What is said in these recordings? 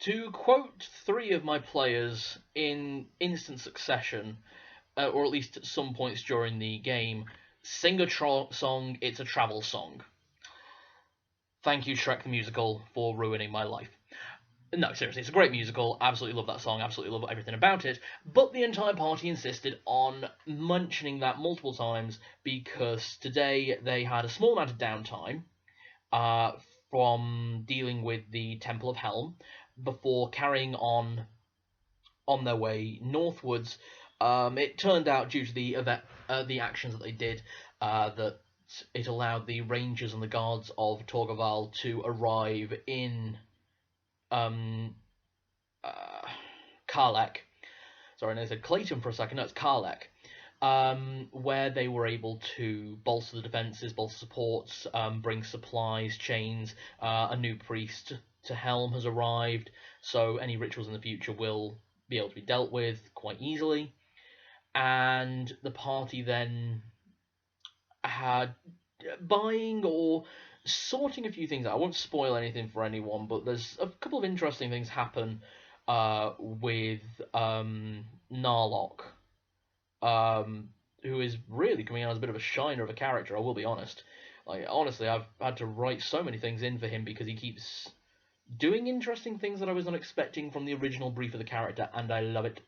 To quote three of my players in instant succession, or at least at some points during the game, sing a song, it's a travel song. Thank you, Shrek the Musical, for ruining my life. No, seriously, it's a great musical. Absolutely love that song. Absolutely love everything about it. But the entire party insisted on mentioning that multiple times because today they had a small amount of downtime from dealing with the Temple of Helm before carrying on their way northwards. It turned out, due to the actions that they did, that it allowed the rangers and the guards of Torgaval to arrive in Karlek. Sorry, I said Clayton for a second. No, it's Karlek. Where they were able to bolster the defences, bolster supports, bring supplies, chains. A new priest to Helm has arrived, so any rituals in the future will be able to be dealt with quite easily. And the party then had buying or sorting a few things out. I won't spoil anything for anyone, but there's a couple of interesting things happen with Narlock, who is really coming out as a bit of a shiner of a character, I will be honest. Like, honestly, I've had to write so many things in for him because he keeps doing interesting things that I was not expecting from the original brief of the character, and I love it.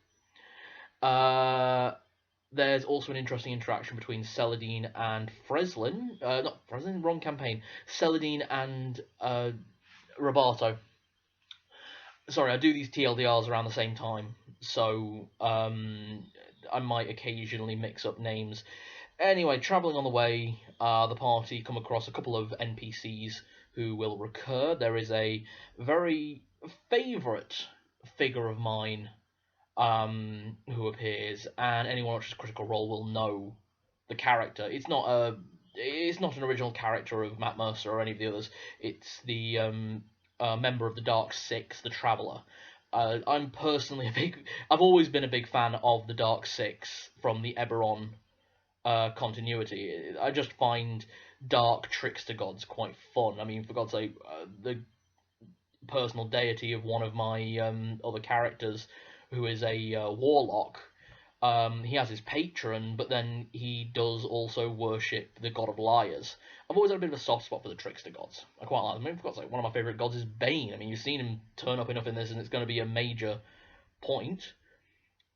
There's also an interesting interaction between Celadine and Freslin. Not Freslin, wrong campaign. Celadine and Roberto. Sorry, I do these TLDRs around the same time, so I might occasionally mix up names. Anyway, travelling on the way, the party come across a couple of NPCs who will recur. There is a very favourite figure of mine who appears, and anyone who watches Critical Role will know the character. It's not an original character of Matt Mercer or any of the others. It's the member of the Dark Six, the Traveller. I'm personally I've always been a big fan of the Dark Six from the Eberron continuity. I just find dark trickster gods quite fun. I mean, for God's sake, the personal deity of one of my other characters, who is a warlock, he has his patron, but then he does also worship the god of liars. I've always had a bit of a soft spot for the trickster gods. I quite like them. I mean, for God's sake, one of my favourite gods is Bane. I mean, you've seen him turn up enough in this, and it's going to be a major point.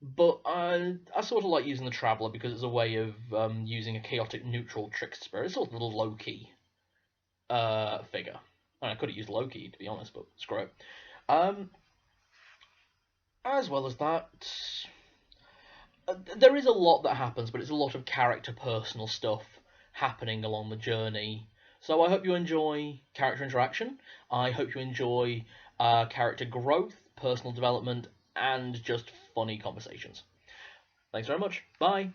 But I sort of like using the Traveller because it's a way of using a chaotic neutral trickster spirit. It's sort of a little low-key figure. I could have used Loki, to be honest, but screw it. As well as that, there is a lot that happens, but it's a lot of character personal stuff happening along the journey. So I hope you enjoy character interaction. I hope you enjoy character growth, personal development, and just funny conversations. Thanks very much. Bye.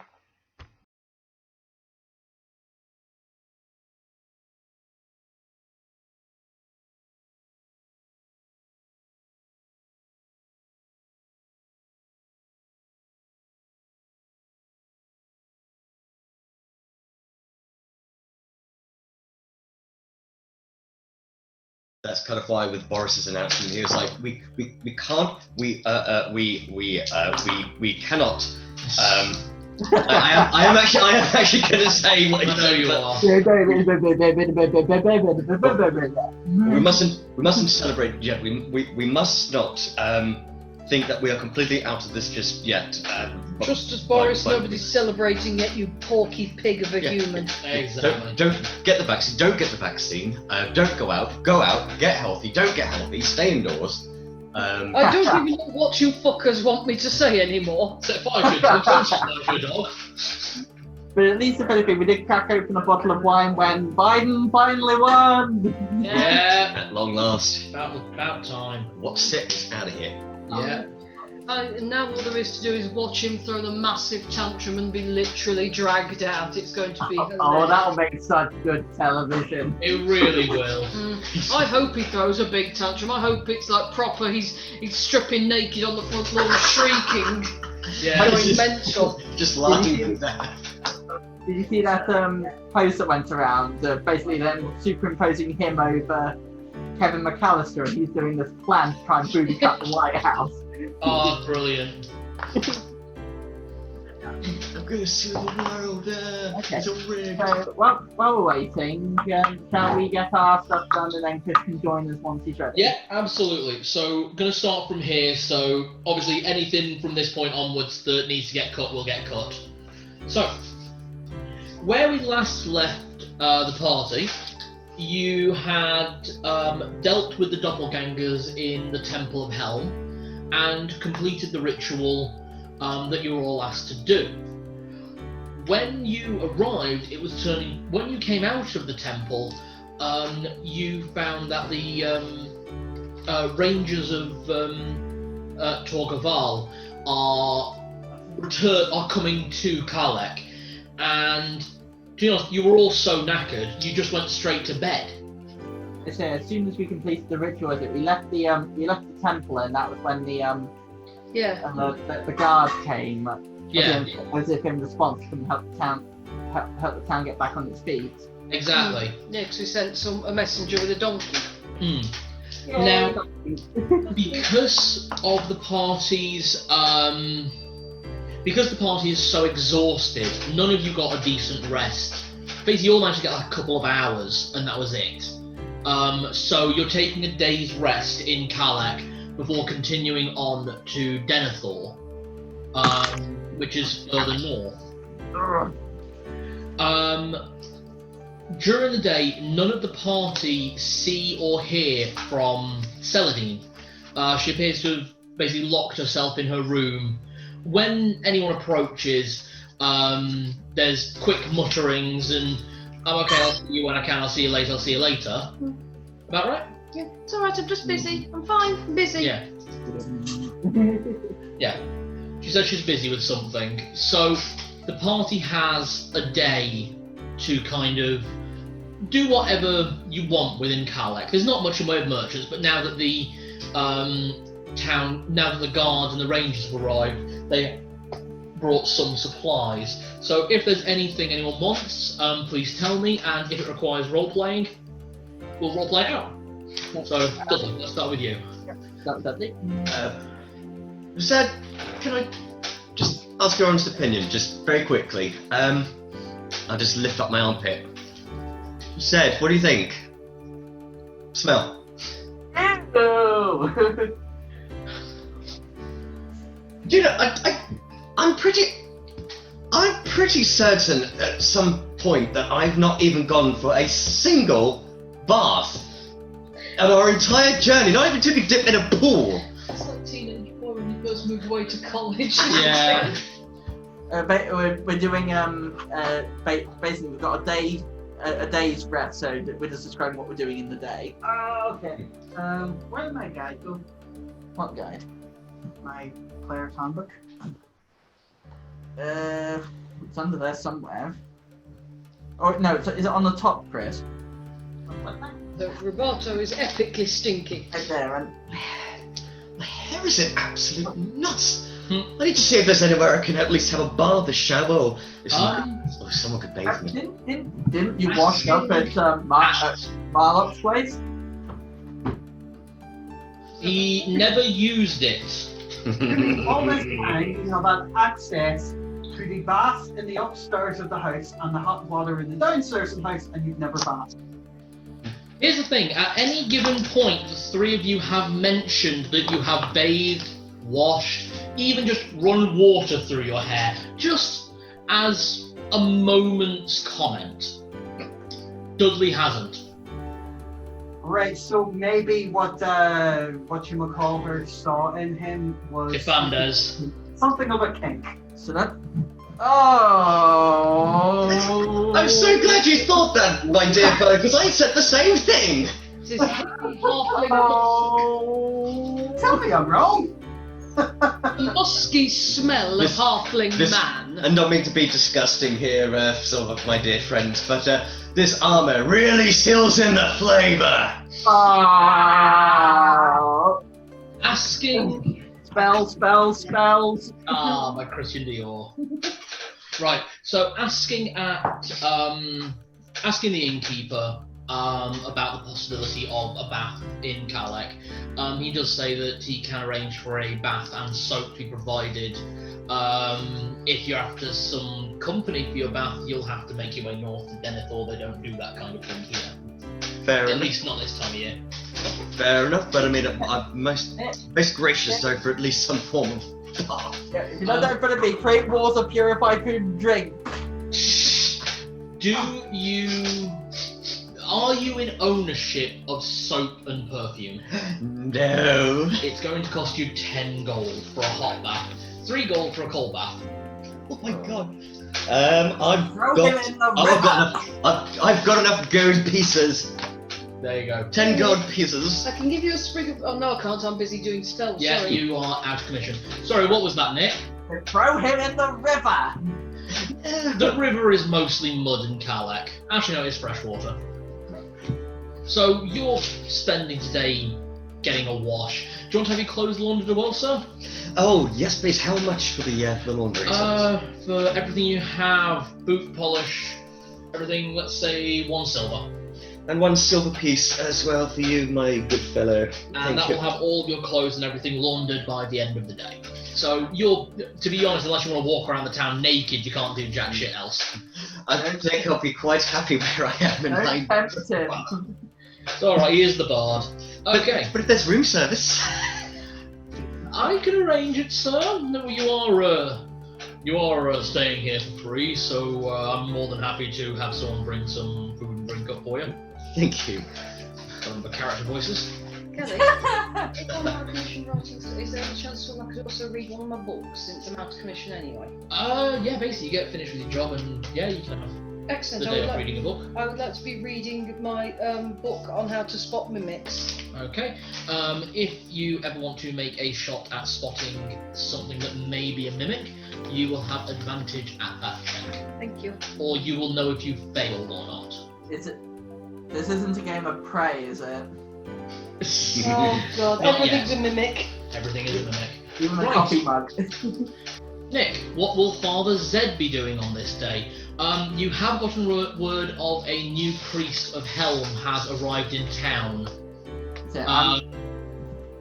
That's kind of why with Boris's announcement, he was like, we cannot. I am actually going to say what I know you are. We mustn't celebrate yet. We must not think that we are completely out of this just yet. Just as Boris, nobody's celebrating yet, you porky pig of a human. Exactly. Don't get the vaccine. Don't get the vaccine. Don't go out. Go out. Get healthy. Don't get healthy. Stay indoors. I don't even know what you fuckers want me to say anymore. Set fire to your dog. But at least, if anything, we did crack open a bottle of wine when Biden finally won. Yeah. At long last. About time. Wotsit out of here. Yeah. Now all there is to do is watch him throw the massive tantrum and be literally dragged out. It's going to be hilarious. Oh, that'll make such good television. It really will. I hope he throws a big tantrum. I hope it's like proper. He's stripping naked on the front lawn, shrieking, Yeah. going mental. Just laughing at that. Did you see that post that went around? Basically, them superimposing him over Kevin McAllister, and he's doing this plan to try and booby trap the White House. Oh, brilliant. I'm gonna sue the world. Okay. It's a rig. So, while we're waiting, shall we get our stuff done and then Chris can join us once he's ready? Yeah, absolutely. So, going to start from here. So, obviously, anything from this point onwards that needs to get cut will get cut. So, where we last left the party, you had dealt with the doppelgangers in the Temple of Helm and completed the ritual that you were all asked to do. When you arrived, it was turning. When you came out of the temple, you found that the rangers of Torgaval are coming to Karlek, and to be honest, you were all so knackered, you just went straight to bed. So as soon as we completed the ritual, we left the temple, and that was when the guard came. Yeah, As if in response to help the town get back on its feet. exactly. Yeah, because we sent a messenger with a donkey. Now, because of the party's because the party is so exhausted, none of you got a decent rest. Basically, you all managed to get like a couple of hours, and that was it. So you're taking a day's rest in Karlek before continuing on to Deanathore, which is further north. During the day, none of the party see or hear from Celadine. She appears to have basically locked herself in her room. When anyone approaches, there's quick mutterings and, "Oh, okay, I'll see you when I can, I'll see you later, I'll see you later." About right? Yeah, it's alright, I'm just busy. I'm fine, I'm busy. Yeah. Yeah. She says she's busy with something. So the party has a day to kind of do whatever you want within Karlek. There's not much in the way of merchants, but now that the guards and the rangers have arrived, they brought some supplies. So if there's anything anyone wants, please tell me, and if it requires role-playing, we'll role-play it out. So, Dudley, let's start with you. Dudley? Zed, can I just ask your honest opinion, just very quickly? I'll just lift up my armpit. Zed, what do you think? Smell. No. You know, I'm pretty certain at some point that I've not even gone for a single bath on our entire journey. Not even took a dip in a pool. It's like teenage boy when he first moved away to college. Yeah. We're doing basically we've got a day's rest, so we're just describing what we're doing in the day. Okay. Where did my guide go? What guide? My player's handbook? It's under there somewhere. Oh no, is it on the top, Chris? The Roboto is epically stinky. Right there, and My hair is an absolute nuts. I need to see if there's anywhere I can at least have a bath, a shower, or if someone could bathe me. didn't you wash up at Marlock's place? He never used it. All this time, you have had access to the bath in the upstairs of the house and the hot water in the downstairs of the house, and you've never bathed. Here's the thing, at any given point, the three of you have mentioned that you have bathed, washed, even just run water through your hair, just as a moment's comment. Dudley hasn't. Right, so maybe what you would call her saw in him was Ifandes. something of a kink. So that. Oh. I'm so glad you thought that, my dear fellow, because I said the same thing. This is halfling Oh. Tell me I'm wrong. musky smell of halfling man. And not mean to be disgusting here, some of my dear friends, but this armour really seals in the flavour. Oh. Asking... Spells. Ah, my Christian Dior. Right, so asking the innkeeper, about the possibility of a bath in Kalek. He does say that he can arrange for a bath and soap to be provided. If you're after some company for your bath, you'll have to make your way north to Deanathore. They don't do that kind of thing here. Fair At enough. least not this time of year. Fair enough, but I mean, I'm most gracious though for at least some form of bath. Yeah, if you're not there for the big, create water, purify food and drink. Are you in ownership of soap and perfume? No. It's going to cost you 10 gold for a hot bath, 3 gold for a cold bath. Oh my god. I've Throw got him in the river. I've got enough gold pieces. There you go. 10 gold pieces. I can give you a sprig of. Oh no, I can't. I'm busy doing spells. Yeah, Sorry. you are out of commission. Sorry, what was that, Nick? Throw him in the river. The river is mostly mud and Kalek. Actually, no, it's fresh water. So you're spending today getting a wash. Do you want to have your clothes laundered as well, sir? Oh yes, please. How much for the laundry? For everything you have, boot polish, everything, let's say 1 silver. And 1 silver piece as well for you, my good fellow. And Thank that you. will have all of your clothes and everything laundered by the end of the day. So you're, to be honest, unless you want to walk around the town naked, you can't do jack shit else. I don't think I'll be quite happy where I am in my. Don't tempt him. It's alright, he is the bard. Okay, But if there's room service. I can arrange it, sir. No, you are staying here for free, so I'm more than happy to have someone bring some food and drink up for you. Thank you. Some of the character voices. Kelly, if I'm out of commission writing, is there a chance I could also read one of my books since I'm out of commission anyway? Yeah, basically you get finished with your job and yeah, you can have Excellent. the day off reading a book. I would like to be reading my book on how to spot mimics. Okay. If you ever want to make a shot at spotting something that may be a mimic, you will have advantage at that check. Thank you. Or you will know if you failed or not. Is it? This isn't a game of prey, is it? Oh god, Not everything's yet. a mimic. Everything is a mimic. Even the Right. coffee mug. Nick, what will Father Zed be doing on this day? You have gotten word of a new priest of Helm has arrived in town. So, Um,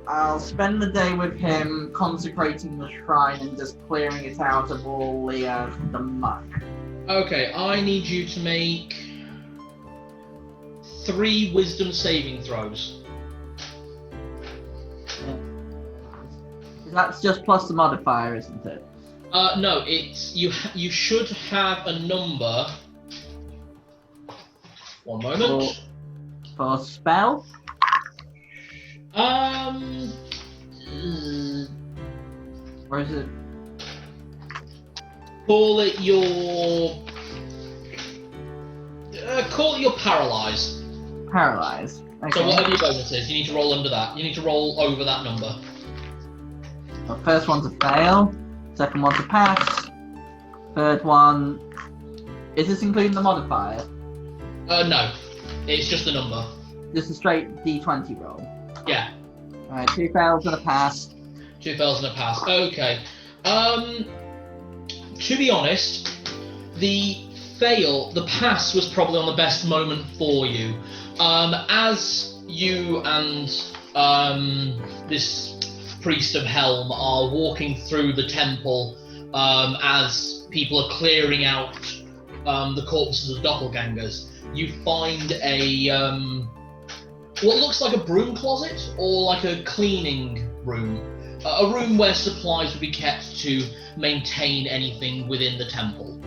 I'll spend the day with him consecrating the shrine and just clearing it out of all the muck. Okay, I need you to make 3 wisdom saving throws. That's just plus the modifier, isn't it? No, it's you should have a number. One moment. For spell? Or is it? Call it your paralyze. Paralyzed. Okay. So whatever your bonus is, you need to roll under that. You need to roll over that number. The first one's a fail. Second one's a pass. Third one. Is this including the modifier? No, it's just the number. Just a straight D20 roll. Yeah, Alright, 2 fails and a pass. 2 fails and a pass. Okay. To be honest, the pass was probably on the best moment for you. As you and this priest of Helm are walking through the temple, as people are clearing out the corpses of doppelgangers, you find a what looks like a broom closet or like a cleaning room. A room where supplies would be kept to maintain anything within the temple.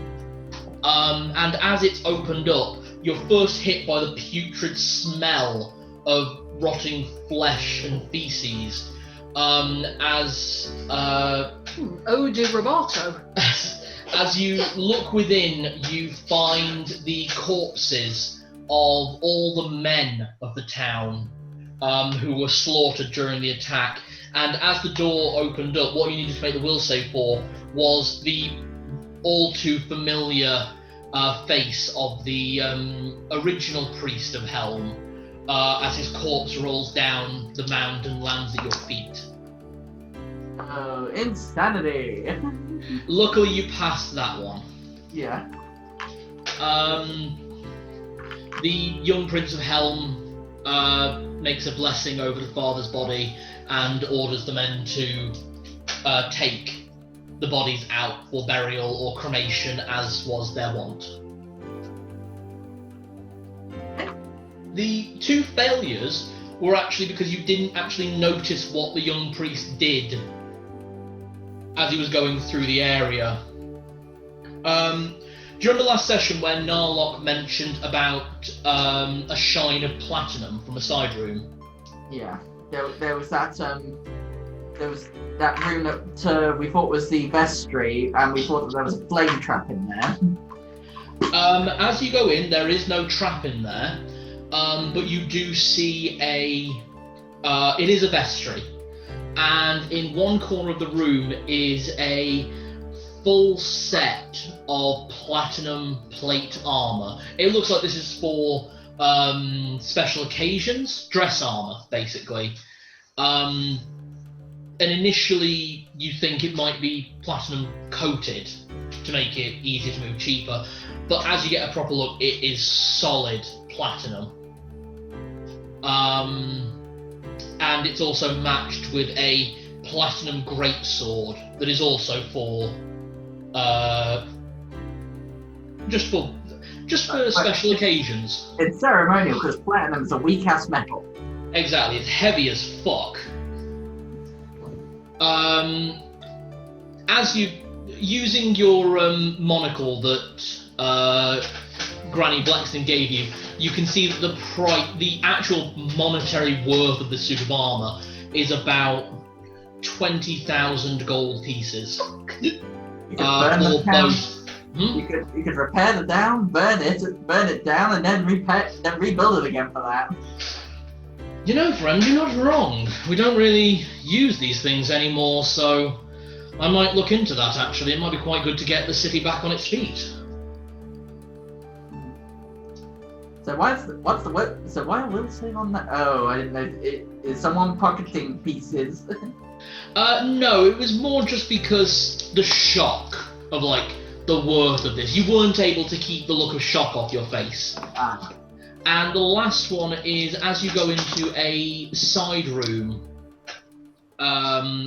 And as it's opened up, you're first hit by the putrid smell of rotting flesh and feces. Oh, de Roboto. As you look within, you find the corpses of all the men of the town who were slaughtered during the attack. And as the door opened up, what you needed to make the will save for was the all too familiar face of the original priest of Helm, as his corpse rolls down the mound and lands at your feet. Oh, insanity! Luckily, you passed that one. Yeah. The young Prince of Helm makes a blessing over the father's body and orders the men to take the bodies out for burial or cremation, as was their wont. The two failures were actually because you didn't actually notice what the young priest did as he was going through the area. During the last session when Narlock mentioned about a shine of platinum from a side room. Yeah, there was that room that we thought was the vestry, and we thought that there was a flame trap in there. As you go in, there is no trap in there, but you do see it is a vestry, and in one corner of the room is a full set of platinum plate armor. It looks like this is for special occasions, dress armor, basically. And initially, you think it might be platinum coated to make it easier to move cheaper, but as you get a proper look, it is solid platinum. And it's also matched with a platinum greatsword that is also for just for special occasions. It's ceremonial because platinum's a weak ass metal. Exactly, it's heavy as fuck. As you using your monocle that Granny Blackston gave you, you can see that the actual monetary worth of the suit of armor is about 20,000 gold pieces. You could burn the town. You could repair the town, burn it down, and then rebuild it again for that. You know, friend, you're not wrong. We don't really use these things anymore, so I might look into that. Actually, it might be quite good to get the city back on its feet. So why are Will sitting on that? Oh, I didn't know. Is someone pocketing pieces? No, it was more just because the shock of the worth of this. You weren't able to keep the look of shock off your face. And the last one is as you go into a side room,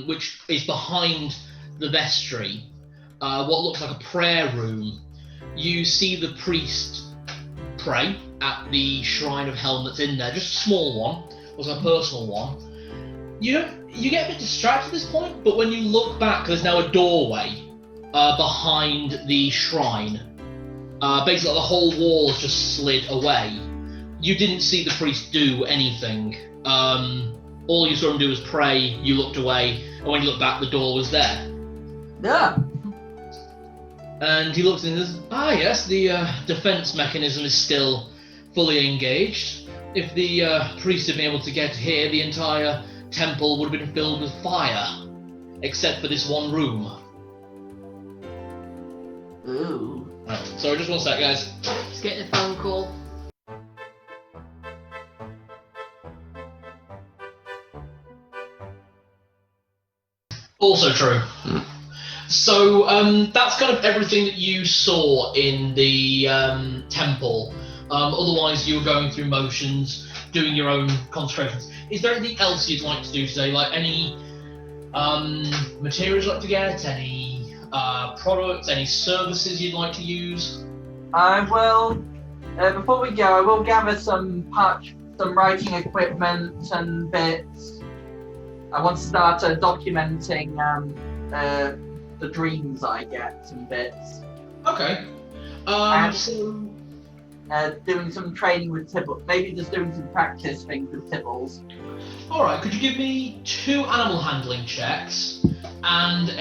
which is behind the vestry, what looks like a prayer room. You see the priest pray at the shrine of Helm that's in there, just a small one, it was a personal one. You get a bit distracted at this point, but when you look back, there's now a doorway behind the shrine. Basically, the whole wall's just slid away. You didn't see the priest do anything. All you saw him do was pray, you looked away, and when you looked back, the door was there. Yeah. And he looks and says, yes, the defense mechanism is still fully engaged. If the priest had been able to get here, the entire temple would have been filled with fire, except for this one room. Ooh. Right, sorry, just one sec, guys. Just getting a phone call. Also true. So that's kind of everything that you saw in the temple. Otherwise, you were going through motions, doing your own concentrations. Is there anything else you'd like to do today? Like any materials you'd like to get? Any products? Any services you'd like to use? I will. Before we go, I will gather some writing equipment and bits. I want to start documenting the dreams I get and bits. Okay. Doing some training with Tibbles. Maybe just doing some practice things with Tibbles. Alright, could you give me 2 animal handling checks and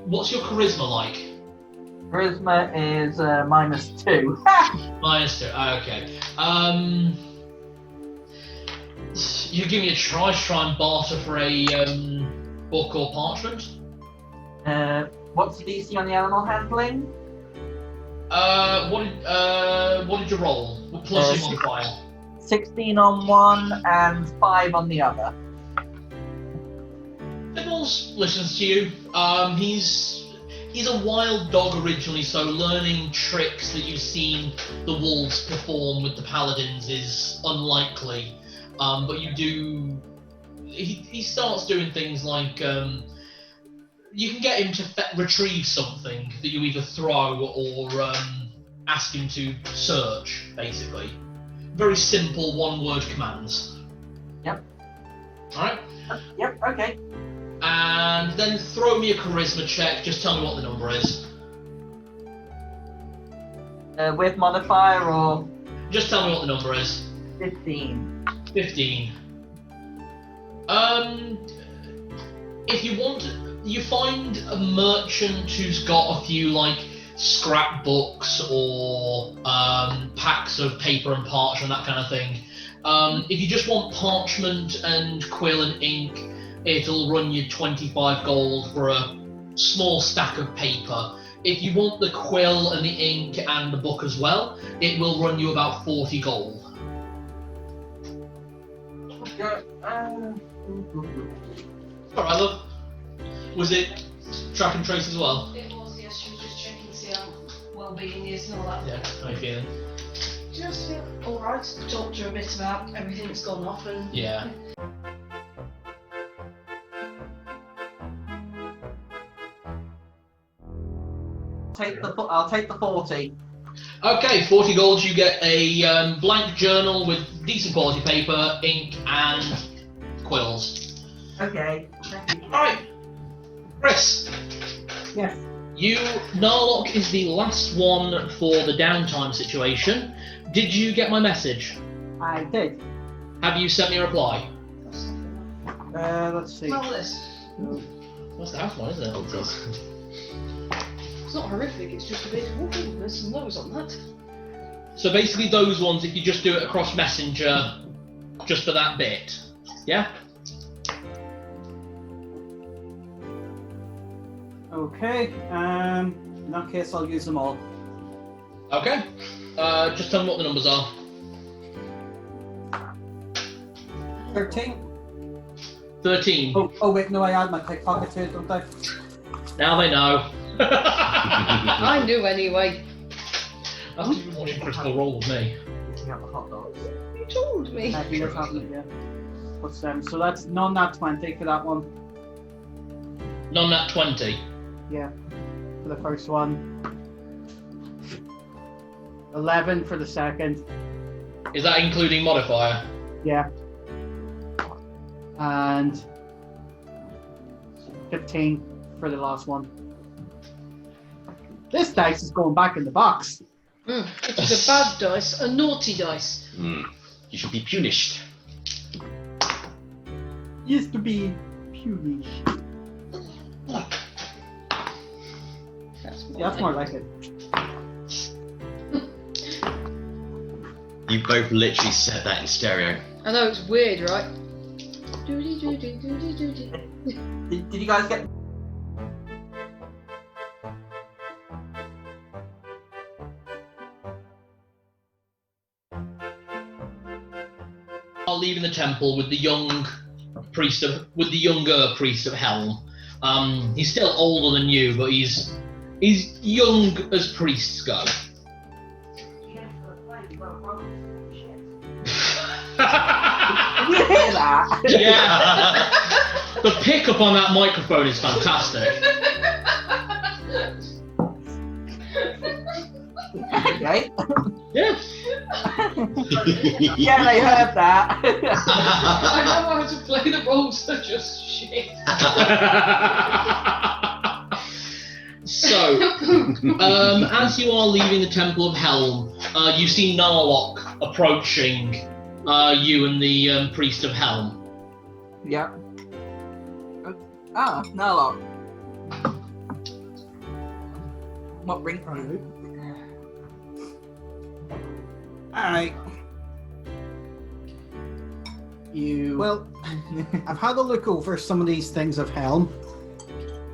what's your charisma like? Charisma is -2. -2, okay. You give me a try and barter for a book or parchment? What's the DC on the animal handling? What did you roll? What plus your modifier? 16 on one and 5 on the other. Tibbles listens to you. He's he's a wild dog originally, so learning tricks that you've seen the wolves perform with the paladins is unlikely. But you do. He starts doing things like you can get him to retrieve something that you either throw or ask him to search, basically. Very simple one-word commands. Yep. Alright? Yep, okay. And then throw me a charisma check, just tell me what the number is. With modifier or Just tell me what the number is. 15? 15. If you want, you find a merchant who's got a few, like, scrapbooks or packs of paper and parchment, that kind of thing. If you just want parchment and quill and ink, it'll run you 25 gold for a small stack of paper. If you want the quill and the ink and the book as well, it will run you about 40 gold. Alright, love. Was it track and trace as well? It was, yes, she was just checking to see how well-being is and all that. Yeah, how you feeling? Just feel alright. Talked to her a bit about everything that's gone off and... Yeah. I'll take the 40. Okay, 40 gold, you get a blank journal with decent quality paper, ink, and quills. Okay. Thank you. Alright, Chris. Yes. Narlock is the last one for the downtime situation. Did you get my message? I did. Have you sent me a reply? Let's see. Smell this. What's the house one, isn't it? Oh god. It's not horrific, it's just a bit... Oh, there's some noise on that. So basically those ones, if you just do it across Messenger, just for that bit. Yeah? Okay. In that case, I'll use them all. Okay. Just tell me what the numbers are. 13. 13. Oh wait, no, I add my pickpocket to it, don't I? Now they know. I knew anyway. That's even more critical roll with me. Picking up the hot dogs. You told me. He was having it, yeah. What's them? So that's non-nat 20 for that one. Non-nat 20. Yeah. For the first one. 11 for the second. Is that including modifier? Yeah. And 15 for the last one. This dice is going back in the box. It's a bad dice, a naughty dice. You should be punished. Used to be puny. That's more like it. You both literally said that in stereo. I know, it's weird, right? Doody doody doody doody. Did you guys get... While leaving the temple with the younger priest of Helm. He's still older than you, but he's young as priests go. You hear that? Yeah. The pickup on that microphone is fantastic. Okay. Yeah. Yeah, they heard that. I know how to play the roles, they're just shit. So, as you are leaving the Temple of Helm, you see Narlock approaching you and the Priest of Helm. Yeah. Ah, Narlock. What ring from you? Alright. Well, I've had a look over some of these things of Helm,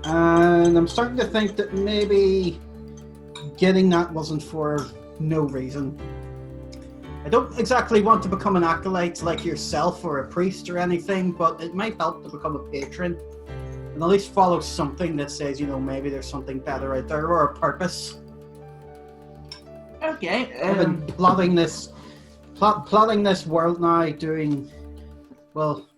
and I'm starting to think that maybe getting that wasn't for no reason. I don't exactly want to become an acolyte like yourself or a priest or anything, but it might help to become a patron. And can at least follow something that says, maybe there's something better out there or a purpose. Okay. I've been plotting this world now, doing, well,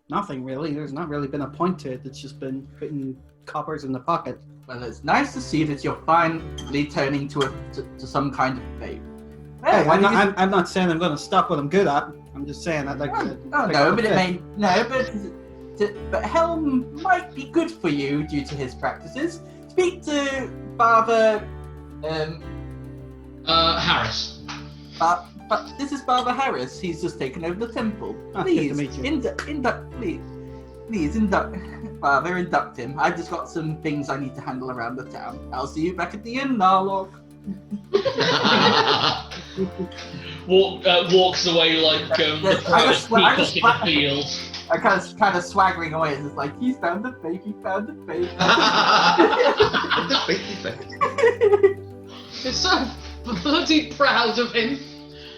nothing really. There's not really been a point to it. It's just been putting coppers in the pocket. Well, it's nice to see that you're finally turning to some kind of faith. Hey, I'm not saying I'm going to stop what I'm good at. I'm just saying I'd like to. But Helm might be good for you due to his practices. Speak to Father Harris. But this is Father Harris. He's just taken over the temple. Please, good to meet you. Please induct him. I've just got some things I need to handle around the town. I'll see you back at the inn, Narlock. Walks away like the proudest peacock in the field. I kind of swaggering away. It's just like, he's found the faith. He found the faith. You're so bloody proud of him.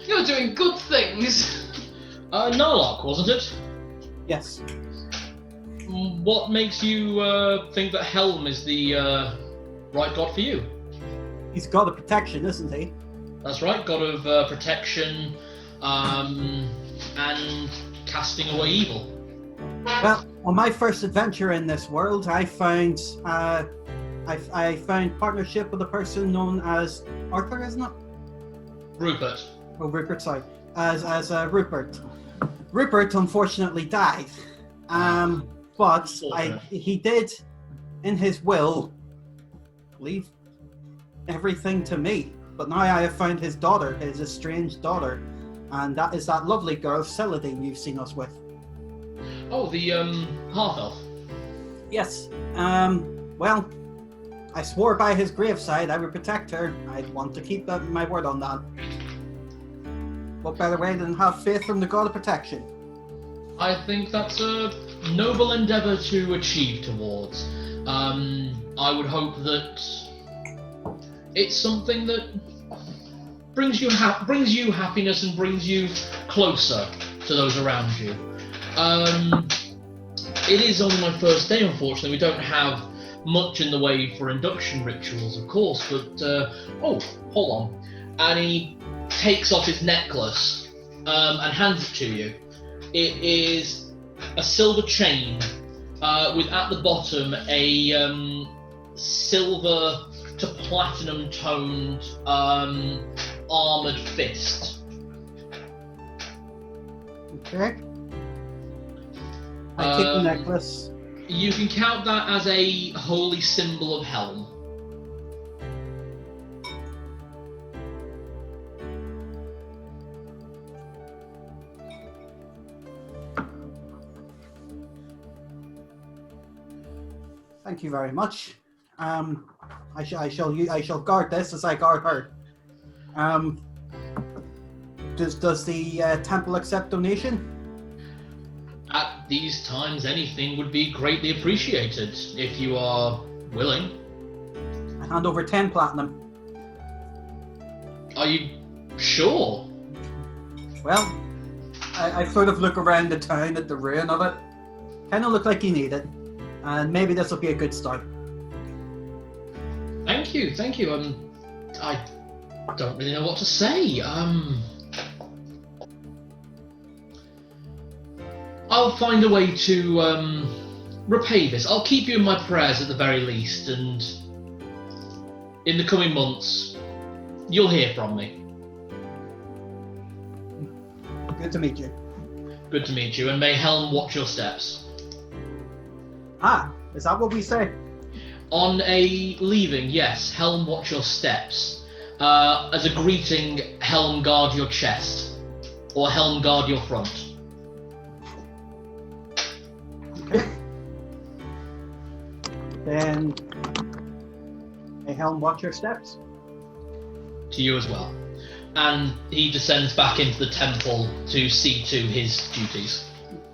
You're doing good things. Narlock, wasn't it? Yes. What makes you think that Helm is the right god for you? He's god of protection, isn't he? That's right, god of protection and casting away evil. Well, on my first adventure in this world, I found partnership with a person known as Arthur, isn't it? Rupert. Oh, Rupert, sorry. As Rupert. Rupert unfortunately died. But he did, in his will, leave everything to me. But now I have found his daughter, his estranged daughter, and that is that lovely girl, Celadine, you've seen us with. Oh, the half-elf. Yes. Well, I swore by his graveside I would protect her. I'd want to keep my word on that. What better way than have faith from the god of protection? I think that's a noble endeavour to achieve towards. I would hope that it's something that brings you happiness and brings you closer to those around you. It is only my first day, unfortunately. We don't have much in the way for induction rituals, of course, but oh, hold on. And he takes off his necklace and hands it to you. It is a silver chain with at the bottom a silver to platinum toned armoured fist. Okay. I take the necklace. You can count that as a holy symbol of Helm. Thank you very much. I shall guard this as I guard her. Does the temple accept donation? At these times, anything would be greatly appreciated if you are willing. I hand over 10 platinum. Are you sure? Well, I sort of look around the town at the ruin of it. Kind of look like you need it. And maybe this will be a good start. Thank you. I don't really know what to say. I'll find a way to repay this. I'll keep you in my prayers at the very least, and in the coming months, you'll hear from me. Good to meet you. Good to meet you, and may Helm watch your steps. Ah, is that what we say? On a leaving, yes, Helm watch your steps. As a greeting, Helm guard your chest. Or Helm guard your front. Okay. Then, may Helm watch your steps. To you as well. And he descends back into the temple to see to his duties.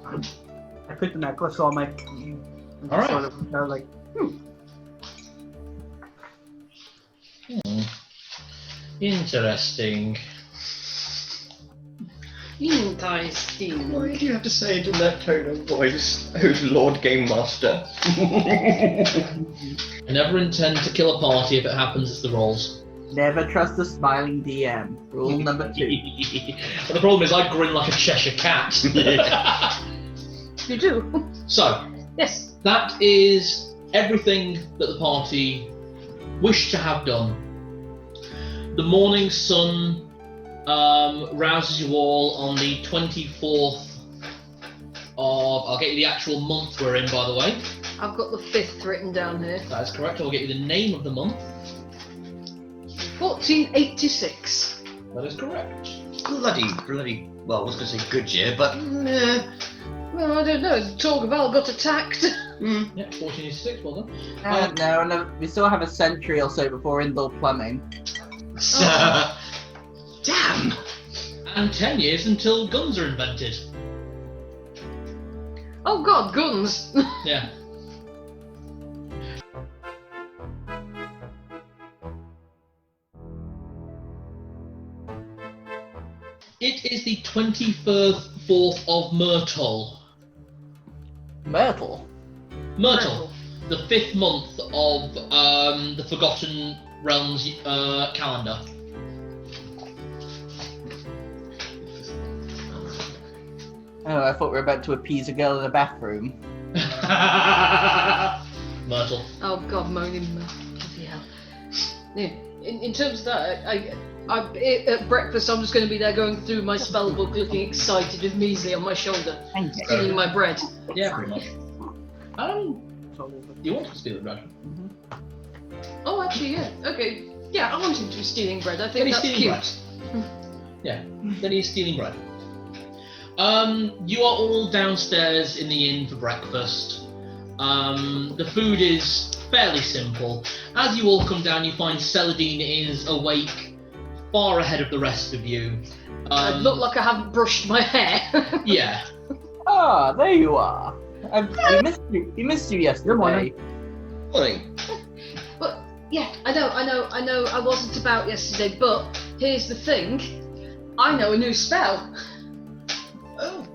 I put the necklace on my... Alright. Sort of, like, Interesting. Interesting. Why do you have to say it in that tone of voice? Oh, Lord Game Master. I never intend to kill a party if it happens as the rolls. Never trust a smiling DM. Rule number 2. But the problem is I grin like a Cheshire cat. You do? So, Yes. that is everything that the party wished to have done. The morning sun rouses you all on the 24th of... I'll get you the actual month we're in, by the way. I've got the 5th written down here. That is correct. I'll get you the name of the month. 1486. That is correct. bloody, well, I was going to say good year, but Well, I don't know. Torgaval got attacked. Yeah, 1486, well done. No, we still have a century or so before indoor plumbing. Damn! And 10 years until guns are invented. Oh god, guns. Yeah. It is the 24th of Myrtle. Myrtle? Myrtle, the 5th month of the Forgotten Realms calendar. Oh, I thought we were about to appease a girl in a bathroom. Myrtle. Oh god, moaning. Bloody hell. Yeah. In terms of that, at breakfast I'm just going to be there going through my spell book, looking excited with measly on my shoulder, Thank you. stealing my bread. Yeah, pretty much. You want to steal the bread? Oh, actually, yeah. Okay. Yeah, I want him to be stealing bread. I Then think he's that's stealing cute. bread. Yeah, then he's stealing bread. You are all downstairs in the inn for breakfast. The food is fairly simple. As you all come down, you find Celadine is awake, far ahead of the rest of you. I look like I haven't brushed my hair. Yeah. Ah, there you are. He missed you yesterday. morning. Morning. But yeah, I know. I wasn't about yesterday, but here's the thing. I know a new spell. Oh.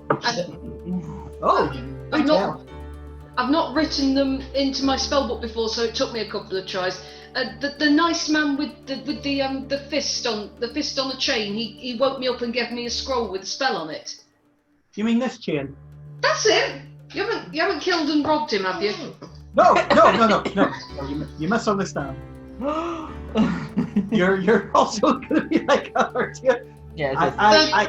I've not written them into my spellbook before, so it took me a couple of tries. The nice man with the fist on the chain, he woke me up and gave me a scroll with a spell on it. You mean this chain? That's it. You haven't killed and robbed him, have you? No. You misunderstand. You're also gonna be like, aren't you? Yeah,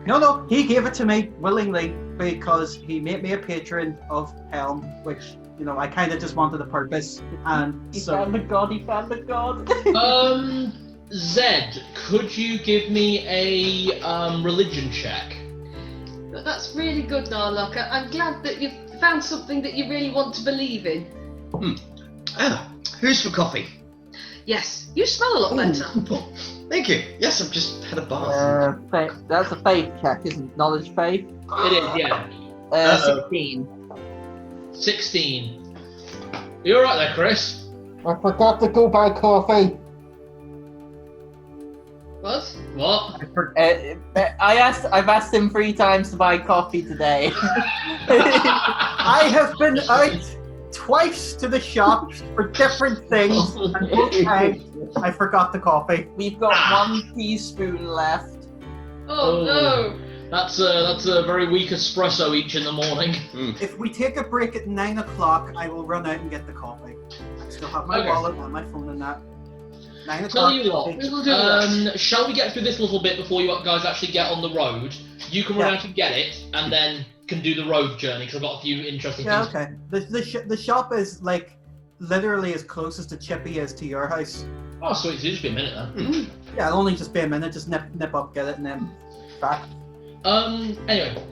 No, he gave it to me willingly because he made me a patron of Helm, which, you know, I kind of just wanted a purpose, and he so... found the god. Zed, could you give me a religion check? But that's really good, Narlock. I'm glad that you've found something that you really want to believe in. Who's for coffee? Yes, you smell a lot better. Thank you. Yes, I've just had a bath. That's a faith check, isn't it? Knowledge faith? It is, yeah. 16. 16. You alright there, Chris? I forgot to go buy coffee. What? What? I've asked him 3 times to buy coffee today. I have been out twice to the shops for different things, and both times I forgot the coffee. We've got 1 teaspoon left. Oh no! That's a very weak espresso each in the morning. If we take a break at 9 o'clock, I will run out and get the coffee. I still have my wallet and my phone and that. 9 o'clock. Tell you what, We will do that. shall we get through this little bit before you guys actually get on the road? You can run out and get it, and then can do the road journey, because I've got a few interesting Yeah, things. okay. The shop is like literally as close as to Chippy is to your house. Oh, sweet, so it'll just be a minute then. Yeah, it'll only just be a minute. Just nip up, get it, and then back. Anyway,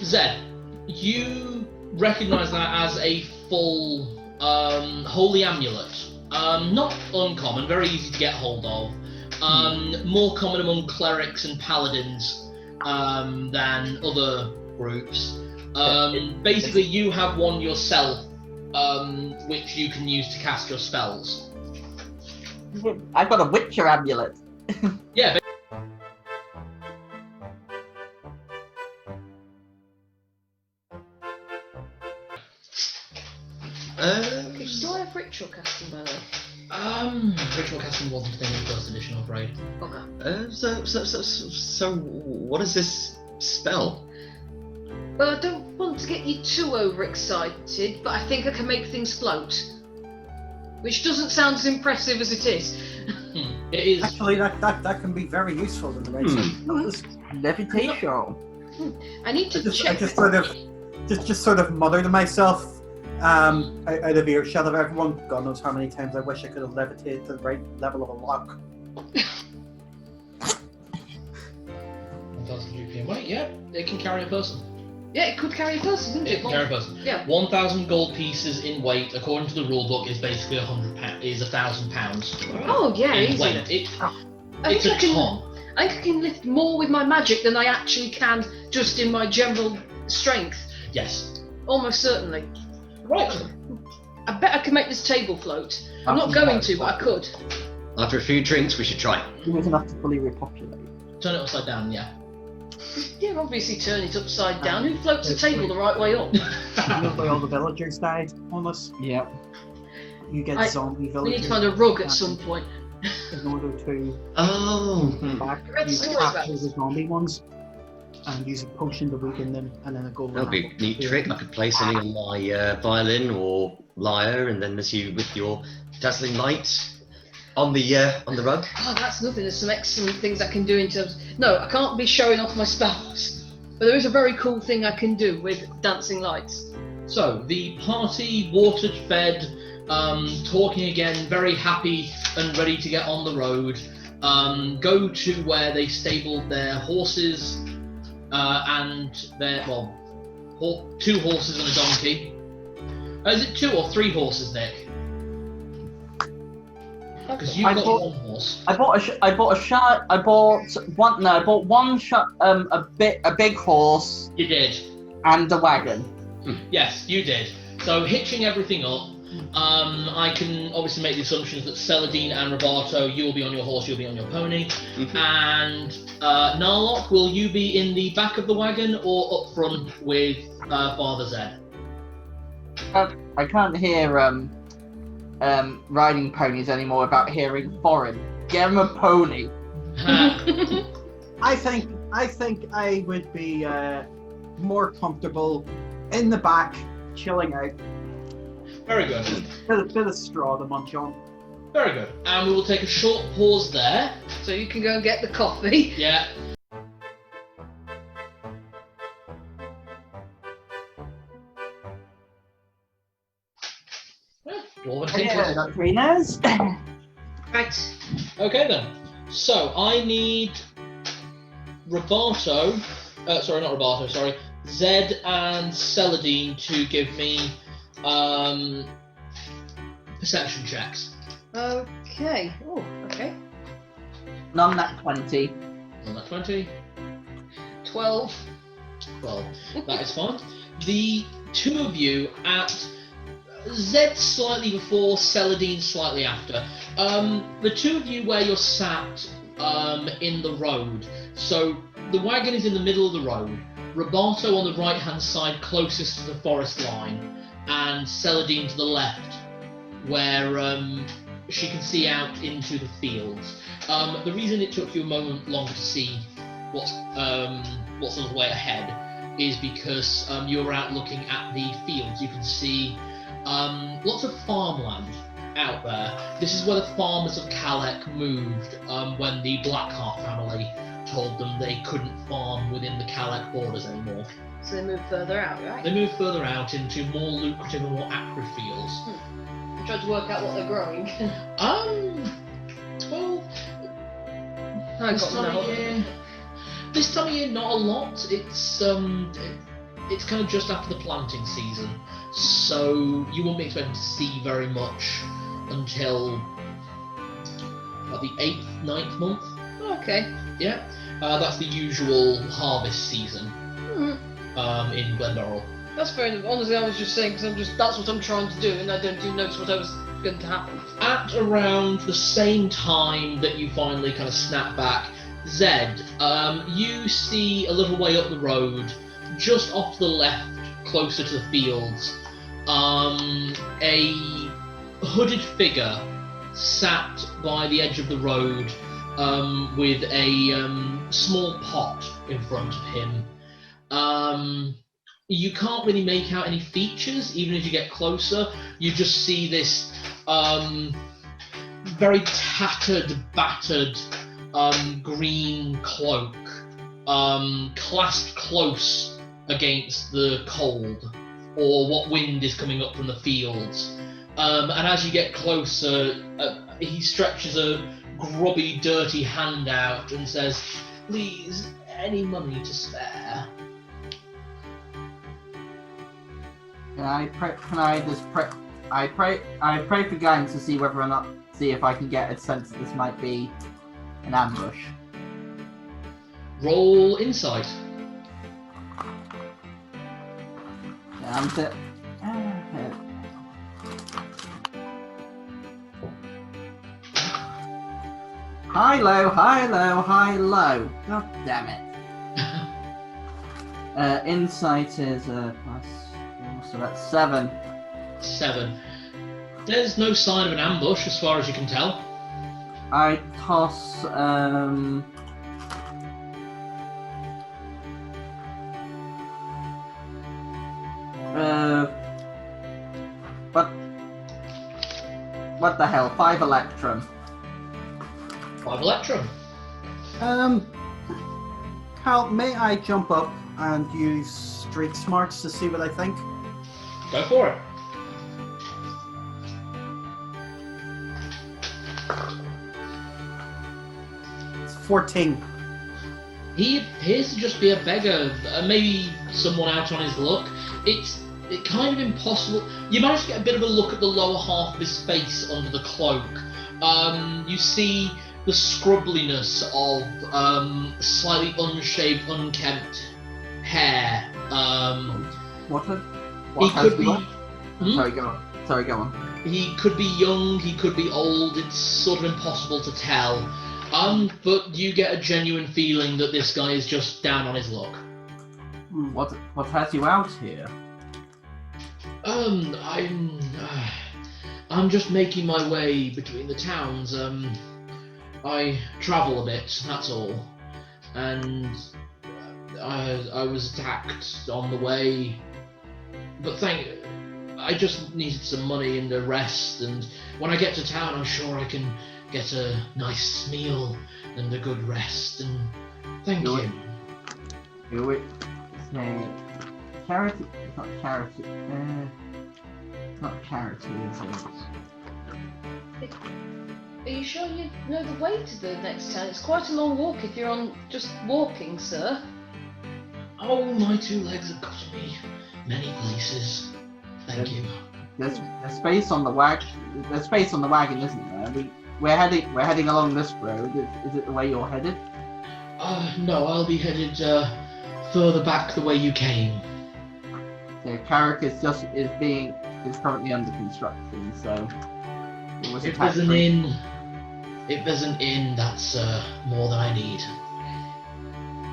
Zed, you recognise that as a full holy amulet. Not uncommon, very easy to get hold of. More common among clerics and paladins than other groups. Basically, you have one yourself, which you can use to cast your spells. I've got a Witcher amulet. Yeah. Do I have ritual casting, by the way? Ritual casting wasn't a thing in first edition, I'm afraid. Okay. So, what is this spell? Well, I don't want to get you too overexcited, but I think I can make things float. Which doesn't sound as impressive as it is. It is. Actually, that can be very useful in the right sense. Levitation. I need to I check. just sort of muttered to myself, out of earshot of everyone. God knows how many times I wish I could have levitated to the right level of a lock. 1,000 GP weight, yeah. It can carry a person. Yeah, it could carry a person, couldn't It it? can carry a person. Yeah. 1,000 gold pieces in weight, according to the rulebook, is basically 1,000 pounds. Oh, yeah, In easy. weight. I It's think a I can. ton. I think I can lift more with my magic than I actually can just in my general strength. Yes. Almost certainly. Right. I bet I can make this table float. I'm not going to, but I could. After a few drinks, we should try. It was enough to fully repopulate. Turn it upside down, yeah. Yeah, obviously turn it upside down. Who floats a table the right way up? You know why all the villagers died on us? Yep. You get zombie We villagers. need to find a rug at some point. In order to Oh. back, I read you stories about capture this. the zombie ones and use a potion to weaken them, and then a golden That'll be a apple. neat trick. I could play something on my violin or lyre, and then as you with your dazzling light on the rug. Oh, that's nothing. There's some excellent things I can do in terms. No, I can't be showing off my spells. But there is a very cool thing I can do with dancing lights. So, the party, watered, fed, talking again, very happy and ready to get on the road, go to where they stabled their horses and their, well, two horses and a donkey. Is it 2 or 3 horses, Nick? Because you've I got bought- one horse. I bought one a big horse You did. and a wagon. Yes, you did. So hitching everything up, I can obviously make the assumptions that Celadine and Roberto, you will be on your horse, you'll be on your pony, and Narlock, will you be in the back of the wagon or up front with Father Zed? I can't hear riding ponies anymore without hearing foreign. Get him a pony. I think I would be more comfortable in the back, chilling out. Very good. Bit of straw to munch on. Very good. And we will take a short pause there. So you can go and get the coffee. Yeah. Dwarven tinkers. Greeners. Right. Okay then. So I need Roberto, sorry, not Roberto, sorry, Zed and Celadine to give me perception checks. Okay. Oh, okay. None that 20. On that 20. 12. Well, that is fine. The two of you at Zed slightly before, Celadine slightly after. The two of you where you're sat in the road. So the wagon is in the middle of the road. Roberto on the right hand side closest to the forest line, and Celadine to the left where she can see out into the fields. The reason it took you a moment longer to see what's on the way ahead is because you were out looking at the fields. You can see lots of farmland out there. This is where the farmers of Kalek moved when the Blackheart family told them they couldn't farm within the Kalek borders anymore. So they move further out, right? They moved further out into more lucrative and more acrid fields. I tried to work out what they're growing. Well, I this got time no. of year, not a lot. It's kind of just after the planting season, so you won't be expecting to see very much until about the 8th, 9th month. Okay. Yeah, that's the usual harvest season in Glenbarrel. That's fair enough. Honestly, I was just saying because that's what I'm trying to do, and I didn't notice what I was going to happen. At around the same time that you finally kind of snap back, Zed, you see a little way up the road, just off to the left, closer to the fields, a hooded figure sat by the edge of the road with a small pot in front of him. You can't really make out any features, even as you get closer. You just see this very tattered, battered green cloak clasped close against the cold, or what wind is coming up from the fields. And as you get closer, he stretches a grubby, dirty hand out and says, "Please, any money to spare?" I pray for guidance to see whether or not, see if I can get a sense that this might be an ambush. Roll insight. High, low, high, low, high, low. God damn it. Insight is plus 4, so that's 7. 7. There's no sign of an ambush as far as you can tell. I toss what the hell? 5 electrum. 5 electrum. Cal, may I jump up and use street smarts to see what I think? Go for it. It's 14. He appears to just be a beggar, maybe someone out on his luck. It's kind of impossible. You manage to get a bit of a look at the lower half of his face under the cloak. You see the scrubbliness of slightly unshaved, unkempt hair. What He has could be. what? Hmm? Sorry, go on. He could be young, he could be old, it's sort of impossible to tell. But you get a genuine feeling that this guy is just down on his luck. What has you out here? I'm just making my way between the towns. I travel a bit, that's all. And I was attacked on the way. But I just needed some money and a rest, and when I get to town I'm sure I can get a nice meal and a good rest, and thank you. Say charity. It's not charity. It's not charity, is it? Are you sure you know the way to the next town? It's quite a long walk if you're on just walking, sir. Oh, my 2 legs have gotten me many places. Thank you. There's space on the wagon. There's space on the wagon, isn't there? We're heading along this road. Is it the way you're headed? No, I'll be headed further back the way you came. The Carrick is currently under construction, so it was If there's an inn, that's more than I need.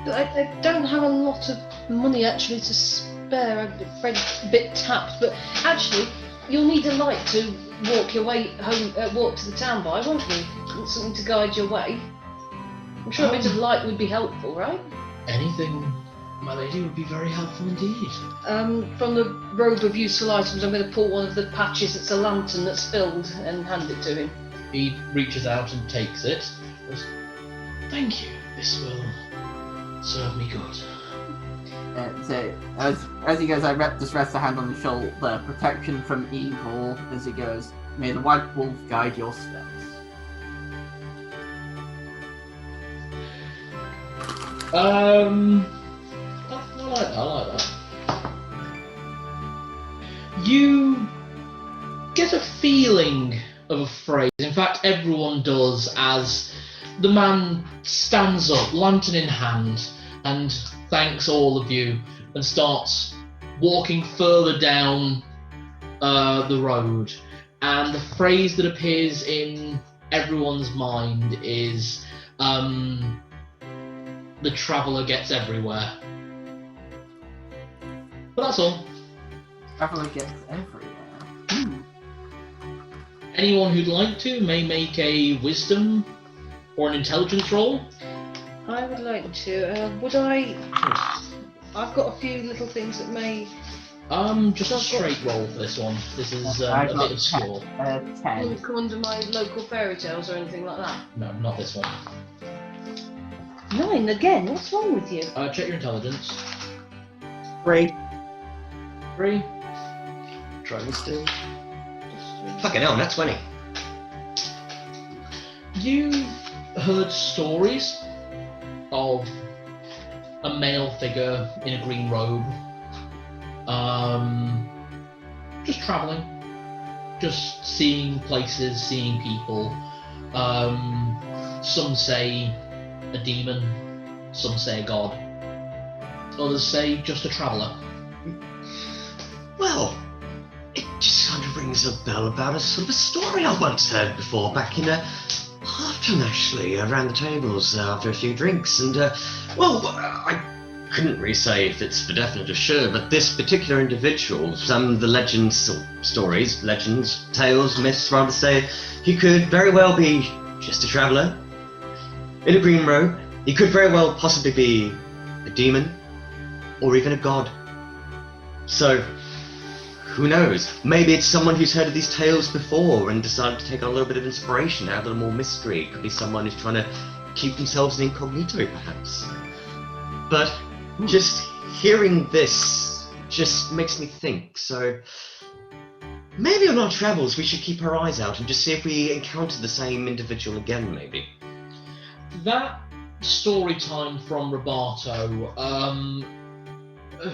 I don't have a lot of money actually to spare. I'm afraid a bit tapped, but actually you'll need a light to walk your way home, walk to the town by, won't you? Something to guide your way. I'm sure a bit of light would be helpful, right? Anything, my lady, would be very helpful indeed. From the robe of useful items, I'm going to pull one of the patches that's a lantern that's filled and hand it to him. He reaches out and takes it. Thank you. This will serve me good. So as he goes, just rests a hand on the shoulder, protection from evil. As he goes, may the white wolf guide your steps. I like that. You get a feeling of a phrase. In fact, everyone does, as the man stands up, lantern in hand, and thanks all of you, and starts walking further down the road. And the phrase that appears in everyone's mind is, the traveller gets everywhere. But that's all. Traveller gets everywhere. Anyone who'd like to may make a wisdom or an intelligence roll. I would like to. Would I? I've got a few little things that may. Just a straight roll for this one. This is a bit obscure. 10. Come under my local fairy tales or anything like that. No, not this one. 9 again. What's wrong with you? Check your intelligence. 3. 3. Try me still. Fucking hell, that's 20. You've heard stories of a male figure in a green robe, just travelling, just seeing places, seeing people. Some say a demon, some say a god, others say just a traveller. Well, it just kind of rings a bell about a sort of a story I once heard before, back in Harton, actually, around the tables after a few drinks, and, I couldn't really say if it's for definite or sure, but this particular individual, some of the legends, or stories, legends, tales, myths, rather say, he could very well be just a traveller, in a green robe. He could very well possibly be a demon, or even a god. So, who knows? Maybe it's someone who's heard of these tales before and decided to take on a little bit of inspiration, add a little more mystery. It could be someone who's trying to keep themselves in incognito, perhaps. But just hearing this just makes me think, so maybe on our travels we should keep our eyes out and just see if we encounter the same individual again, maybe. That story time from Roberto,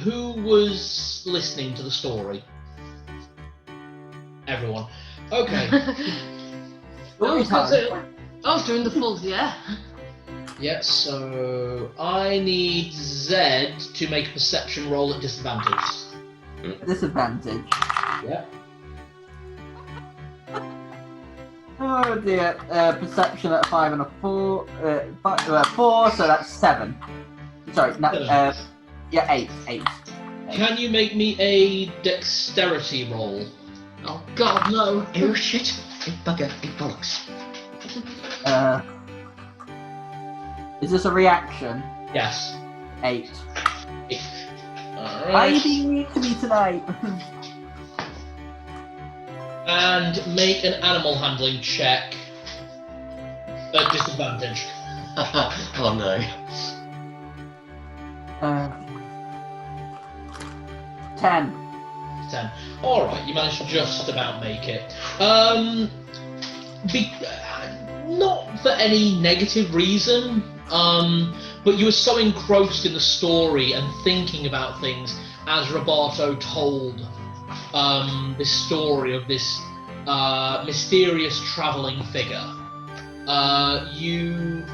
who was listening to the story? Everyone. Okay. I was doing the full, yeah. Yeah, so I need Zed to make a perception roll at disadvantage. Disadvantage. Yeah. Oh dear. Perception at a 5 and a 4. 4, so that's 7. Sorry, no, yeah, 8. Can you make me a dexterity roll? Oh God, no. Oh shit! Big bugger, big bollocks. Is this a reaction? Yes. 8. Alright. Why are you being mean to me tonight? And make an animal handling check at disadvantage. Oh no. 10. 10. Alright, you managed to just about make it. Not for any negative reason, but you were so engrossed in the story and thinking about things as Roberto told this story of this mysterious travelling figure. You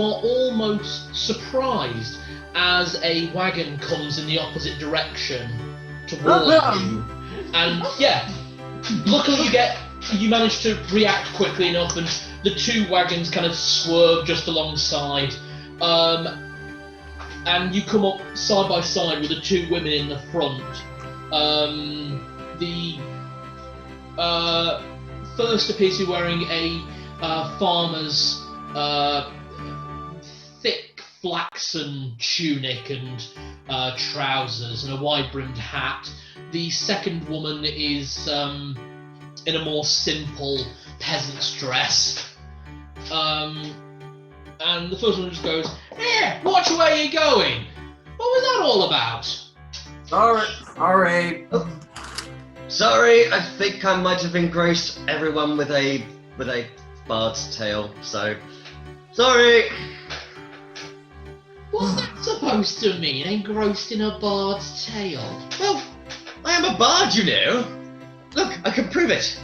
are almost surprised as a wagon comes in the opposite direction towards you, and yeah, luckily you manage to react quickly enough, and the two wagons kind of swerve just alongside, and you come up side by side with the two women in the front. The first appears to be wearing a farmer's thick flaxen tunic and trousers and a wide-brimmed hat. The second woman is in a more simple peasant's dress. And the first one just goes, watch where you're going! What was that all about? Sorry. Sorry, I think I might have engrossed everyone with a bard's tale, so sorry. What's that supposed to mean, engrossed in a bard's tale? Well, I am a bard, you know. Look, I can prove it.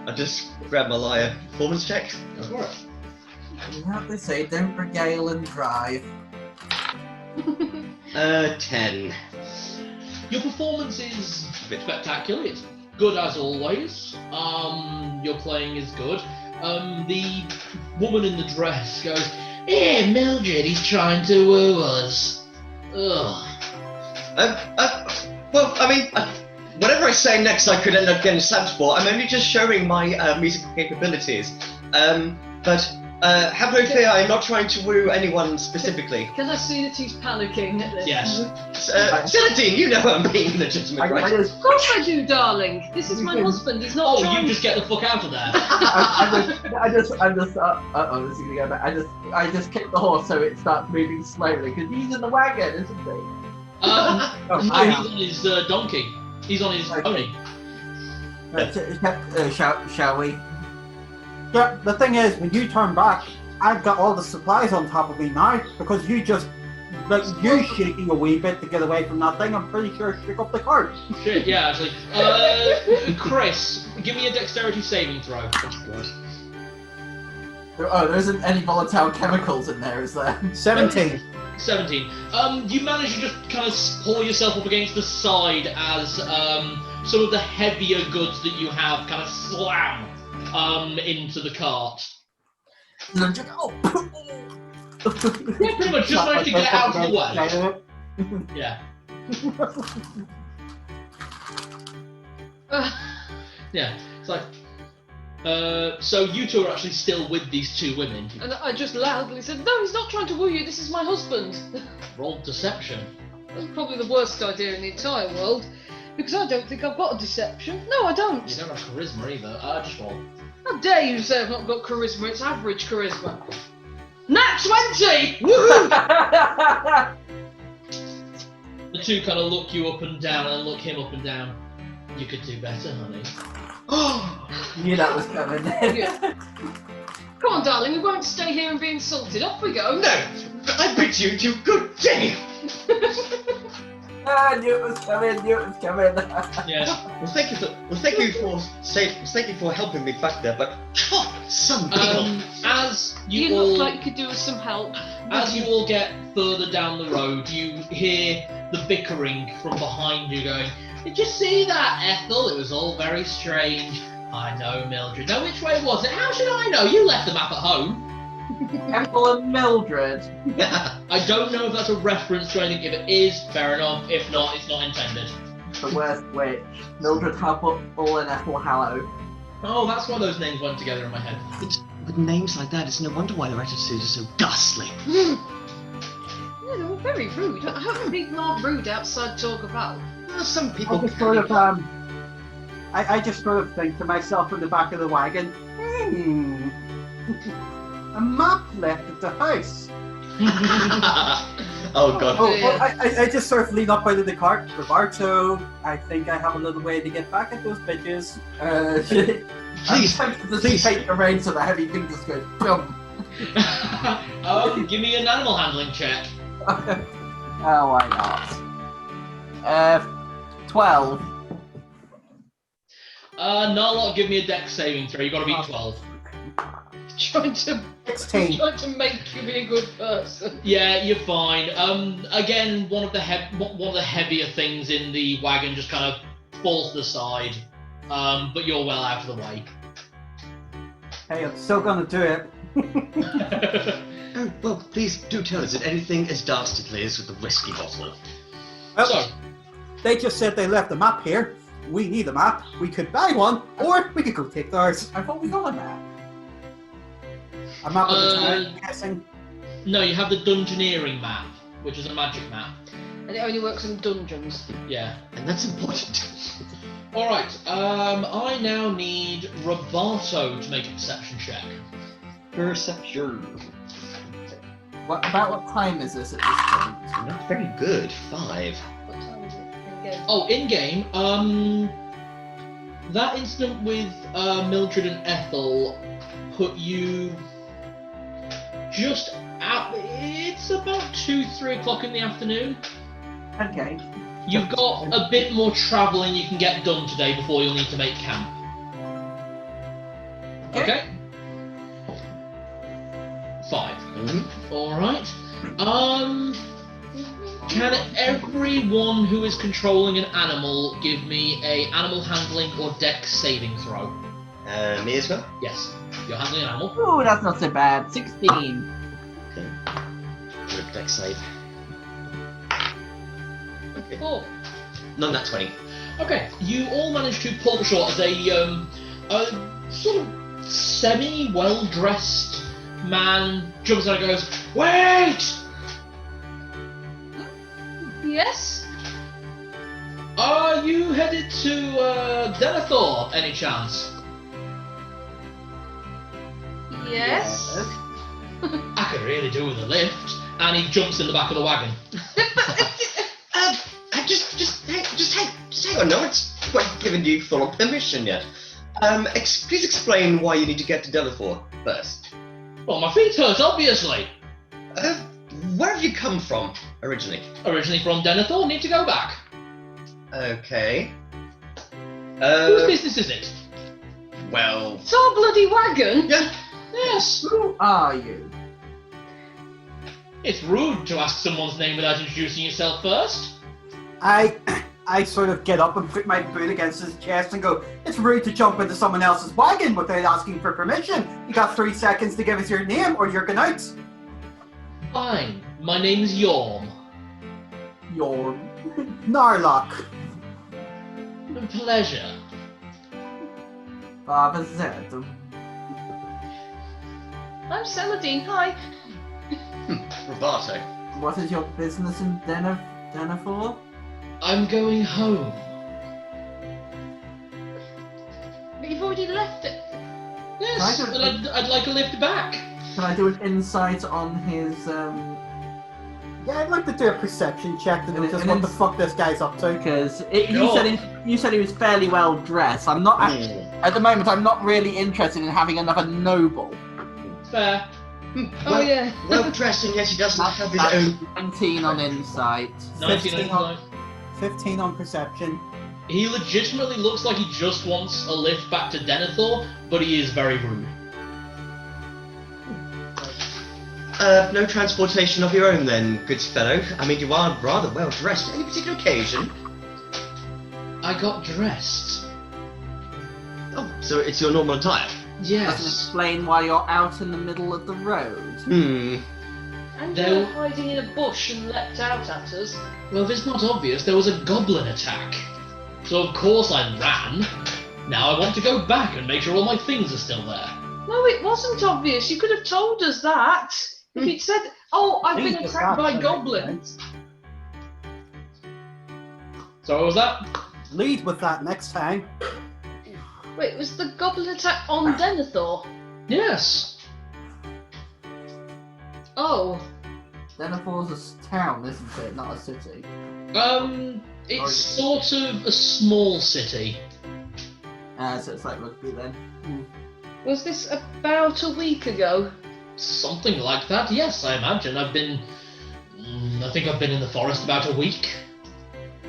I just grab my lyre. Performance check. Go for it. You know what they say, don't regale and drive. 10. Your performance is spectacular. It's good as always. Your playing is good. The woman in the dress goes, Mildred, he's trying to woo us. Ugh. Well, I mean, whatever I say next, I could end up getting slapped for. I'm only just showing my musical capabilities. But have no fear, I'm not trying to woo anyone specifically. Can I see that he's panicking at this? Yes. Celadine, you know I'm being legitimate, right? Of course I do, darling. This is my husband. He's not Oh, trying you just get the fuck out of there. this is gonna go back. I just kick the horse so it starts moving slowly because he's in the wagon, isn't he? No, he's on his donkey. He's on his pony. Shall we? Yeah, the thing is, when you turn back, I've got all the supplies on top of me now because you just, like, you shaking a wee bit to get away from that thing. I'm pretty sure shook up the cart. Shit, yeah, actually. Chris, give me a dexterity saving throw. Oh, there isn't any volatile chemicals in there, is there? 17. 17. You manage to just kind of pull yourself up against the side as some of the heavier goods that you have kind of slam into the cart. Yeah, pretty much. Just managed to get out of the way. Yeah. Yeah. It's like. So you two are actually still with these two women. And I just loudly said, "No, he's not trying to woo you. This is my husband." Roll deception. That's probably the worst idea in the entire world, because I don't think I've got a deception. No, I don't. You don't have charisma either. Just roll. How dare you say I've not got charisma? It's average charisma. Nat 20! Woohoo! The two kind of look you up and down and look him up and down. You could do better, honey. Knew that was coming. Yeah. Come on, darling, we won't stay here and be insulted. Off we go. No, I bid you to good day. Knew it was coming. Yes. Well, thank you for helping me back there. But some people. As You you all look like you could do with some help. as you all get further down the road, you hear the bickering from behind you going, "Did you see that, Ethel? It was all very strange." "I know, Mildred." "Now, which way was it?" "How should I know? You left the map at home." Ethel and Mildred. I don't know if that's a reference to anything. If it is, fair enough. If not, it's not intended. The worst witch. Mildred Hubble and Ethel Hallow. Oh, that's why those names went together in my head. With names like that, it's no wonder why their attitude is so ghastly. Yeah, they were very rude. I hope people aren't rude outside talk about. Well, some I people. just sort of, I just sort of think to myself in the back of the wagon, a map left at the house. Oh god. Oh, well, I just sort of lean up out of the cart. Roberto, I think I have a little way to get back at those bitches. Please, Please take the reins so the heavy thing just goes boom. Give me an animal handling check. Oh, why not? 12. Narlock, give me a dex saving throw. You got to beat 12. Trying to 16. make you be a good person. Yeah, you're fine. Again, one of the heavier things in the wagon just kind of falls to the side. But you're well out of the way. Hey, I'm still gonna do it. Oh, well, please do tell us if anything as dastardly as with the whiskey bottle. So, They just said they left a map here. We need a map. We could buy one, or we could go take theirs. I thought we got a map. A map of the town, I'm guessing. no, you have the Dungeoneering map, which is a magic map. And it only works in dungeons. Yeah. And that's important. Alright, I now need Roberto to make a perception check. Perception. What time is this at this point? Not very good. 5. What time is it in game? Oh, in-game, that incident with Mildred and Ethel put you just out. It's about 2-3 o'clock in the afternoon. Okay. You've got a bit more travelling you can get done today before you'll need to make camp. Okay? 5. Mm-hmm. Alright. Can everyone who is controlling an animal give me a animal handling or dex saving throw? Me as well? Yes. You're handling an animal. Ooh, that's not so bad. 16. Okay. Good deck save. Okay. 4. None that 20. Okay, you all manage to pull up short as a sort of semi-well-dressed man jumps out and goes, "Wait! Yes? Are you headed to Deanathore, any chance?" Yes? I could really do with a lift. And he jumps in the back of the wagon. Just hang on, no one's quite given you full permission yet. Please explain why you need to get to Deanathore first. Well, my feet hurt, obviously. Where have you come from, originally? Originally from Deanathore, need to go back. Okay. Whose business is it? Well... It's our bloody wagon? Yeah. Yes. Who are you? It's rude to ask someone's name without introducing yourself first. I sort of get up and put my boot against his chest and go, "It's rude to jump into someone else's wagon without asking for permission. You got 3 seconds to give us your name or you're going out." Fine. My name's Yorm. Yorm. Narlock. Pleasure. Father Zed. I'm Celadine, hi. Roboto. What is your business in Deanathore? I'm going home. But you've already left it. Yes, Right. but I'd like a lift back. Can I do an insight on his Yeah, I'd like to do a perception check to know And just it- what the fuck this guy's up to. because Sure. you said he was fairly well dressed. I'm not actually, at the moment. I'm not really interested in having another noble. Fair. Oh, yeah. Well dressed, and yet he doesn't have his That's own... 19 on insight. 1999. 15 on perception. He legitimately looks like he just wants a lift back to Deanathore, but he is very rude. No transportation of your own then, good fellow. I mean, you are rather well dressed. Any particular occasion? I got dressed. Oh, so it's your normal attire? Doesn't Yes. explain why you're out in the middle of the road. And There- you were hiding in a bush and leapt out at us. Well, if it's not obvious, there was a goblin attack. So of course I ran. Now I want to go back and make sure all my things are still there. No, it wasn't obvious. You could have told us that. If you'd said, "Oh, I've been Jesus, attacked by that goblins." So what was that? Lead with that next time. Wait, was the goblin attack on Deanathore? Yes. Oh. Denathore's a town, isn't it? Not a city. It's sort of a small city. So it's like rugby then. Was this about a week ago? Something like that, yes, I imagine. I think I've been in the forest about a week.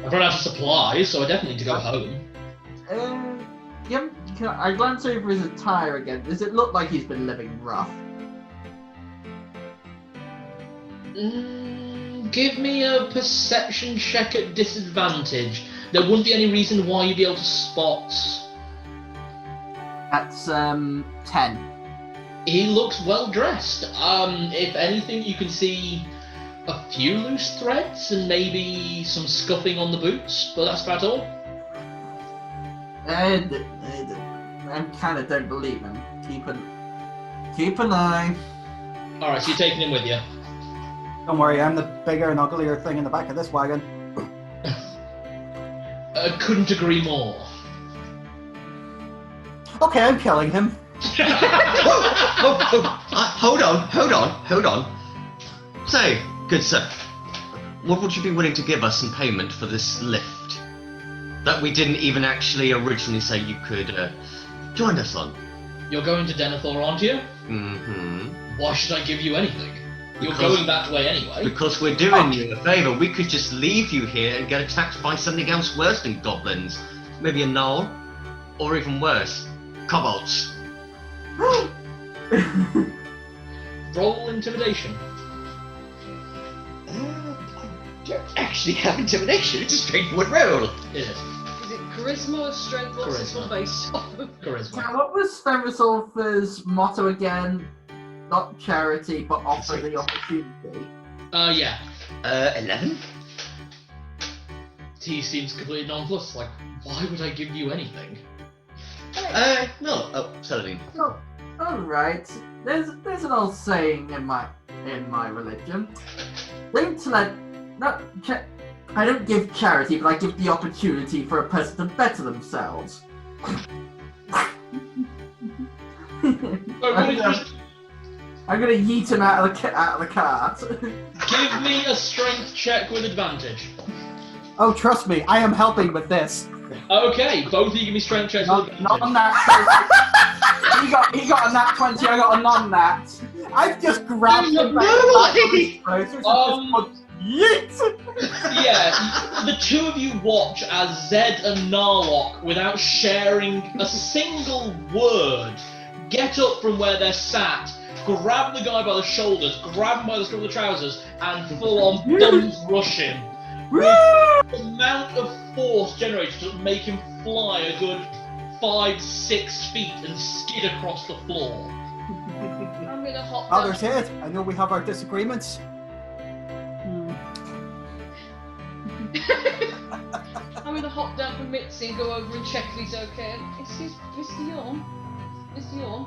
I've run out of supplies, so I definitely need to go home. I glance over his attire again. Does it look like he's been living rough? Give me a perception check at disadvantage. There wouldn't be any reason why you'd be able to spot. That's 10. He looks well dressed. If anything, you can see a few loose threads and maybe some scuffing on the boots, but that's about all. I kind of don't believe him. Keep an eye. Alright, so you're taking him with you. Don't worry, I'm the bigger and uglier thing in the back of this wagon. Couldn't agree more. Okay, I'm killing him. Hold on. So, good sir, what would you be willing to give us in payment for this lift? That we didn't even actually originally say you could join us on. You're going to Deanathore, aren't you? Mm-hmm. Why should I give you anything? You're Because- going that way anyway. Because we're doing you a favour. We could just leave you here and get attacked by something else worse than goblins. Maybe a gnoll, or even worse, kobolds. Roll intimidation. I don't actually have intimidation. It's a straightforward roll. Is it? Is it charisma or strength? What's this one based on? Charisma. So what was Fenrisulfur's motto again? Not charity, but offer the opportunity. Yeah. 11? he seems completely nonplussed. Like, why would I give you anything? No. Oh, Saladin. Oh, all right. There's an old saying in my religion. I don't give charity, but I give the opportunity for a person to better themselves. I'm gonna yeet him out of the cart. Give me a strength check with advantage. Oh, trust me, I am helping with this. Okay, both of you give me strength checks with advantage. Not on that. He got a nat 20. I got a non-nat. I've just grabbed him by No the back of way! his trousers and just yeet! Yeah, the two of you watch as Zed and Narlock, without sharing a single word, get up from where they're sat, grab the guy by the shoulders, grab him by the scruff of the trousers, and full-on bums rush him. With the amount of force generated to make him fly a good 5-6 feet and skid across the floor. I'm gonna hop down. Father's head, I know we have our disagreements. I'm gonna hop down from Mitzi and go over and check if he's okay. Excuse Mr. Yorm. Mr. Yorm.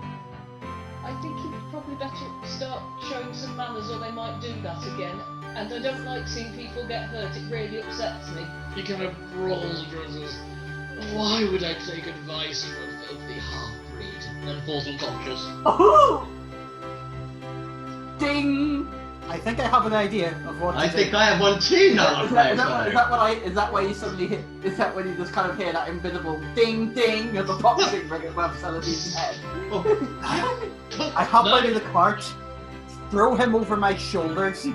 I think you'd probably better start showing some manners or they might do that again. And I don't like seeing people get hurt, it really upsets me. He kind of rolls and says, "Why would I take advice from a filthy half-breed?" And then falls unconscious. Oh! Ding! I think I have an idea of what I to think do. I have one too now. Is that why you suddenly hit? Is that when you just kind of hear that invisible ding ding as the boxing ring above Saladin's head? I hop out of the cart, throw him over my shoulders,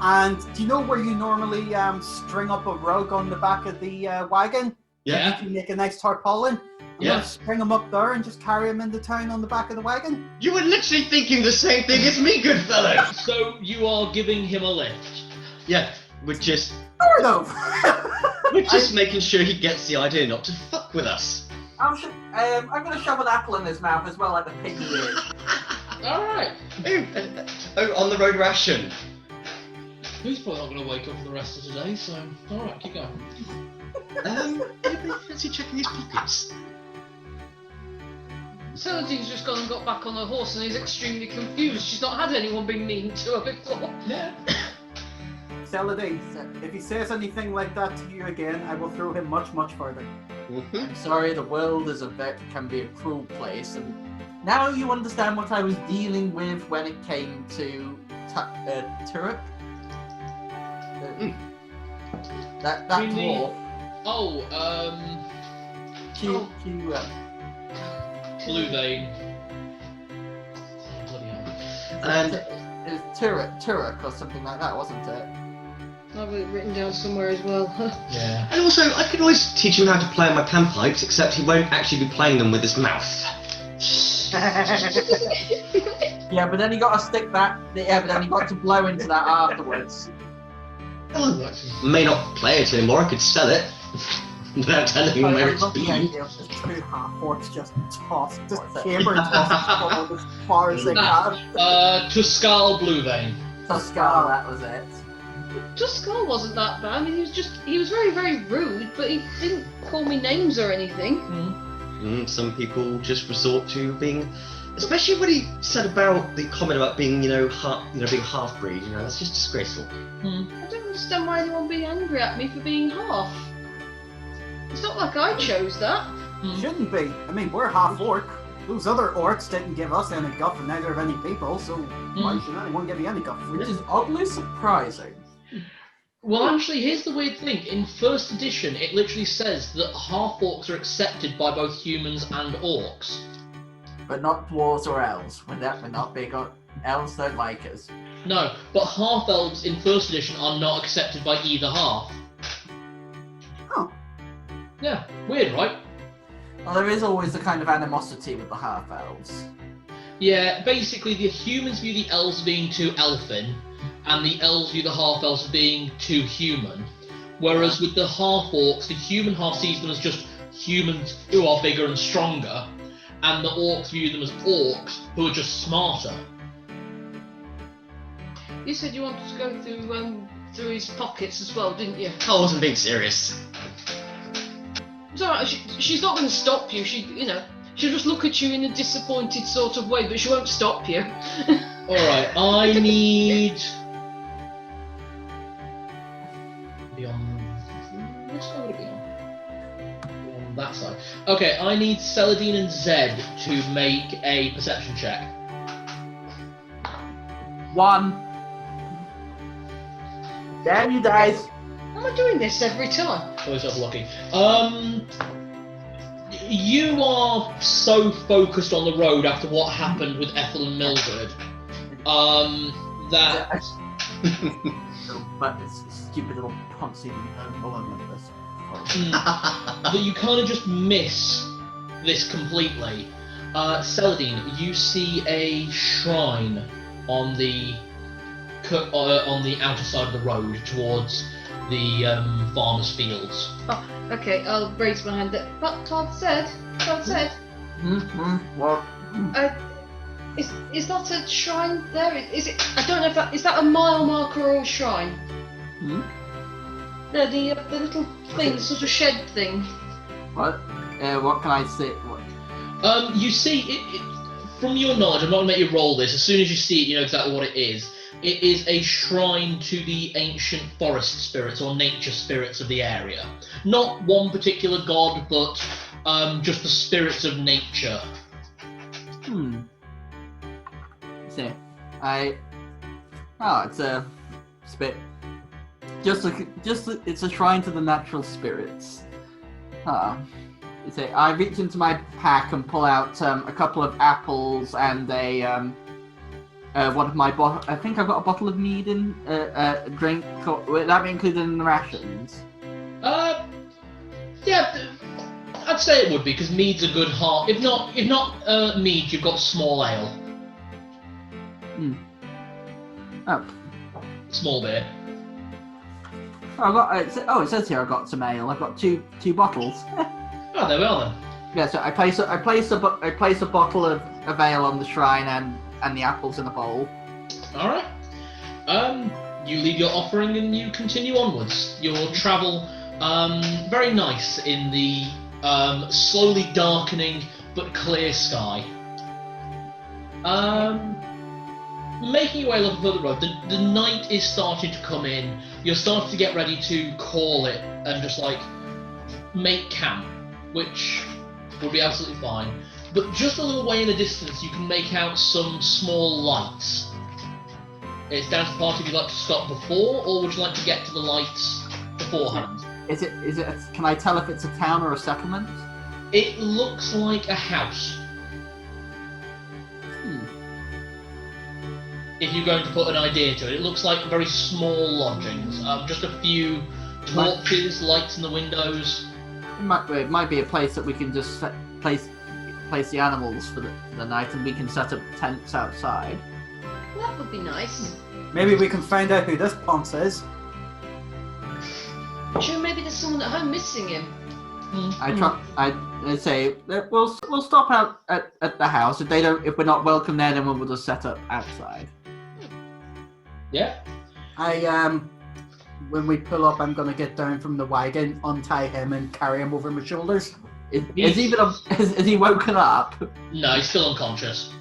and do you know where you normally string up a rug on the back of the wagon? Yeah. You make a nice tarpaulin. I'm Yeah. gonna string him up there and just carry him into town on the back of the wagon. You were literally thinking the same thing as me, good fellow. So you are giving him a lift. Yeah, we're just Sort of. making sure he gets the idea not to fuck with us. I'm gonna shove an apple in his mouth as well, like the pig he is. Alright. Oh, on the road ration. He's probably not going to wake up for the rest of today, so alright, keep going. Anybody fancy checking his pockets? Saladin's just gone and got back on her horse and he's extremely confused. She's not had anyone be mean to her before. Yeah. Saladin, if he says anything like that to you again, I will throw him much, much further. I'm sorry, the world can be a cruel place, and now you understand what I was dealing with when it came to Turok. That Really? dwarf. Oh, Blue Vein. Bloody hell. And It was Turok or something like that, wasn't it? I've got it written down somewhere as well. Yeah. and also, I could always teach him how to play on my panpipes, except he won't actually be playing them with his mouth. Yeah, but then he got to stick that. Yeah, but then he got to blow into that afterwards. Oh, I may not play it anymore. I could sell it without telling him where it's love the been. idea of just Two half-orcs just tossed, just What's that? caper tossed forward as far as they can. Tuscal Blue Vein. Tuscar, that was it. Tuscal wasn't that bad. I mean, he was very, very rude, but he didn't call me names or anything. Some people just resort to being, especially when he said about the comment about being, being half-breed. That's just disgraceful. I don't understand why anyone would be angry at me for being half. It's not like I chose that. Shouldn't be. I mean, we're half-orc. Those other orcs didn't give us any guff, and neither have any people, so why should anyone give me any guff? Which is oddly surprising. Well, actually, here's the weird thing. In first edition, it literally says that half-orcs are accepted by both humans and orcs. But not dwarves or elves. We're not big on elves. Don't like us. No, but half-elves in first edition are not accepted by either half. Oh. Yeah, weird, right? Well, there is always the kind of animosity with the half elves. Yeah, basically the humans view the elves as being too elfin, and the elves view the half-elves as being too human. Whereas with the half-orcs, the human half sees them as just humans who are bigger and stronger, and the orcs view them as orcs who are just smarter. You said you wanted to go through through his pockets as well, didn't you? I wasn't being serious. It's alright. She's not going to stop you. She'll just look at you in a disappointed sort of way, but she won't stop you. Alright, I need... Beyond... Which side would it be on? Beyond that side. Okay, I need Celadine and Zed to make a perception check. 1. Damn you guys! Am I doing this every time? Always up lucky. You are so focused on the road after what happened with Ethel and Mildred, that... But it's stupid little poncy that you kind of just miss this completely. Celadine, you see a shrine on the outer side of the road towards the farmer's fields. Oh, okay, I'll raise my hand. But Todd said. What? Is that a shrine there? Is it? I don't know if that is that a mile marker or a shrine. Hmm? No, the little thing, the sort of shed thing. What? What can I say? What? You see, it, from your knowledge, I'm not going to make you roll this. As soon as you see it, you know exactly what it is. It is a shrine to the ancient forest spirits or nature spirits of the area. Not one particular god, but just the spirits of nature. See, it's a spit. It's a shrine to the natural spirits. You see, I reach into my pack and pull out a couple of apples and a one of my I think I've got a bottle of mead in a drink. Would that be included in the rations? Yeah, I'd say it would be because mead's a good heart. If not mead, you've got small ale. Oh. Small beer. Oh, it says here I've got some ale. I've got two bottles. Oh, there we are then. Yeah, so I place a bottle of ale on the shrine and the apples in a bowl. All right. You leave your offering and you continue onwards. Your travel, very nice in the slowly darkening but clear sky. Making your way a little further road, the night is starting to come in. You're starting to get ready to call it and just like make camp, which would be absolutely fine. But just a little way in the distance, you can make out some small lights. It's down to the party if you'd like to stop before, or would you like to get to the lights beforehand? Is it? Can I tell if it's a town or a settlement? It looks like a house. If you're going to put an idea to it, it looks like very small lodgings. Just a few torches, lights in the windows. It might be a place that we can just place the animals for the night, and we can set up tents outside. That would be nice. Maybe we can find out who this Ponce is. Sure, maybe there's someone at home missing him. I say we'll stop out at the house. If we're not welcome there, then we'll just set up outside. Yeah. When we pull up, I'm gonna get down from the wagon, untie him, and carry him over my shoulders. Is he woken up? No, he's still unconscious.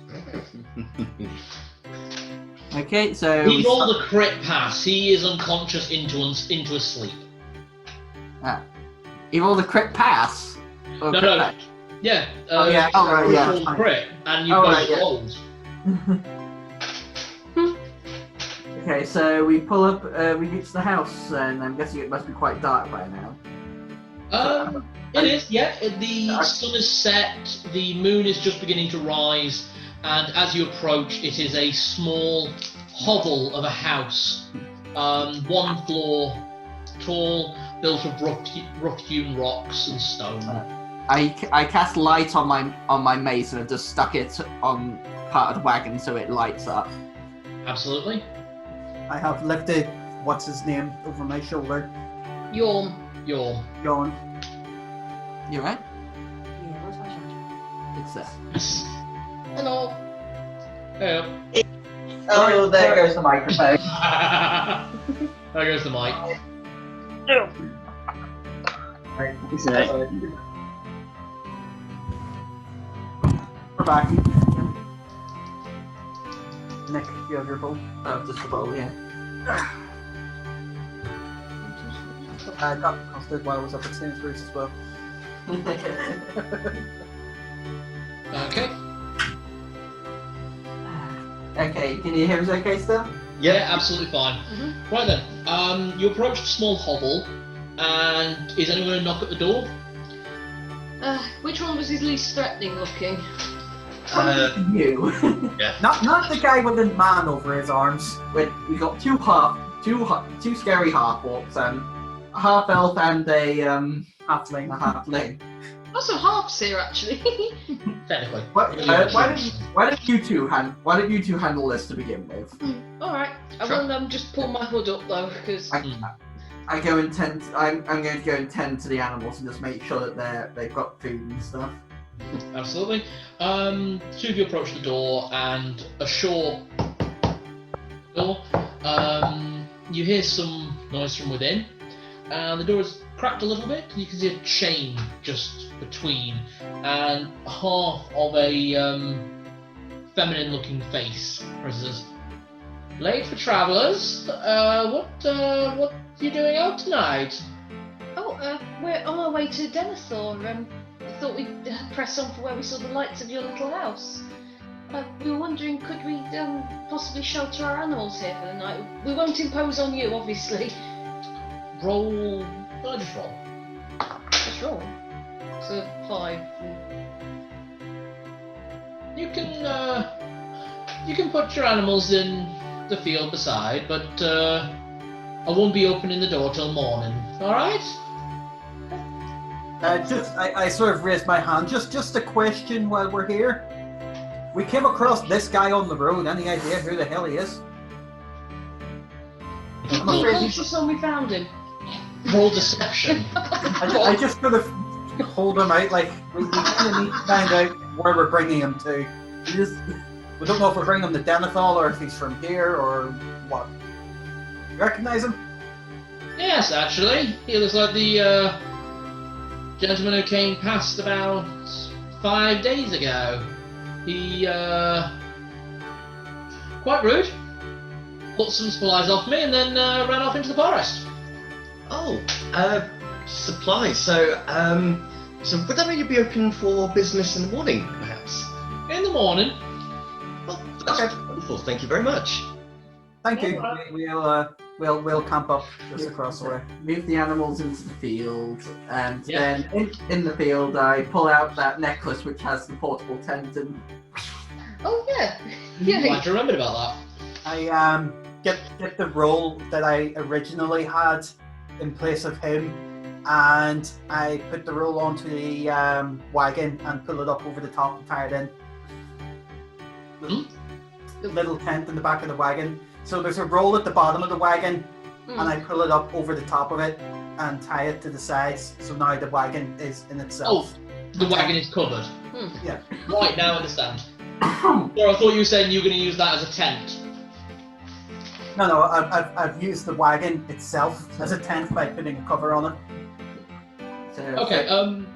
Okay, so He rolled a crit pass. He is unconscious into a sleep. He rolled a crit pass. Or No, crit no. pass? Yeah. Yeah. Oh, right, yeah. Rolled crit, and you've Oh, both right, yeah. rolled. Okay, so we pull up. We reach the house, and I'm guessing it must be quite dark by now. It is, yeah. The sun is set, the moon is just beginning to rise, and as you approach, it is a small hovel of a house, 1 floor tall, built of rough-hewn rocks and stone. I cast light on my mace and I've just stuck it on part of the wagon so it lights up. Absolutely. I have lifted what's his name over my shoulder. Yorm. Going. You right? Yeah, where's my charger? It's there. Yes. Hello. Yeah. Oh, there goes the microphone. There goes the mic. We're back. Nick, you have your bow? Oh, just the bow, yeah. I got posted while I was up at Sainsbury's as well. Okay. Okay, can you hear us okay still? Yeah, absolutely fine. Right then, you approach the small hovel, and is anyone going to knock at the door? Which one was his least threatening looking? You. Yeah. Not the guy with the man over his arms. We got two scary half orcs and a half elf and a halfling. Also, halves here actually. Technically. Why don't you two handle this to begin with? All right. I will just pull my hood up though, because I go and tend. I'm going to go and tend to the animals and just make sure that they've got food and stuff. Absolutely. Two of you approach the door, and a short door. You hear some noise from within, and the door is cracked a little bit. You can see a chain just between, and half of a feminine-looking face. Says, "Late for travellers. What are you doing out tonight?" Oh, we're on our way to Deanathore. I thought we'd press on for where we saw the lights of your little house. We were wondering, could we possibly shelter our animals here for the night? We won't impose on you, obviously. Roll. Just roll. Just roll. So 5. You can put your animals in the field beside, but I won't be opening the door till morning. All right? I sort of raised my hand. Just a question while we're here. We came across this guy on the road. Any idea who the hell he is? He told us when we found him. Roll deception. I just sort of hold him out like we kind of need to find out where we're bringing him to. We don't know if we're bringing him to Deanathore or if he's from here or what. You recognize him? Yes, actually. He looks like the gentleman who came past about 5 days ago. He, quite rude. Put some supplies off me and then ran off into the forest. Oh, supplies. So would that mean you'd be open for business in the morning, perhaps? In the morning. Well, that's wonderful. Thank you very much. Thank you. We'll camp up just across the way. Move the animals into the field, and then in the field I pull out that necklace which has the portable tent and. Oh yeah. Glad you remembered about that. I get the roll that I originally had in place of him, and I put the roll onto the wagon and pull it up over the top and tie it in. The little tent in the back of the wagon. So there's a roll at the bottom of the wagon, and I pull it up over the top of it and tie it to the sides. So now the wagon is in itself. Oh, the wagon is covered. Yeah. Right, now I understand. Or I thought you were saying you were going to use that as a tent. No, I've used the wagon itself as a tent by putting a cover on it. Okay,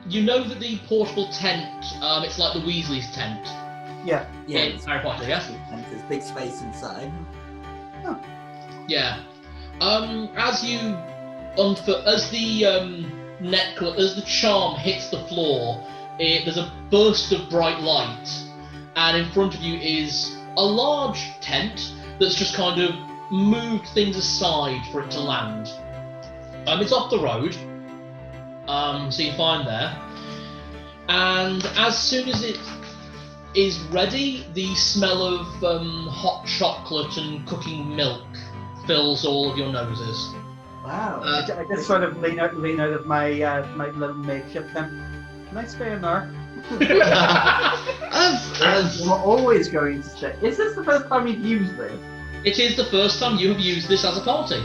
you know that the portable tent, it's like the Weasley's tent. Yeah. In Harry Potter, yeah? There's big space inside. Yeah. As the charm hits the floor, there's a burst of bright light, and in front of you is a large tent that's just kind of moved things aside for it to land. It's off the road, so you're fine there. And as soon as it is ready, the smell of hot chocolate and cooking milk fills all of your noses. Wow. I just sort of lean out of my my little makeshift tent. Can I stay in there? We're always going to stay. Is this the first time you've used this? It is the first time you have used this as a party.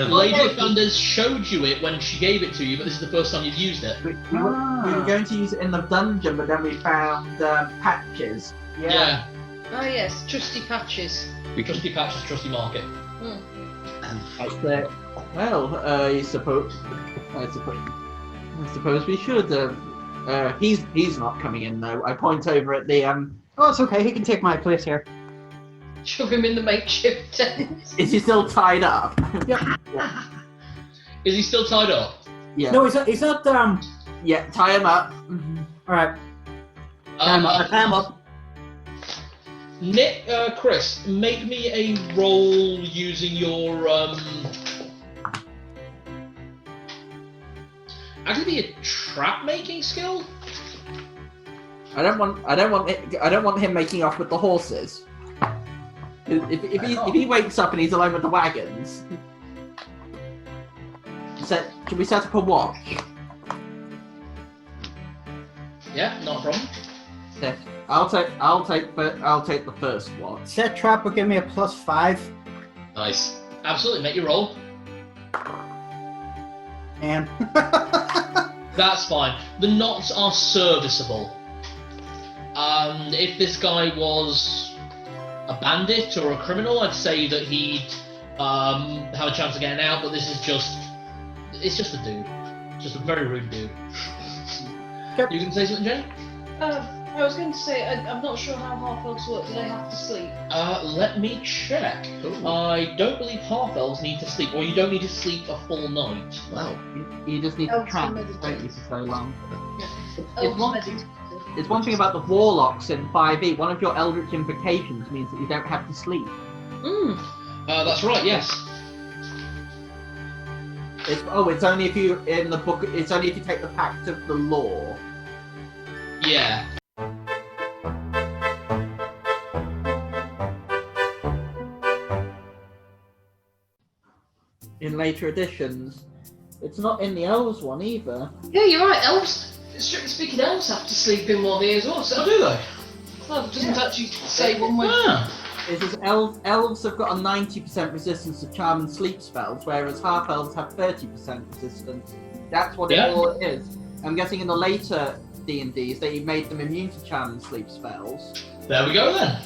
Lady Flanders showed you it when she gave it to you, but this is the first time you've used it. We were going to use it in the dungeon, but then we found patches. Yeah. Oh yes, trusty patches. Trusty Patches, Trusty Market. I say, well, I suppose we should. He's not coming in though. I point over at the Oh, it's okay. He can take my place here. Shove him in the makeshift tent. Is he still tied up? Yep. Is he still tied up? Yeah. No, he's not. Yeah, tie him up. All right. Tie him up. Nick, Chris, make me a roll using your actually be a trap making skill. I don't want him making off with the horses. If he wakes up and he's alone with the wagons, should we set up a watch? Yeah, not a problem. Yeah. I'll take the first watch. Set trap will give me a +5. Nice. Absolutely, make your roll. And That's fine. The knots are serviceable. If this guy was a bandit or a criminal, I'd say that he'd have a chance of getting out, but this is it's just a dude. Just a very rude dude. Yep. You can say something, Jenny? I was going to say, I'm not sure how half-elves work. Do they have to sleep? Let me check. Ooh. I don't believe half-elves need to sleep, or you don't need to sleep a full night. Wow. You just need to Elves trap, meditate. don't you, for so long. Elves It's one thing about the warlocks in 5e. One of your eldritch invocations means that you don't have to sleep. That's right, yes. It's only if you in the book. It's only if you take the Pact of the Law. Yeah. In later editions, it's not in the elves one either. Yeah, you're right. Elves, strictly speaking, elves have to sleep in one ear as well. So Oh, do they? well, it doesn't actually say one way. Ah. It says elves have got a 90% resistance to charm and sleep spells, whereas half elves have 30% resistance. That's what Yeah. it all is. I'm guessing in the later D&Ds they made them immune to charm and sleep spells. There we go then.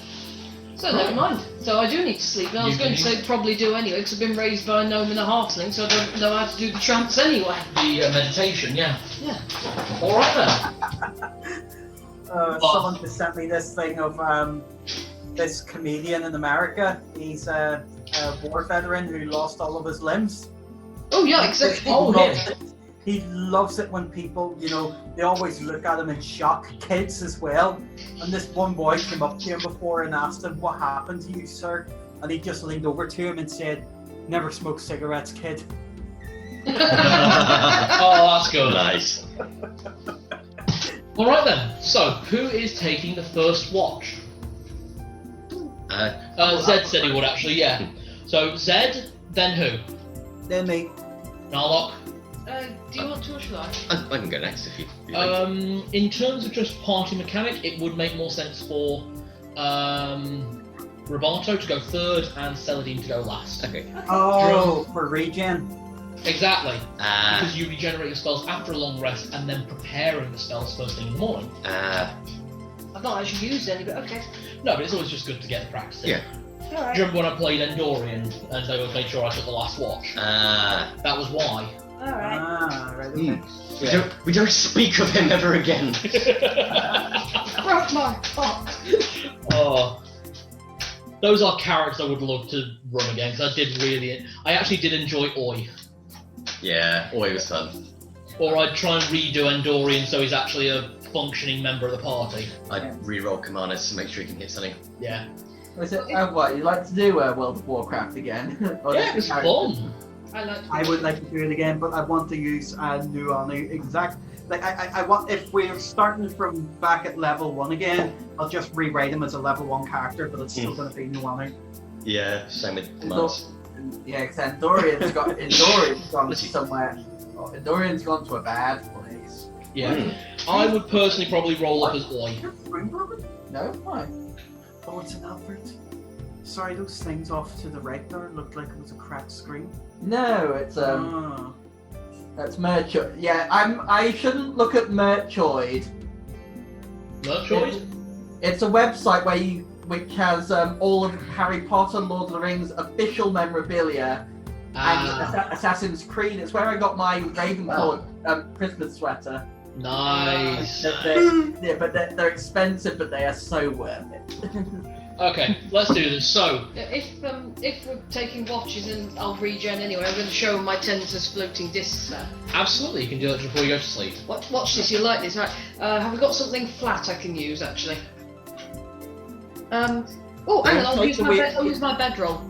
So never mind. So I do need to sleep. And I was You going to can- say probably do anyway, because I've been raised by a gnome and a halfling, so I don't know how to do the trance anyway. The meditation, yeah. Yeah. All right then. someone just sent me this thing of this comedian in America. He's a war veteran who lost all of his limbs. Oh yeah, exactly. Oh, loves yeah. it. He loves it when people, they always look at him in shock. Kids as well. And this one boy came up to him before and asked him, "What happened to you, sir?" And he just leaned over to him and said, "Never smoke cigarettes, kid." Oh, that's good. Nice. All right then. So, who is taking the first watch? Zed said he would actually. Yeah. So Zed, then who? Then me. Narlock. Do you want to or shall I? I can go next if you like. In terms of just party mechanic, it would make more sense for Roberto to go third and Celadine to go last. Okay. Oh, for regen. Exactly. Because you regenerate your spells after a long rest and then preparing the spells first thing in the morning. I've not actually used any, but okay. No, but it's always just good to get the practice in. Yeah. Alright. Do you remember when I played Endorian and they would make sure I took the last watch? That was why. Alright. Right, okay. We don't speak of him ever again. Broke my heart. Oh. Those are characters I would love to run again, because I actually did enjoy Oi. Yeah, Oi was fun. Or I'd try and redo Endorian so he's actually a functioning member of the party. I'd re-roll commanders to make sure he can hit something. Yeah. Was it? What you like to do? World of Warcraft again? Or Yeah, it was fun. I would like to do it again, but I want to use Nuanu exact. Like I want, if we're starting from back at level 1 again, I'll just rewrite him as a level 1 character, but it's still going to be Nuanu. Yeah, same with commands. Yeah, because Endorian's gone somewhere. Oh, Endorian's gone to a bad place. Yeah. I would personally probably roll up as Oi. No, why? Oh, it's an Alfred. Sorry, those things off to the right there looked like it was a cracked screen. No, it's Oh. that's Merchoid. Yeah, I shouldn't look at Merchoid. Merchoid? It's a website which has all of Harry Potter, Lord of the Rings official memorabilia And Assassin's Creed. It's where I got my Ravenclaw Christmas sweater. Nice. But they're expensive, but they are so worth it. Okay, let's do this. So, If we're taking watches and I'll regen anyway, I'm going to show my Tensor's floating discs now. absolutely, you can do it before you go to sleep. Watch this, you like this, right? Have we got something flat I can use actually? Oh, hang on, I'll use my bedroll.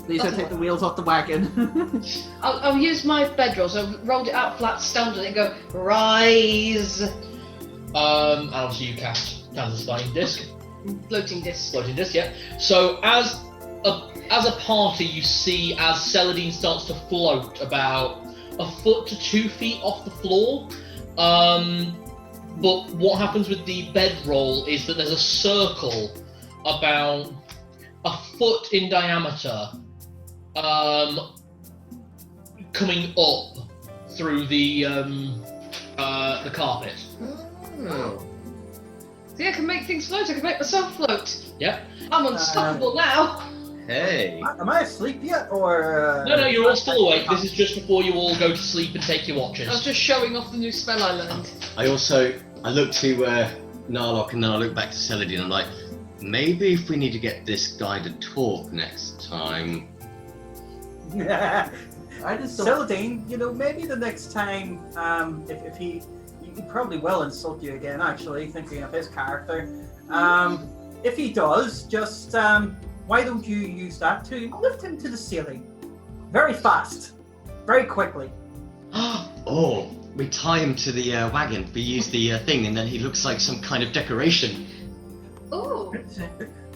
Please don't take the wheels off the wagon. I'll use my bedroll. So I've rolled it out flat, stand on it, and go rise. And obviously you cast Tanzan's Flying Disc. Floating disc. Floating disc, yeah. So as a party, you see as Celadine starts to float about a foot to 2 feet off the floor. But what happens with the bedroll is that there's a circle about a foot in diameter, coming up through the carpet. Oh. See, I can make things float. I can make myself float. Yep. I'm unstoppable now. Hey. Am I asleep yet, or? No, you're all still awake. This is just before you all go to sleep and take your watches. I was just showing off the new spell I learned. I look to Narlock and then I look back to Celadine. I'm like, maybe if we need to get this guy to talk next time. I just don't... Celadine, maybe the next time, if he probably will insult you again, actually, thinking of his character. If he does, just, why don't you use that to lift him to the ceiling? Very fast. Very quickly. Oh, we tie him to the wagon. We use the thing and then he looks like some kind of decoration. Oh.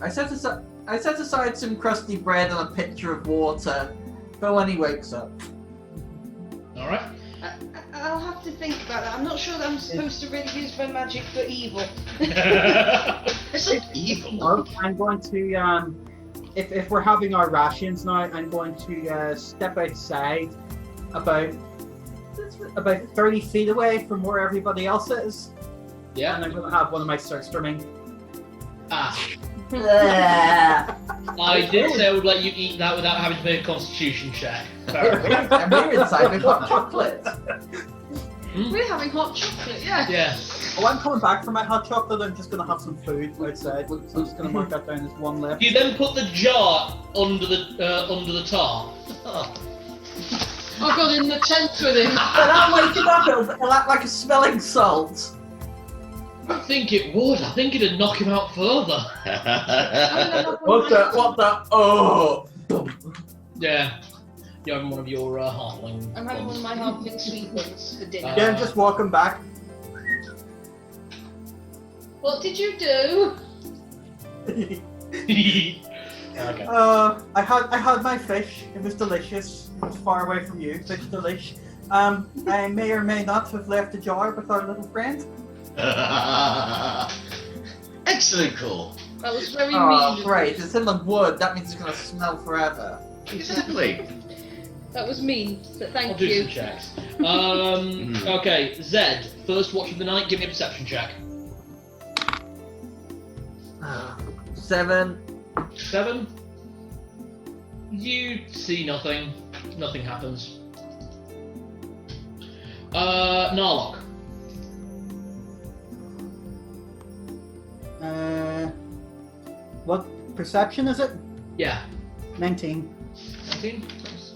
I set aside some crusty bread and a pitcher of water for when he wakes up. Alright. I'll have to think about that. I'm not sure that I'm supposed to really use my magic for evil. It's like evil. I'm going to, if we're having our rations now, I'm going to step outside about 30 feet away from where everybody else is. Yeah. And I'm going to have one of my search for me. I did say I would let you eat that without having to make a constitution check. And we're inside with hot chocolate. We're having hot chocolate, yeah. Yeah. Oh, I'm coming back for my hot chocolate. I'm just going to have some food outside. So I'm just going to mark that down as one left. You then put the jar under the tarp. I got in the tent with him. And I'll wake him up, it'll act like a smelling salt. I think it would. I think it'd knock him out further. What the? Oh! Yeah. You're having one of your halfling. I'm having one of my halfling sweet ones for dinner. Yeah, I'm just walking back. What did you do? Okay. I had my fish. It was delicious. It was far away from you. Fish delish. I may or may not have left a jar with our little friend. Excellent call. That was very Oh, mean. great. It's in the wood. That means it's going to smell forever. Exactly. That was mean, but thank I'll do you. some checks. Okay, Zed, first watch of the night, give me a perception check. 7. 7. You see nothing. Nothing happens. Narlock. What perception is it? Yeah. 19. 19. Nice.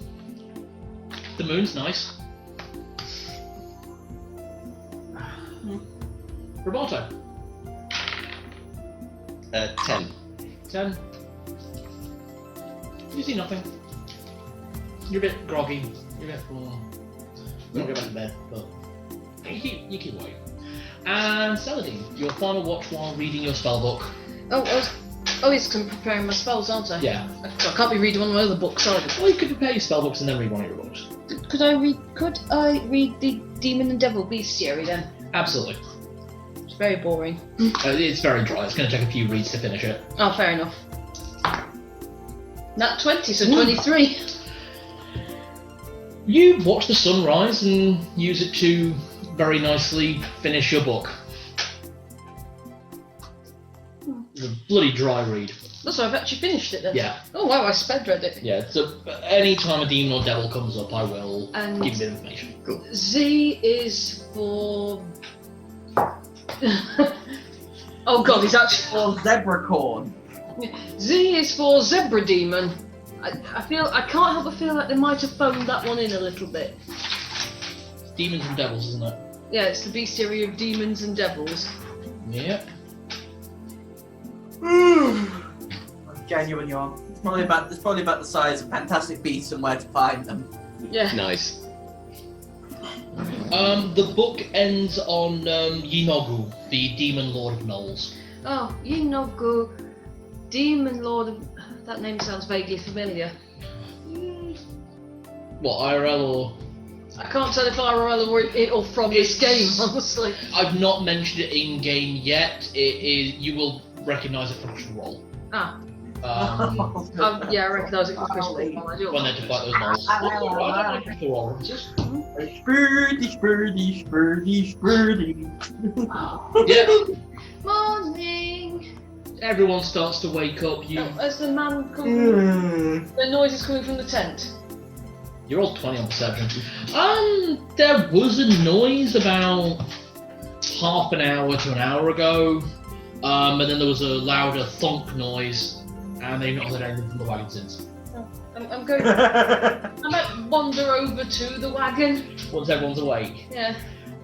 The moon's nice. Roboto. 10. 10. You see nothing. You're a bit groggy. You're a bit. Don't go back to bed, but you keep awake. And Celadine, your final watch while reading your spellbook. Oh, it's preparing my spells, aren't I? Yeah. I can't be reading one of my other books, sorry. Well, you could prepare your spellbooks and then read one of your books. Could I read the Demon and Devil Bestiary then? Absolutely. It's very boring. It's very dry. It's going to take a few reads to finish it. Oh, fair enough. Nat 20, so 23. You watch the sun rise and use it to very nicely finish your book. It's a bloody dry read. That's why I've actually finished it then. Yeah. Oh wow, I sped read it. Yeah, so any time a demon or devil comes up, I will And give a bit of information. Cool. Z is for. Oh god, he's actually. Or Zebracorn. Z is for Zebra Demon. I can't help but feel like they might have phoned that one in a little bit. It's demons and devils, isn't it? Yeah, it's the bestiary of demons and devils. Yeah. Genuine yawn. It's probably about the size of Fantastic Beasts and where to find them. Yeah. Nice. The book ends on Yinogu, the demon lord of Knolls. Oh, Yinogu, Demon Lord of. That name sounds vaguely familiar. What, IRL or? I can't tell if IRL or from this game, honestly. I've not mentioned it in game yet. It is. You will recognise it from Crystal Roll. Ah. Yeah, I recognise it from Crystal Roll. I do. when they to fight those Knolls. I don't like Crystal Roll references. Spurdy. Yeah. Morning. Everyone starts to wake up. You. As the man comes, the noise is coming from the tent. You're all 20 on perception. There was a noise about half an hour to an hour ago, and then there was a louder thunk noise, and they've not heard anything from the wagon since. I'm going. I might wander over to the wagon. Once everyone's awake, Yeah.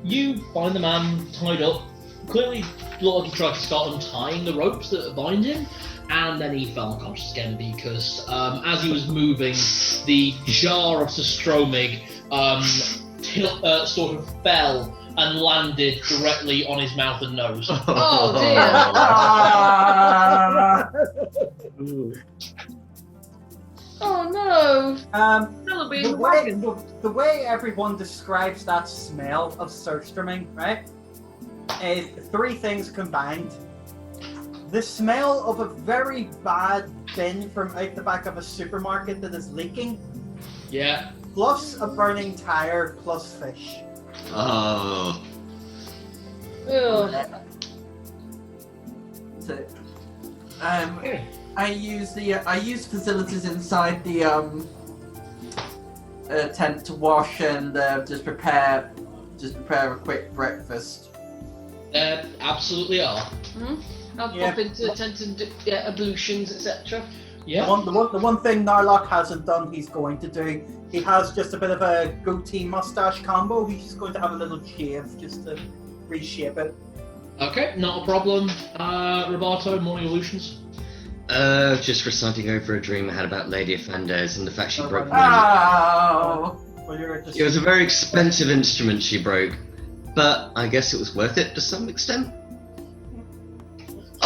you find the man tied up. Clearly, looked like he tried to start untying the ropes that bind him, and then he fell unconscious again because as he was moving, the jar of Sustromig sort of fell and landed directly on his mouth and nose. Oh dear. Oh no. That'll be in the wagon. The way everyone describes that smell of surstroming, right, is three things combined. The smell of a very bad bin from out the back of a supermarket that is leaking, Yeah. plus a burning tire, plus fish. Oh. Ugh. So, I use facilities inside the tent to wash and just prepare a quick breakfast. There absolutely are. I'll pop into the tent and do ablutions, etc. Yeah. The one thing Narlock hasn't done, he's going to do. He has just a bit of a goatee mustache combo. He's just going to have a little shave just to reshape it. Okay, not a problem. Roberto, morning illusions. Just reciting over a dream I had about Lady Offenders and the fact she broke my. Oh! Well, you're just... It was a very expensive instrument she broke, but I guess it was worth it to some extent.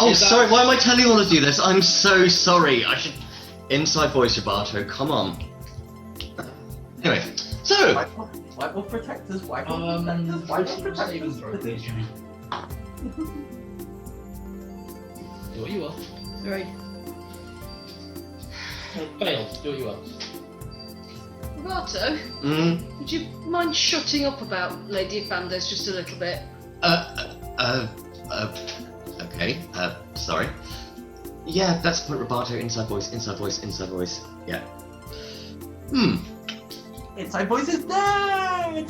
Oh, sorry, why am I telling all of you this? I'm so sorry. I should. Inside voice, Roberto, come on. Anyway, so. White Wolf Protectors, White Wolf Protectors, White Wolf Protectors. Do what you will. 3. Failed. Do what you will. Roberto, would you mind shutting up about Lady Fandos just a little bit? Okay, sorry. Yeah, that's the point, Roberto. Inside voice, inside voice, inside voice. Yeah. Inside voice is dead!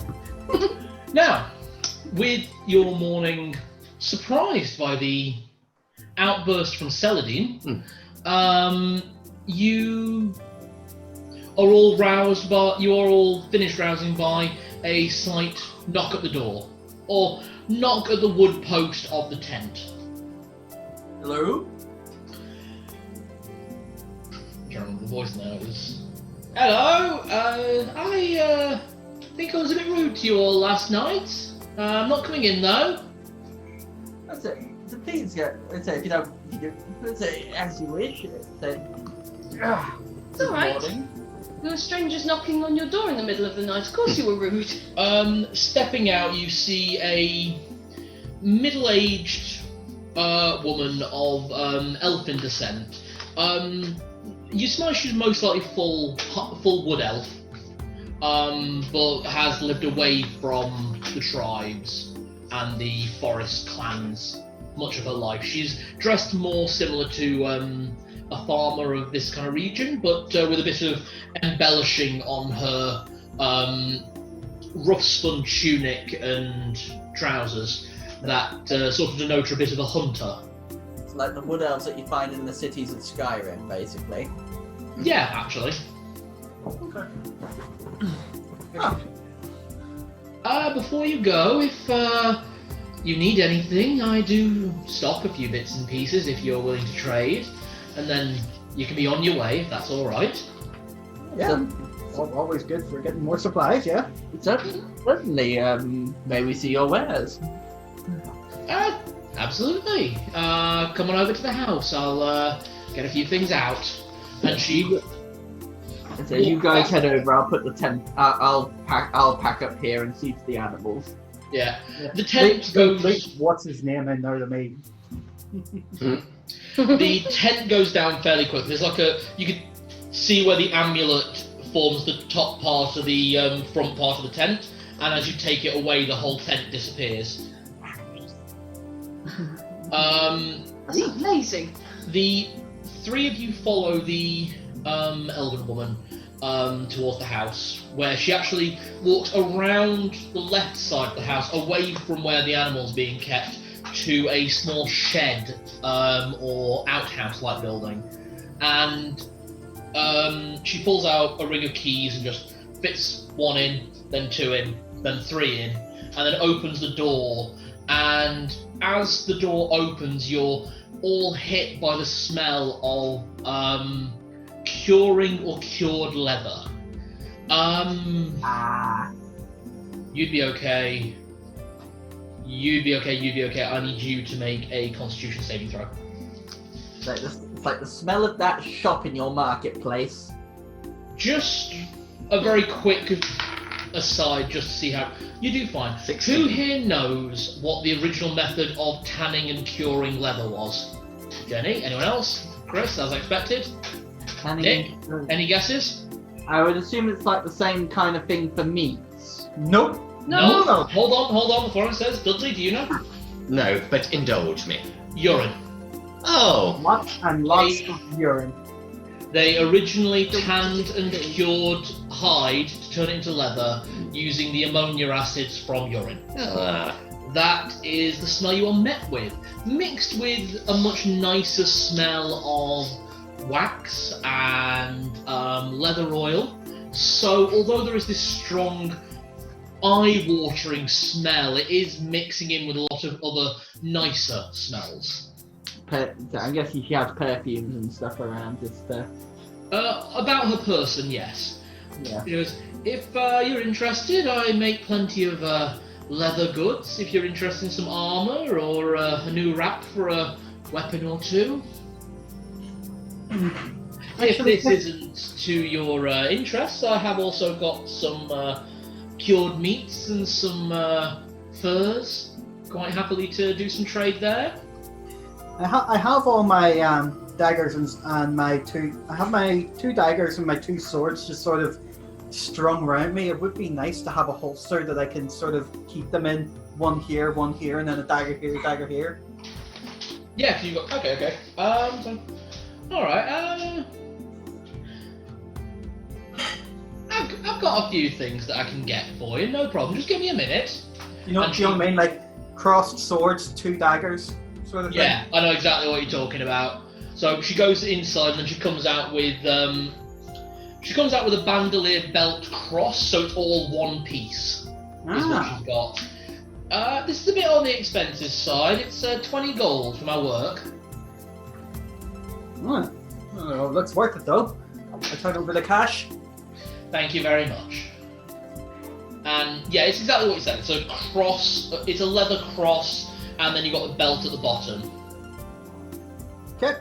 Now, with your morning surprised by the outburst from Celadine, you are all roused by, you are all finished rousing by a slight knock at the door, or knock at the wood post of the tent. Hello? I'm trying to remember the voice now. It was, hello. I think I was a bit rude to you all last night. I'm not coming in though. That's it. So please get. If you don't, as you wish. It's alright. There were strangers knocking on your door in the middle of the night. Of course you were rude. Stepping out, you see a middle-aged woman of elfin descent. You smell she's most likely full wood elf, but has lived away from the tribes and the forest clans much of her life. She's dressed more similar to a farmer of this kind of region, but with a bit of embellishing on her rough spun tunic and trousers that sort of denote her a bit of a hunter. It's like the wood elves that you find in the cities of Skyrim, basically. Yeah, actually. Okay. Before you go, if you need anything, I do stock a few bits and pieces if you're willing to trade, and then you can be on your way if that's alright. Yeah. Always good for getting more supplies, yeah? Certainly, may we see your wares? Absolutely. Come on over to the house. I'll get a few things out. And she... So you guys head over. I'll put the tent. I'll pack up here and see to the animals. Yeah. The tent goes... What's his name in there to me? The tent goes down fairly quickly. There's like a... You could see where the amulet forms the top part of the front part of the tent, and as you take it away, the whole tent disappears. That's amazing. The three of you follow the elven woman towards the house, where she actually walks around the left side of the house, away from where the animal's being kept, to a small shed or outhouse-like building, and she pulls out a ring of keys and just fits one in, then two in, then three in, and then opens the door. And as the door opens, you're all hit by the smell of curing or cured leather. You'd be okay. You'd be okay. I need you to make a Constitution saving throw. It's like the smell of that shop in your marketplace. Just a very quick aside, just to see how you do fine. 16. Who here knows what the original method of tanning and curing leather was? Jenny? Anyone else? Chris, as expected? Nick? Any guesses? I would assume it's like the same kind of thing for meats. Nope. No. Hold on. Before it says, Dudley, do you know? No, but indulge me. Urine. Oh! Lots and lots of urine. They originally tanned and cured hide to turn it into leather using the ammonia acids from urine. That is the smell you are met with, mixed with a much nicer smell of wax and leather oil. So although there is this strong, eye-watering smell, it is mixing in with a lot of other nicer smells. I guess she has perfumes and stuff around this stuff. About her person, yes. Yeah. She goes, if you're interested, I make plenty of leather goods. If you're interested in some armor or a new wrap for a weapon or two. If this isn't to your interests, I have also got some cured meats and some furs. Quite happily to do some trade there. I have all my daggers and my two. I have my 2 daggers and my 2 swords just sort of strung around me. It would be nice to have a holster that I can sort of keep them in. One here, and then a dagger here. Yeah, cause you got okay. All right. I've got a few things that I can get for you. No problem. Just give me a minute. You know what I mean? Like crossed swords, 2 daggers, sort of thing. Yeah, I know exactly what you're talking about. So she goes inside and then she comes out with a bandolier belt cross, so it's all one piece. Is what she's got. This is a bit on the expensive side. It's 20 gold for my work. Oh, that's worth it though. I turn over the cash. Thank you very much. And yeah, it's exactly what you said. It's a cross. It's a leather cross, and then you've got the belt at the bottom. Okay.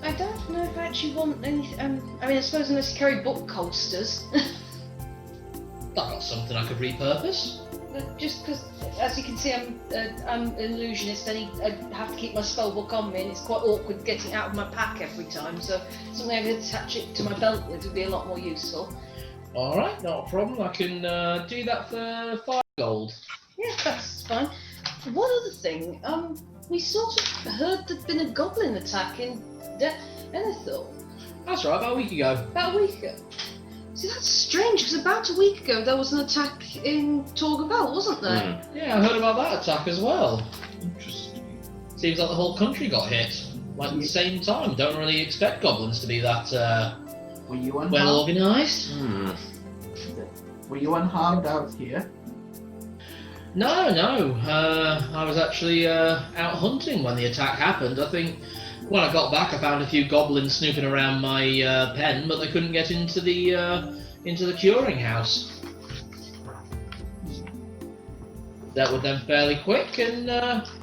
I don't know if I actually want any. I mean, I suppose unless you carry book holsters. That's not something I could repurpose. But just because, as you can see, I'm an illusionist, and I have to keep my spellbook on me, and it's quite awkward getting out of my pack every time. So something I could attach it to my belt with would be a lot more useful. All right, not a problem. I can do that for 5 gold. Yeah, that's fine. One other thing, we sort of heard there'd been a goblin attack in Deanathore That's right, about a week ago. about a week ago. See, that's strange, because about a week ago there was an attack in Torgavel, wasn't there? Yeah, I heard about that attack as well. Interesting. Seems like the whole country got hit, like at the same time. Don't really expect goblins to be that Were you unharmed? well organised. Were you unharmed out here? No. I was actually out hunting when the attack happened. I think when I got back, I found a few goblins snooping around my pen, but they couldn't get into the curing house. Dealt with them fairly quick and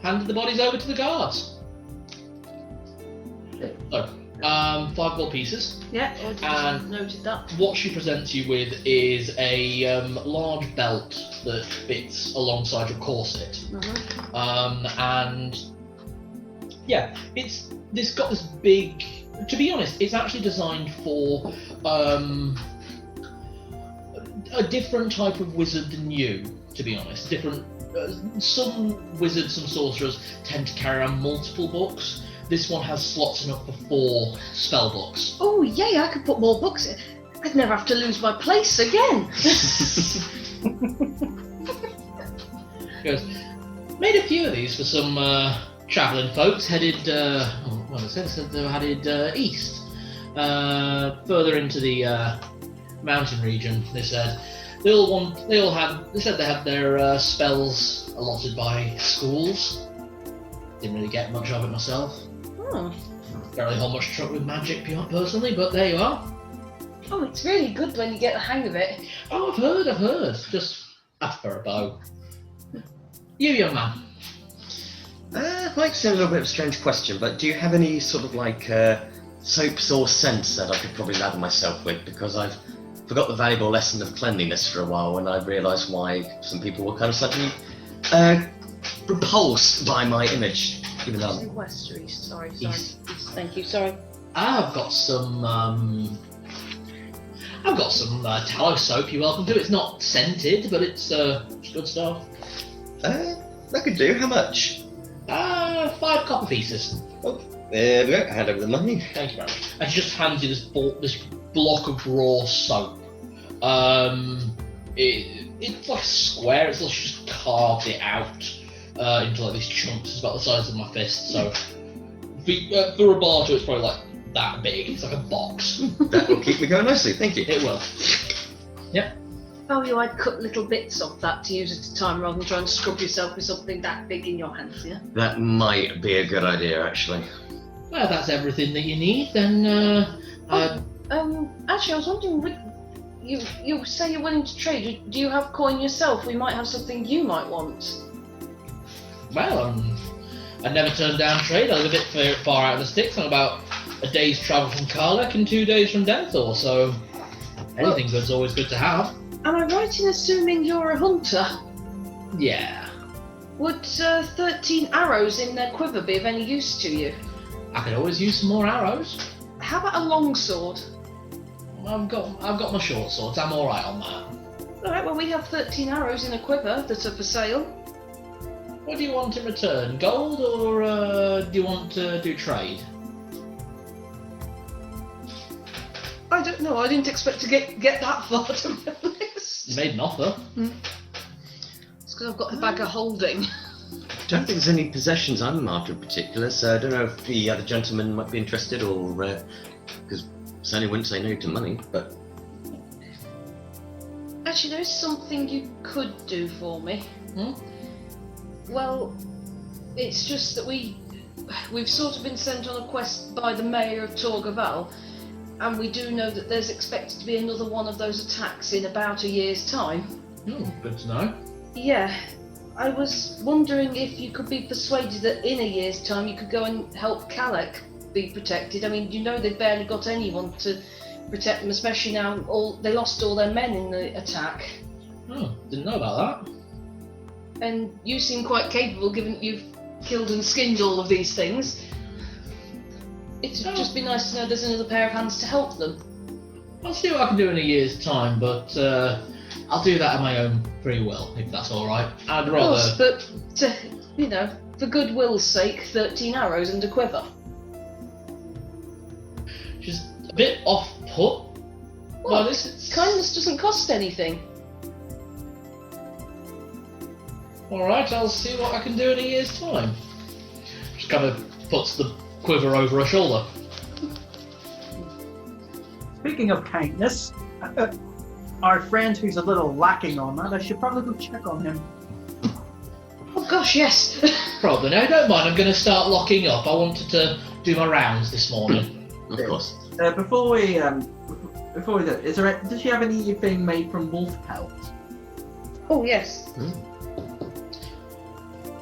handed the bodies over to the guards. So, 5 gold pieces. Yeah, I And- noted that. What she presents you with is a large belt that fits alongside your corset. And yeah, it's got this big. To be honest, it's actually designed for a different type of wizard than you. To be honest, different. Some wizards, some sorcerers tend to carry around multiple books. This one has slots enough for 4 spell books. Oh, yay, I could put more books in. I'd never have to lose my place again. Goes, made a few of these for some travelling folks headed. What it said they were headed east, further into the mountain region. They said they said they had their spells allotted by schools. Didn't really get much of it myself. Oh. Don't really hold much trouble with magic personally, but there you are. Oh, it's really good when you get the hang of it. Oh, I've heard. Just ask for a bow. You, young man. Might seem a little bit of a strange question, but do you have any sort of like soaps or scents that I could probably lather myself with? Because I've forgot the valuable lesson of cleanliness for a while when I realised why some people were kind of suddenly repulsed by my image, even though I'm West or east? Sorry. East. East, thank you, sorry. I've got some tallow soap. You're welcome to. It's not scented, but it's good stuff. that could do. How much? 5 copper pieces. Oh, there we go. Hand over the money. Thank you very much. And she just hands you this block of raw soap. It's like a square. It's like she just carved it out into like these chunks. It's about the size of my fist. So for Roberto, it's probably like that big. It's like a box. That will keep me going nicely. Thank you. It will. Oh, I'd cut little bits of that to use at a time rather than try and scrub yourself with something that big in your hands, yeah? That might be a good idea, actually. Well, if that's everything that you need, then Actually, I was wondering, you say you're willing to trade. Do you have coin yourself? We might have something you might want. well, I never turned down trade. I live a bit far out of the sticks. I'm about a day's travel from Karlak and 2 days from Deanathore, so anything good's always good to have. Am I right in assuming you're a hunter? Yeah, Would 13 arrows in their quiver be of any use to you? I could always use some more arrows. How about a longsword? I've got my short swords. I'm all right on that. Alright, well, we have 13 arrows in a quiver that are for sale. What do you want in return? Gold, or do you want to do trade? I don't know, I didn't expect to get that far, to be honest. You made an offer. It's because I've got the bag of holding. I don't think there's any possessions I'm after in particular, so I don't know if the other gentleman might be interested, or because certainly wouldn't say no to money. But Actually, there is something you could do for me. Well, it's just that we've sort of been sent on a quest by the mayor of Torgavel, and we do know that there's expected to be another one of those attacks in about a year's time. Good to know. Yeah, I was wondering if you could be persuaded that in a year's time you could go and help Karlak be protected. I mean, they've barely got anyone to protect them, especially now they lost all their men in the attack. Didn't know about that. And you seem quite capable, given that you've killed and skinned all of these things. It'd just be nice to know there's another pair of hands to help them. I'll see what I can do in a year's time, but I'll do that at my own free will, if that's all right. I'd Of rather. course, but for goodwill's sake, 13 arrows and a quiver. She's a bit off put. Well, this is kindness doesn't cost anything. all right. I'll see what I can do in a year's time. Just kind of puts the quiver over her shoulder. Speaking of kindness, our friend who's a little lacking on that, I should probably go check on him. Oh gosh, yes. Probably. No, don't mind. I'm going to start locking up. I wanted to do my rounds this morning. Of course. Before we do, does she have anything made from wolf pelt? Oh yes.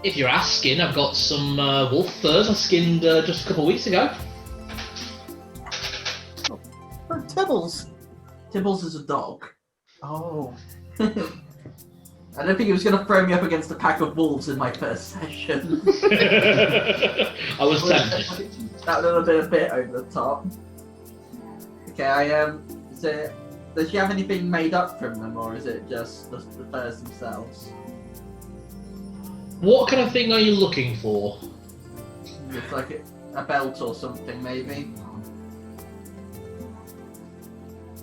If you're asking, I've got some wolf furs I skinned just a couple of weeks ago. For Tibbles. Tibbles is a dog. Oh. I don't think he was going to throw me up against a pack of wolves in my first session. I was tempted. That little bit a bit over the top. Okay, does she have anything made up from them, or is it just the furs themselves? What kind of thing are you looking for? It's like a belt or something, maybe.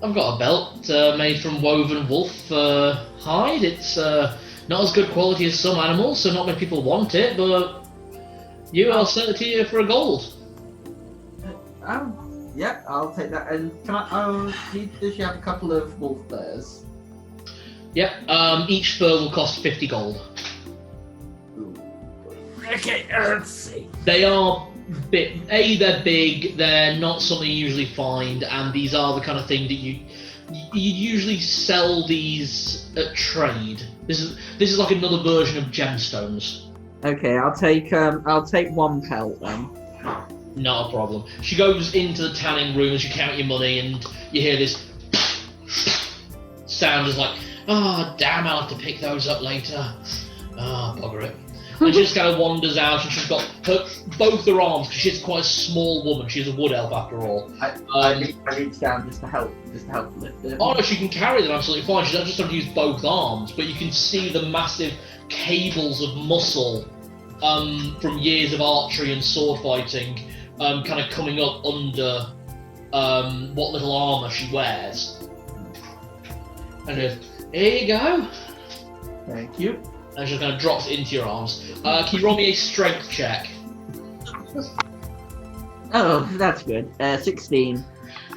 I've got a belt made from woven wolf hide. It's not as good quality as some animals, so not many people want it, but I'll sell it to you for a gold. Yeah, I'll take that. And can I? Does she have a couple of wolf furs? Yep. Each fur will cost 50 gold. Okay, let's see. They are they're big. They're not something you usually find, and these are the kind of thing that you usually sell these at trade. This is like another version of gemstones. Okay, I'll take one pelt then. Not a problem. She goes into the tanning room and she count your money, and you hear this sound is like, oh damn, I'll have to pick those up later. Ah, bugger it. And she just kind of wanders out, and she's got both her arms, because she's quite a small woman. She's a wood elf after all. I reach down just to help lift it. Oh no, she can carry them absolutely fine. She doesn't just have to use both arms, but you can see the massive cables of muscle from years of archery and sword fighting kind of coming up under what little armour she wears. And just, here you go. Thank you. And she kind of drops it into your arms. Can you roll me a strength check? Oh, that's good. 16.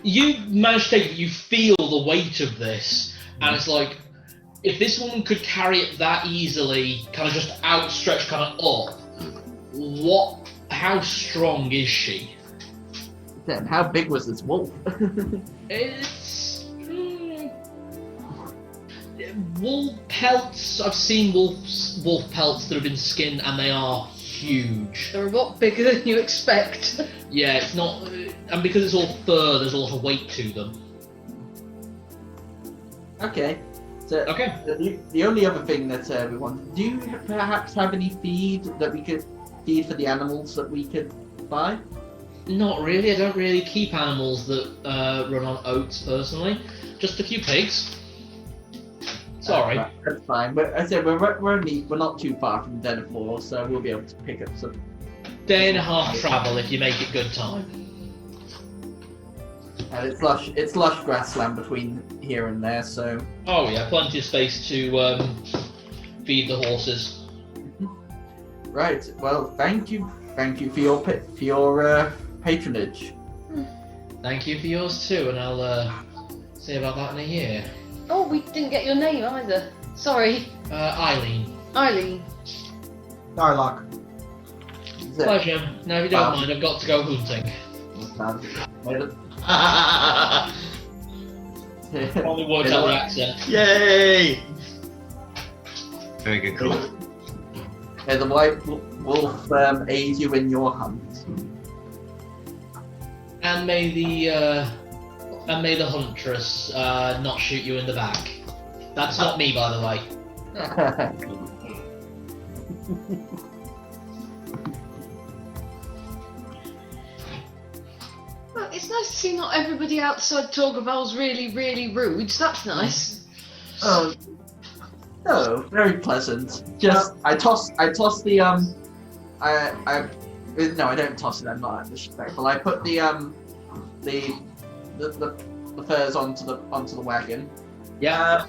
You manage to take it, you feel the weight of this, and it's like, if this woman could carry it that easily, kind of just outstretched kind of up, how strong is she? Damn, how big was this wolf? It's... wolf pelts, I've seen wolf pelts that have been skinned, and they are huge. They're a lot bigger than you expect. Yeah, it's not... and because it's all fur, there's a lot of weight to them. Okay. So, Okay. The only other thing that we want, do you perhaps have any feed that we could feed for the animals that we could buy? Not really, I don't really keep animals that run on oats personally. Just a few pigs. Sorry. That's fine. But I said we're not too far from Deanathore, so we'll be able to pick up some. Day and a half travel if you make it good time. And it's lush grassland between here and there, so. Oh yeah, plenty of space to feed the horses. Right. Well, thank you for your patronage. Thank you for yours too, and I'll see about that in a year. Oh, we didn't get your name either. Sorry. Eileen. Eileen. Darlock. Pleasure. Now if you don't mind, I've got to go hunting. Only worked out the accent. Yay! Very good call. Yeah, the white wolf aids you in your hunt. And may the huntress not shoot you in the back. That's not me, by the way. Well, it's nice to see not everybody outside Torgaval's really, really rude. That's nice. Oh, no, very pleasant. Just I toss the no, I don't toss it. I'm not disrespectful. I put the furs onto the wagon. Yeah.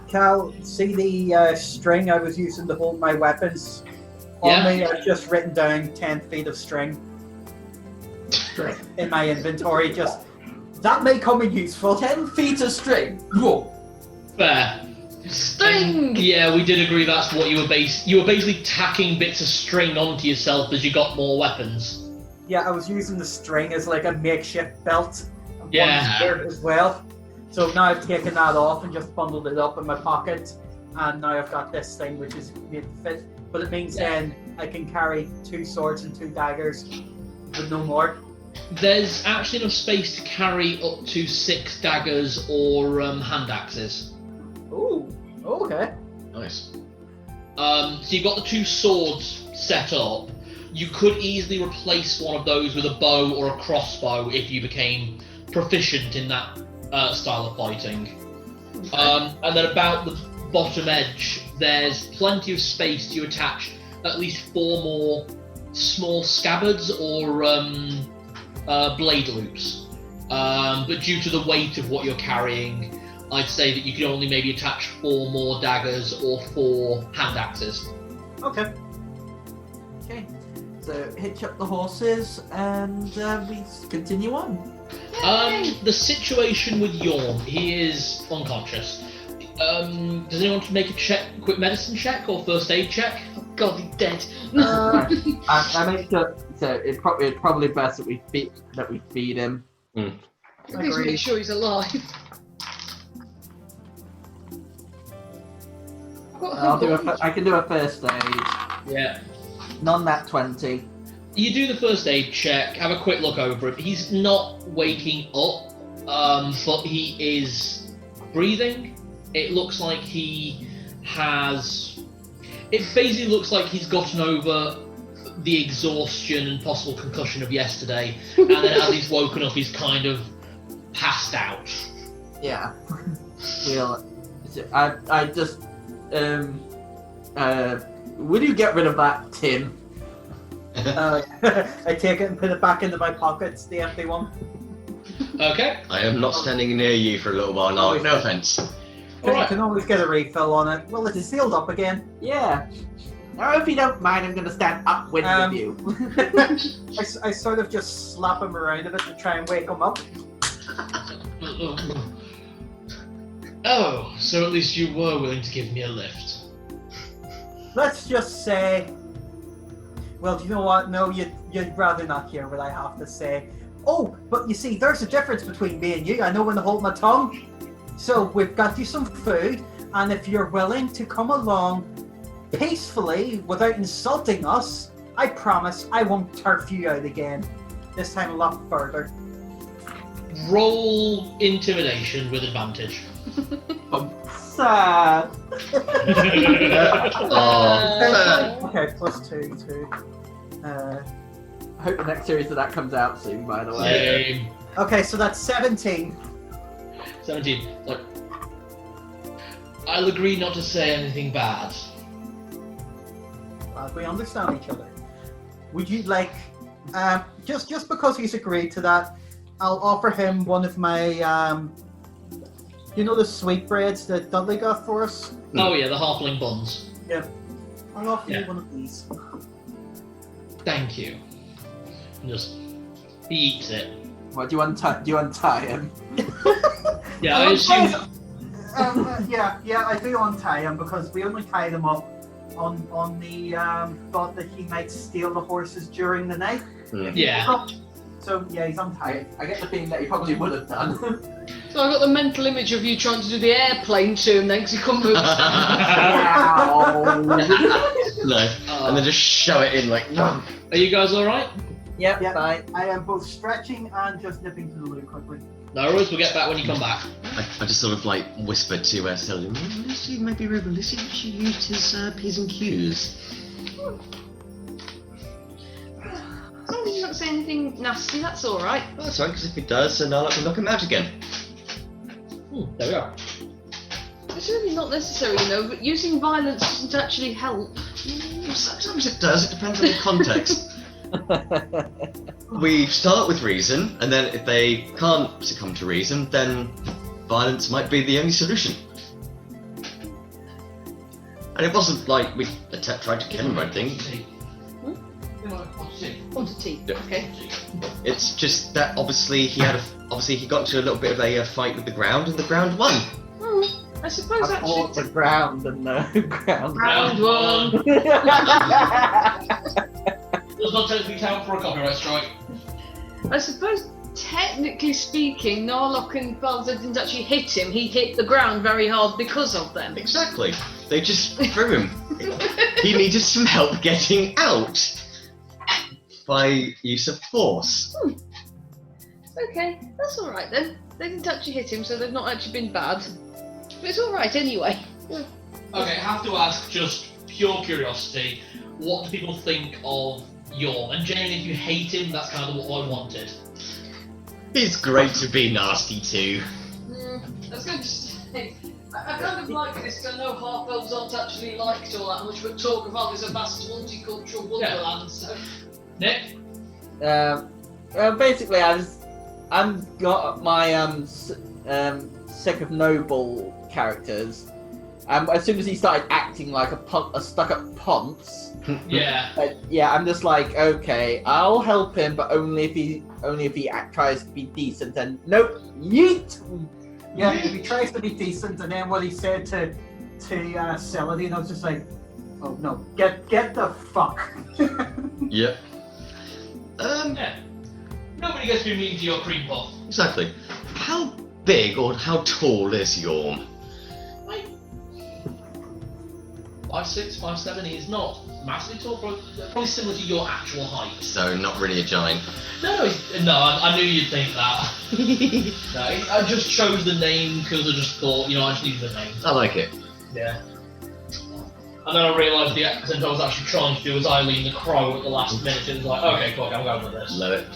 Cal, see the string I was using to hold my weapons? On me, I've just written down 10 feet of string in my inventory. Just that may come in useful. 10 feet of string. Whoa. Fair. String! Yeah, we did agree that's what you were basically tacking bits of string onto yourself as you got more weapons. Yeah, I was using the string as like a makeshift belt. And Yeah. one skirt as well. So now I've taken that off and just bundled it up in my pocket. And now I've got this thing which is made to fit. But it means then I can carry 2 swords and 2 daggers, but no more. There's actually enough space to carry up to 6 daggers or hand axes. Ooh, okay. Nice. So you've got the 2 swords set up. You could easily replace one of those with a bow or a crossbow if you became proficient in that style of fighting. And then about the bottom edge, there's plenty of space to attach at least 4 more small scabbards or blade loops. But due to the weight of what you're carrying, I'd say that you can only maybe attach 4 more daggers or 4 hand axes. Okay. Okay. So hitch up the horses and we continue on. The situation with Yorm, he is unconscious. Does anyone want to make a quick medicine check or first aid check? Oh God, he's dead. I make sure. So it's probably best that we feed him. At least make sure he's alive. I can do a first aid. Yeah. None that 20. You do the first aid check, have a quick look over him. He's not waking up, but he is breathing. It looks like he has... It basically looks like he's gotten over the exhaustion and possible concussion of yesterday, and then as he's woken up, he's kind of passed out. Yeah. I just will you get rid of that tin? I take it and put it back into my pockets, the empty one. Okay. I am not standing near you for a little while now, no offence. You can always get a refill on it. Well, it's sealed up again. Yeah. Now, if you don't mind, I'm going to stand upwind with you. I sort of just slap him around a bit to try and wake him up. Oh, so at least you were willing to give me a lift. Let's just say... Well, do you know what? No, you'd rather not hear what I have to say. Oh, but you see, there's a difference between me and you. I know when to hold my tongue. So we've got you some food, and if you're willing to come along peacefully without insulting us, I promise I won't turf you out again. This time a lot further. Roll intimidation with advantage. Sad. Okay, plus 2. I hope the next series of that comes out soon, by the way. Same. Okay, so that's 17. 17. Look, I'll agree not to say anything bad. Glad we understand each other. Would you like, just because he's agreed to that, I'll offer him one of my, you know the sweetbreads that Dudley got for us? Oh yeah, the halfling buns. Yeah. I'll offer you one of these. Thank you. And just, he eats it. What, do you untie him? Yeah, I assume... Yeah, I do untie him because we only tied him up on the thought that he might steal the horses during the night. Yeah. So yeah, he's untied. I get the feeling that he probably would have done. So I got the mental image of you trying to do the airplane to him then because he couldn't move. No, and then just shove it in like. No. Are you guys alright? Yep, Yeah. fine. I am both stretching and just nipping to the loo quickly. No worries, we'll get back when you come back. I just sort of like whispered to Celine, Lucy maybe River, Lucy she used his P's and Q's. As long as he's not saying anything nasty, that's alright. That's right, because if he does, then I'll have to knock him out again. There we are. It's really not necessary, you know, but using violence doesn't actually help. Sometimes it does, it depends on the context. We start with reason, and then if they can't succumb to reason, then violence might be the only solution. And it wasn't like we tried to kill him or anything. Want a tea? Yeah. Okay. It's just that obviously he got into a little bit of a fight with the ground, and the ground won. I suppose I fought the ground and no ground. Round one. Does not technically count for a copyright strike. I suppose, technically speaking, Narlock and Balzer didn't actually hit him. He hit the ground very hard because of them. Exactly. They just threw him. He needed some help getting out by use of force. Okay, that's all right then. They didn't actually hit him, so they've not actually been bad. But it's all right anyway. Okay, I have to ask, just pure curiosity, what do people think of Yorm? And Jane, if you hate him, that's kind of what I wanted. It's great to be nasty too. I was going to say, I kind of like this because I know half-elves aren't actually liked all that much, but talk about is a vast multicultural wonderland, so... Nick? Basically, I've got my sick of noble characters. As soon as he started acting like a stuck-up ponce, Yeah. yeah, I'm just like, okay, I'll help him, but only if he tries to be decent. And nope, yeet. Yeah, if he tries to be decent, and then what he said to Celadine, I was just like, oh no, get the fuck. Yep. Yeah. Nobody gets to be mean to your cream puff. Exactly. How big or how tall is Yorm? 5'6", 5'7", he's not massively tall, probably similar to your actual height. So not really a giant. No, I knew you'd think that. No, I just chose the name because I just thought, I just needed the name. I like it. Yeah. And then I realised the accent I was actually trying to do was Eileen the Crow at the last minute. It was like, okay, cool, I'm going with this. Love it.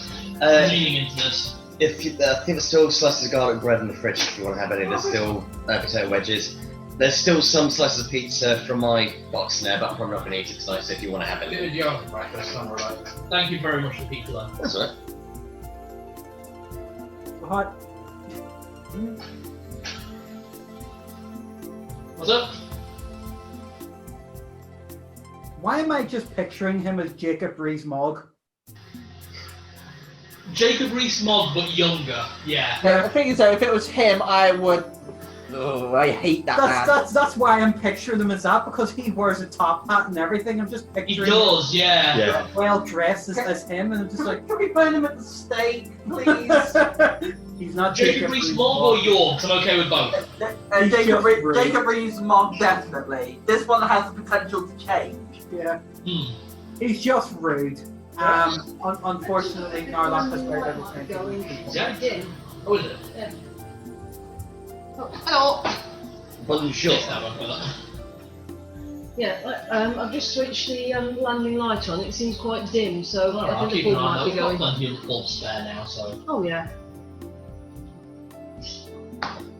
Leaning into this. I think there's still slices of garlic bread in the fridge if you want to have any. There's still potato wedges. There's still some slices of pizza from my box there, but I'm probably not going to eat it tonight, so if you want to have any. Yeah, right, that's not right. Thank you very much for the pizza then. That's all right. Hot. What's up? Why am I just picturing him as Jacob Rees-Mogg? Jacob Rees-Mogg, but younger. Yeah. The thing is, though, if it was him, I would. Oh, I hate that man. That's why I'm picturing him as that, because he wears a top hat and everything. I'm just He picturing does, yeah. Yeah. him well dressed as him, and I'm just like, Can we burn him at the stake, please? he's not Jacob Rees-Mogg or Yorm? 'Cause I'm okay with both. He's Jacob just rude. Rees-Mogg, definitely. This one has the potential to change. Yeah, Hmm. he's just rude. Unfortunately, Narlock has very little time. Yeah. Oh, is it? Hello. Bonjour. Yes, that one for that. Yeah, I've just switched the landing light on. It seems quite dim, so Alright, I I'll think keep the an ball eye might on be it. I've got going. plenty of bulbs spare now, so. Oh yeah.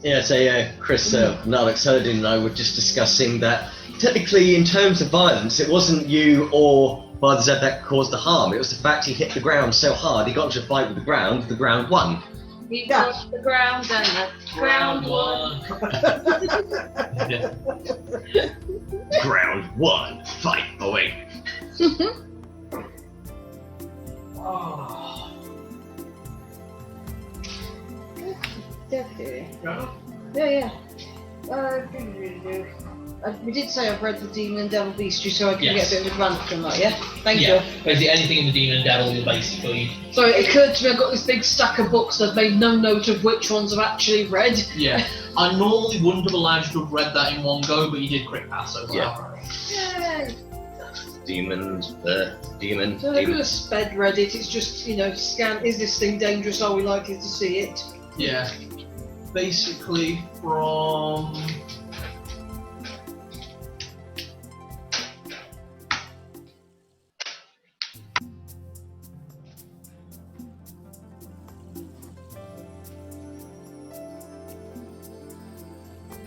Yeah, so Chris, Narlock, Saladin and I were just discussing that technically in terms of violence, it wasn't you or Father Zed that caused the harm. It was the fact he hit the ground so hard, he got into a fight with the ground won. He touched the ground and the ground won. Yeah. Ground won. Fight away. Oh. Definitely. Right. Yeah. We did say I've read the Demon and Devil Beast, so I can Yes. get a bit of advantage from that, yeah? Thank Yeah, you. basically anything in the Demon and Devil will basically. So it occurred to me I've got this big stack of books that I've made no note of which ones I've actually read. Yeah. I normally wouldn't have allowed you to have read that in one go, but you did crit pass so far. Yay! Demon. So I could have sped read it, it's just, scan, is this thing dangerous, are we likely to see it? Yeah. Basically from.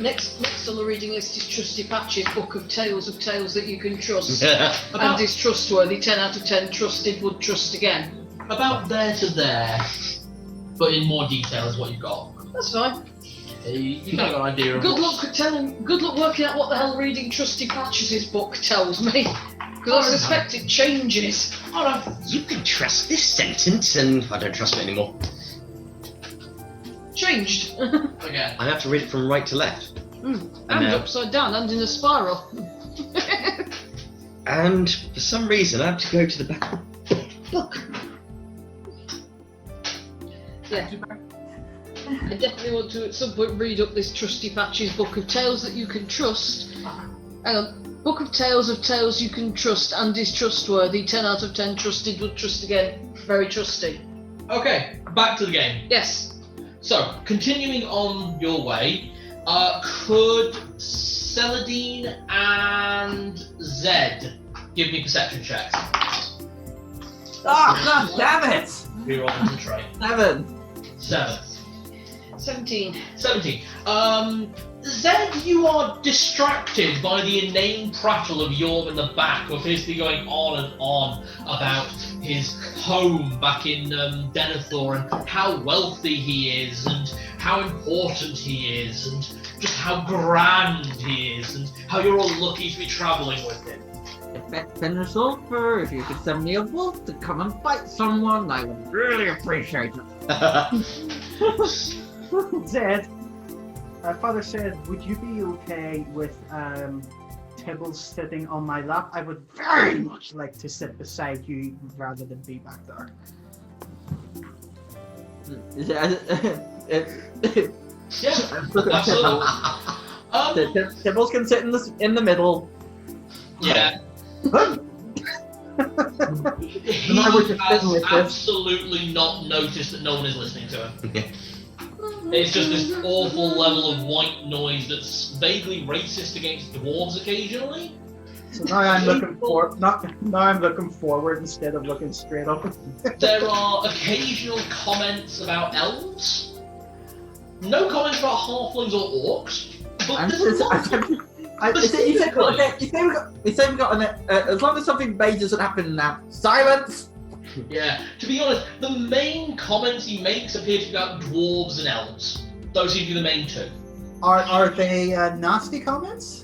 Next on the reading list is Trusty Patch's Book of Tales that you can trust. About, And is trustworthy, 10 out of 10, trusted, would trust again. about there to there, but in more detail is what you've got. That's fine. You kind of got an idea of Good luck working out what the hell reading Trusty Patch's book tells me. Because I suspect it changes. Alright, you can trust this sentence, and I don't trust it anymore. Changed. again. I have to read it from right to left. And now- upside down and in a spiral. And for some reason, I have to go to the back of the book. Yeah. I definitely want to at some point read up this Trusty Patch's Book of Tales that you can trust. Hang on. Book of Tales you can trust and is trustworthy. 10 out of 10 trusted, would trust again. Very trusty. Okay, back to the game. Yes. So, continuing on your way, could Celadine and Zed give me perception checks? Ah, god damn it! We roll on the tray. 7. 17. 17. Zed, you are distracted by the inane prattle of Yorm in the back, who appears to be going on and on about his home back in Deanathore and how wealthy he is and how important he is and just how grand he is and how you're all lucky to be travelling with him. If that finishes over, if you could send me a wolf to come and fight someone, I would really appreciate it. Zed, Father said, would you be okay with Tibbles sitting on my lap? I would very much like to sit beside you rather than be back there. Yeah, absolutely. Tibbles can sit in the middle. Yeah. He I would just has fiddle with this. absolutely not noticed that no one is listening to him. It's just this awful level of white noise that's vaguely racist against dwarves occasionally. So now I'm looking forward instead of looking straight up. There are occasional comments about elves. No comments about halflings or orcs. But there's a lot. You say we got an, as long as something bad doesn't happen now. Silence! Yeah, to be honest, the main comments he makes appear to be about dwarves and elves. Those seem to be the main two. Are they nasty comments?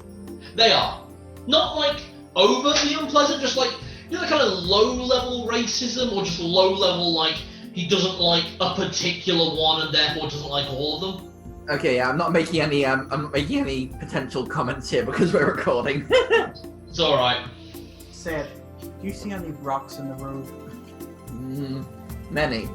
They are. Not like overtly unpleasant, just like, you know, kind of low-level racism, or just low-level, like, he doesn't like a particular one and therefore doesn't like all of them. Okay, yeah, I'm not making any potential comments here because we're recording. It's alright. Said, do you see any rocks in the road? Many.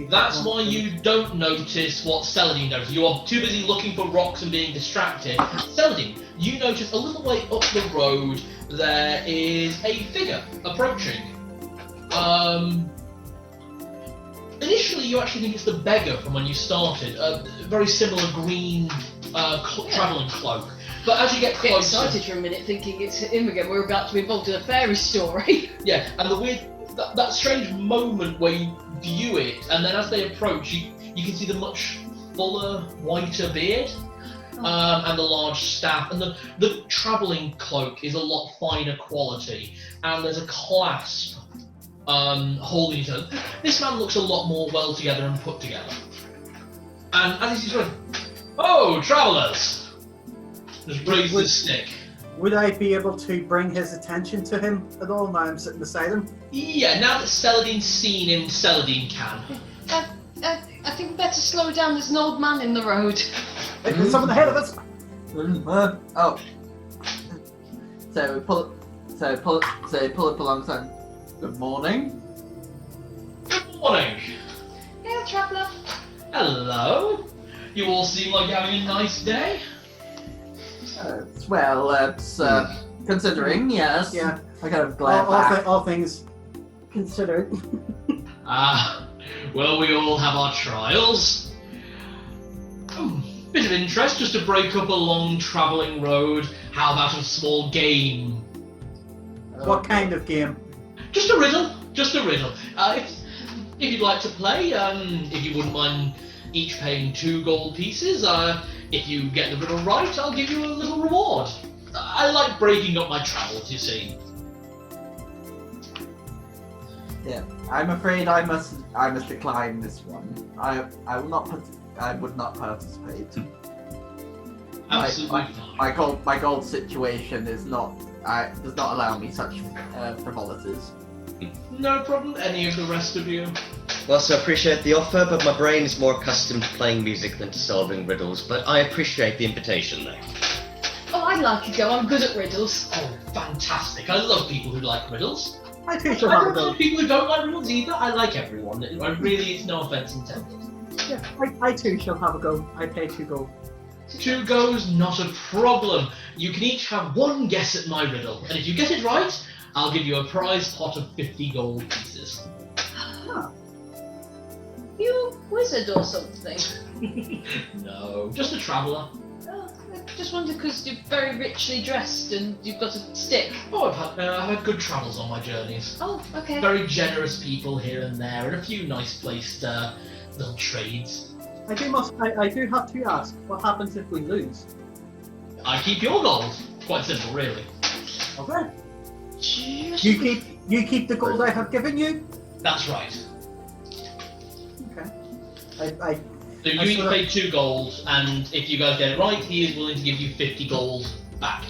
That's why you don't notice what Celadine does. You are too busy looking for rocks and being distracted. Celadine, you notice a little way up the road there is a figure approaching. Initially, you actually think it's the beggar from when you started. A very similar green travelling cloak. But as you get Get closer, excited for a minute thinking it's him again. We're about to be involved in a fairy story. yeah, and the weird, that strange moment where you view it, and then as they approach, you can see the much fuller, whiter beard, and the large staff, and the travelling cloak is a lot finer quality, and there's a clasp holding each other. This man looks a lot more well together and put together. And as he's going, "Oh, travellers!" Just raises his stick. Would I be able to bring his attention to him at all now I'm sitting beside him? Yeah, now that Celadine's seen him, Celadine can. I think we better slow down. There's an old man in the road. Hey, there's someone ahead of us! Oh. So pull up alongside. Good morning. Good morning. Yeah, traveller. Hello. You all seem like you're having a nice day. Considering, yes. Yeah. I kind of glare back. All things considered. Well, we all have our trials. Bit of interest, just to break up a long travelling road. How about a small game? What kind of game? Just a riddle. Just a riddle. If you'd like to play, if you wouldn't mind each paying 2 gold pieces, If you get the riddle right, I'll give you a little reward. I like breaking up my travels, you see. Yeah, I'm afraid I must decline this one. I would not participate. Absolutely fine. My gold situation is not does not allow me such frivolities. No problem. Any of the rest of you? Well, so I appreciate the offer, but my brain is more accustomed to playing music than to solving riddles. But I appreciate the invitation, though. Oh, I'd like to go. I'm good at riddles. Oh, fantastic. I love people who like riddles. I too shall I have a don't go. like people who don't like riddles either. I like everyone. It's no offence intended. Yeah, I too shall have a go. I pay 2 gold. 2 goes, not a problem. You can each have 1 guess at my riddle, and if you get it right, I'll give you a prize pot of 50 gold pieces. You a wizard or something? No, just a traveller. Oh, I just wonder because you're very richly dressed and you've got a stick. Oh, I've had good travels on my journeys. Oh, okay. Very generous people here and there, and a few nice placed little trades. I do have to ask, what happens if we lose? I keep your gold. Quite simple, really. Okay. You keep the gold I have given you? That's right. Okay. So you each pay 2 gold, and if you guys get it right, he is willing to give you 50 gold back.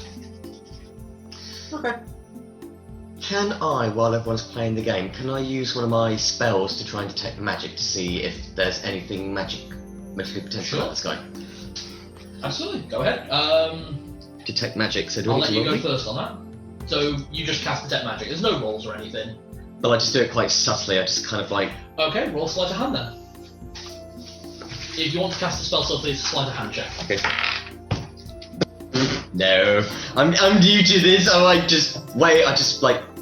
Okay. Can I, while everyone's playing the game, can I use one of my spells to try and detect magic to see if there's anything magically potential about this guy? Absolutely, go ahead. Detect magic, so do I'll I let need you to go roll me? first on that. So you just cast Detect Magic. There's no rolls or anything. But I just do it quite subtly, I just kind of like... Okay, roll Sleight of Hand then. If you want to cast a spell subtly, it's a Sleight of Hand check. Okay. No, I'm new to this, I just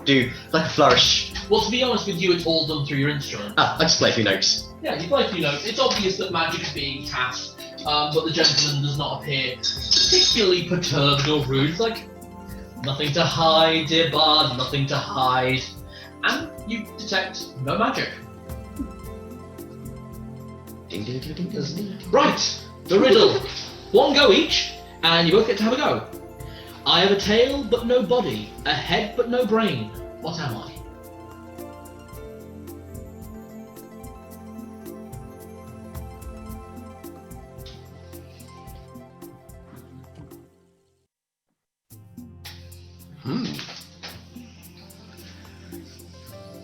do like a flourish. Well, to be honest with you, it's all done through your instrument. I just play a few notes. Yeah, you play a few notes. It's obvious that magic is being cast, but the gentleman does not appear particularly perturbed or rude. It's like, nothing to hide, dear bard, nothing to hide. And you detect no magic. Ding, ding, ding, ding, ding. Right, the riddle. 1 go each, and you both get to have a go. I have a tail but no body, a head but no brain. What am I?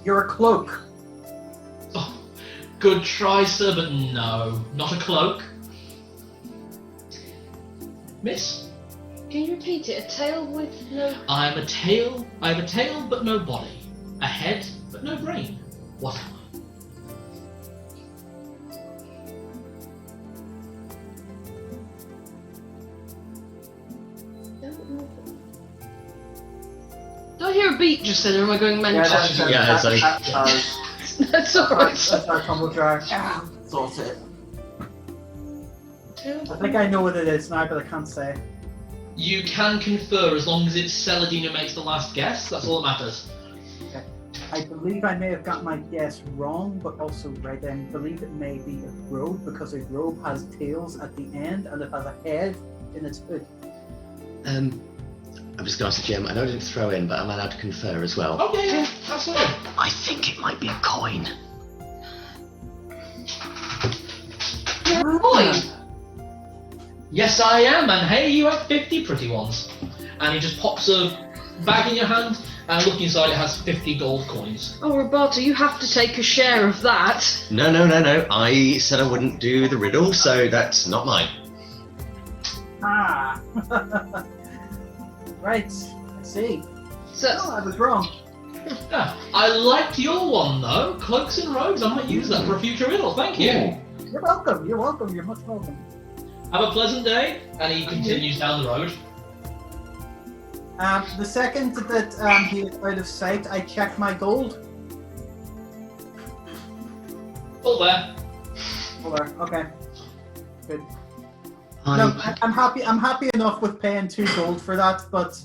You're a cloak. Oh, good try, sir, but no, not a cloak. Miss? Can you repeat it? A tail with no... I have a tail but no body, a head but no brain. What am I? Do I hear a beat just then, or am I going mental? Yeah, sorry. That's alright. That's our tumble drag. Sort it. I think I know what it is now, but I can't say. You can confer as long as it's Celadine who makes the last guess. That's all that matters. Okay. I believe I may have got my guess wrong, but also right. I believe it may be a robe, because a robe has tails at the end and it has a head in its hood. I'm just going to ask Jim, I know I didn't throw in, but I'm allowed to confer as well. Oh yeah, absolutely. I think it might be a coin. Boy! Yes, I am, and hey, you have 50 pretty ones. And he just pops a bag in your hand, and look inside, it has 50 gold coins. Oh, Roberto, you have to take a share of that. No. I said I wouldn't do the riddle, so that's not mine. Ah! Right, I see. So, Oh, I was wrong. Yeah, I liked your one though, cloaks and robes. I might use that for a future riddle. Thank you. You're welcome, you're welcome, you're much welcome. Have a pleasant day. And he continues down the road. The second that he is out of sight, I check my gold. All there. Hold on, okay. Good. No, I'm happy enough with paying 2 gold for that, but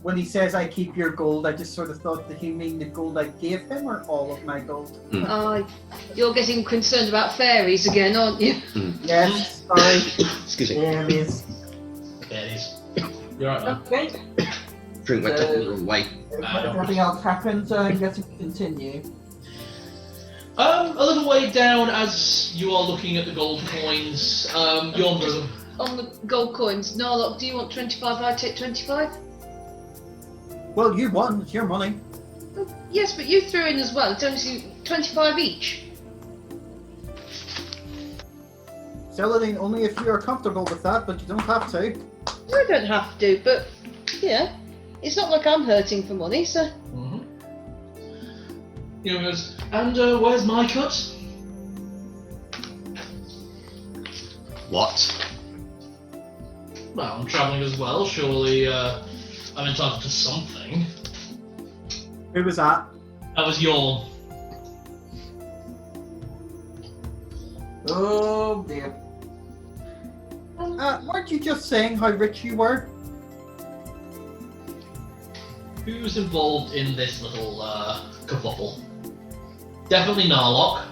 when he says I keep your gold, I just sort of thought that he mean the gold I gave him or all of my gold? You're getting concerned about fairies again, aren't you? Yes, sorry. Excuse me. Fairies. Yeah, it is. You're right, man. Okay. Drink went the wrong way. If nothing else happens, I guess we can continue. A little way down, as you are looking at the gold coins, Yorm goes up. On the gold coins, Narlock, do you want 25? I take 25? Well, you won. It's your money. Yes, but you threw in as well. It's only 25 each. Celadine, only if you are comfortable with that, but you don't have to. I don't have to, but yeah. It's not like I'm hurting for money, so... Mm-hmm. Yorm goes, and where's my cut? What? Well, I'm travelling as well, surely I'm entitled to something. Who was that? That was Yorm. Oh dear. Weren't you just saying how rich you were? Who's involved in this little kerfuffle? Definitely Narlock.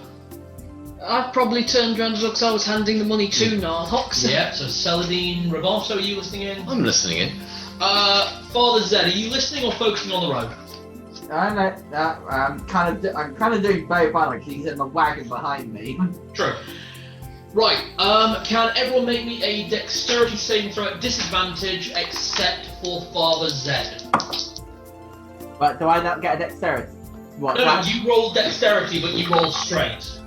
I probably turned around because I was handing the money to Narlock. So. Yeah, so Celadine, Roboto, are you listening in? I'm listening in. Father Zed, are you listening or focusing on the road? I know that I'm kind of doing very fine. Like he's in the wagon behind me. True. Right, can everyone make me a dexterity saving throw at disadvantage except for Father Zed? But do I not get a dexterity? What? No, you roll dexterity, but you roll straight.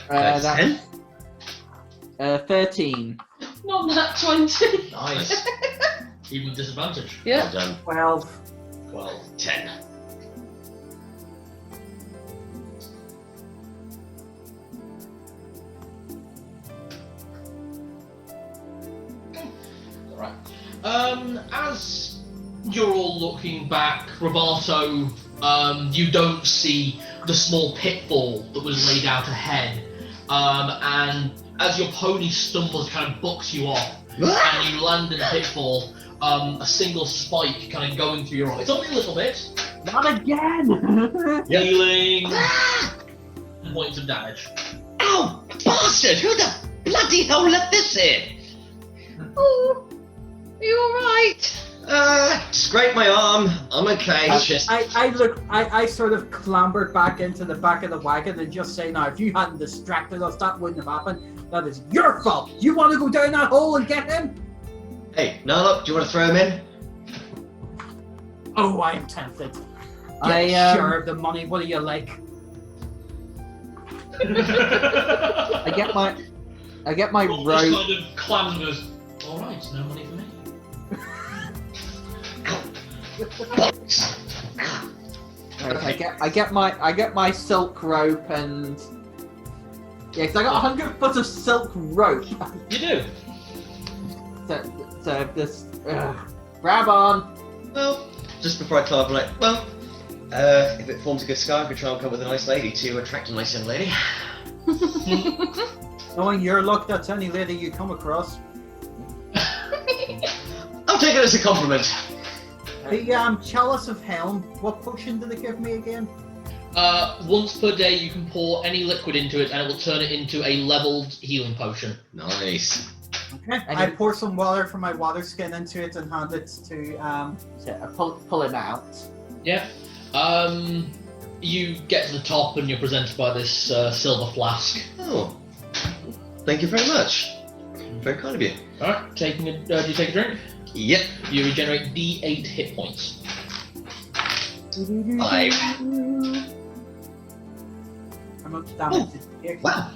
That's 10? 13. Not that 20. Nice. Even with disadvantage. Yeah. Well done. 12. 12. 10. Alright. As you're all looking back, Roboto, you don't see the small pitfall that was laid out ahead. And as your pony stumbles, kind of bucks you off, and you land in the pitfall, a single spike kind of going through your eye. It's only a little bit. Not again! Healing. Points of damage. Ow! Bastard! Who the bloody hell let this in? Oh, are you alright? Scrape my arm. I'm okay. It's just... I sort of clambered back into the back of the wagon and just say, now, if you hadn't distracted us, that wouldn't have happened. That is your fault. You want to go down that hole and get him? Hey, Narlock, do you want to throw him in? Oh, I'm tempted. I, Get sure of the money. What do you like? I get my Roll rope. just kind of clams and goes, alright, no money for me. Right, I get my silk rope and yeah, because I got 100 foot of silk rope. You do. So this grab on. Well, just before I climb, I'm like, well, if it forms a good sky, I could try and come with a nice lady to attract a nice young lady. Knowing your luck, that's any lady you come across. I'll take it as a compliment. The Chalice of Helm, what potion did it give me again? Once per day you can pour any liquid into it and it will turn it into a leveled healing potion. Nice. Okay. I pour some water from my water skin into it and hand it to Pull it out. Yeah. You get to the top and you're presented by this silver flask. Oh, thank you very much. Very kind of you. Alright, do you take a drink? Yep. You regenerate D8 hit points. 5. how much damage did you take? Wow.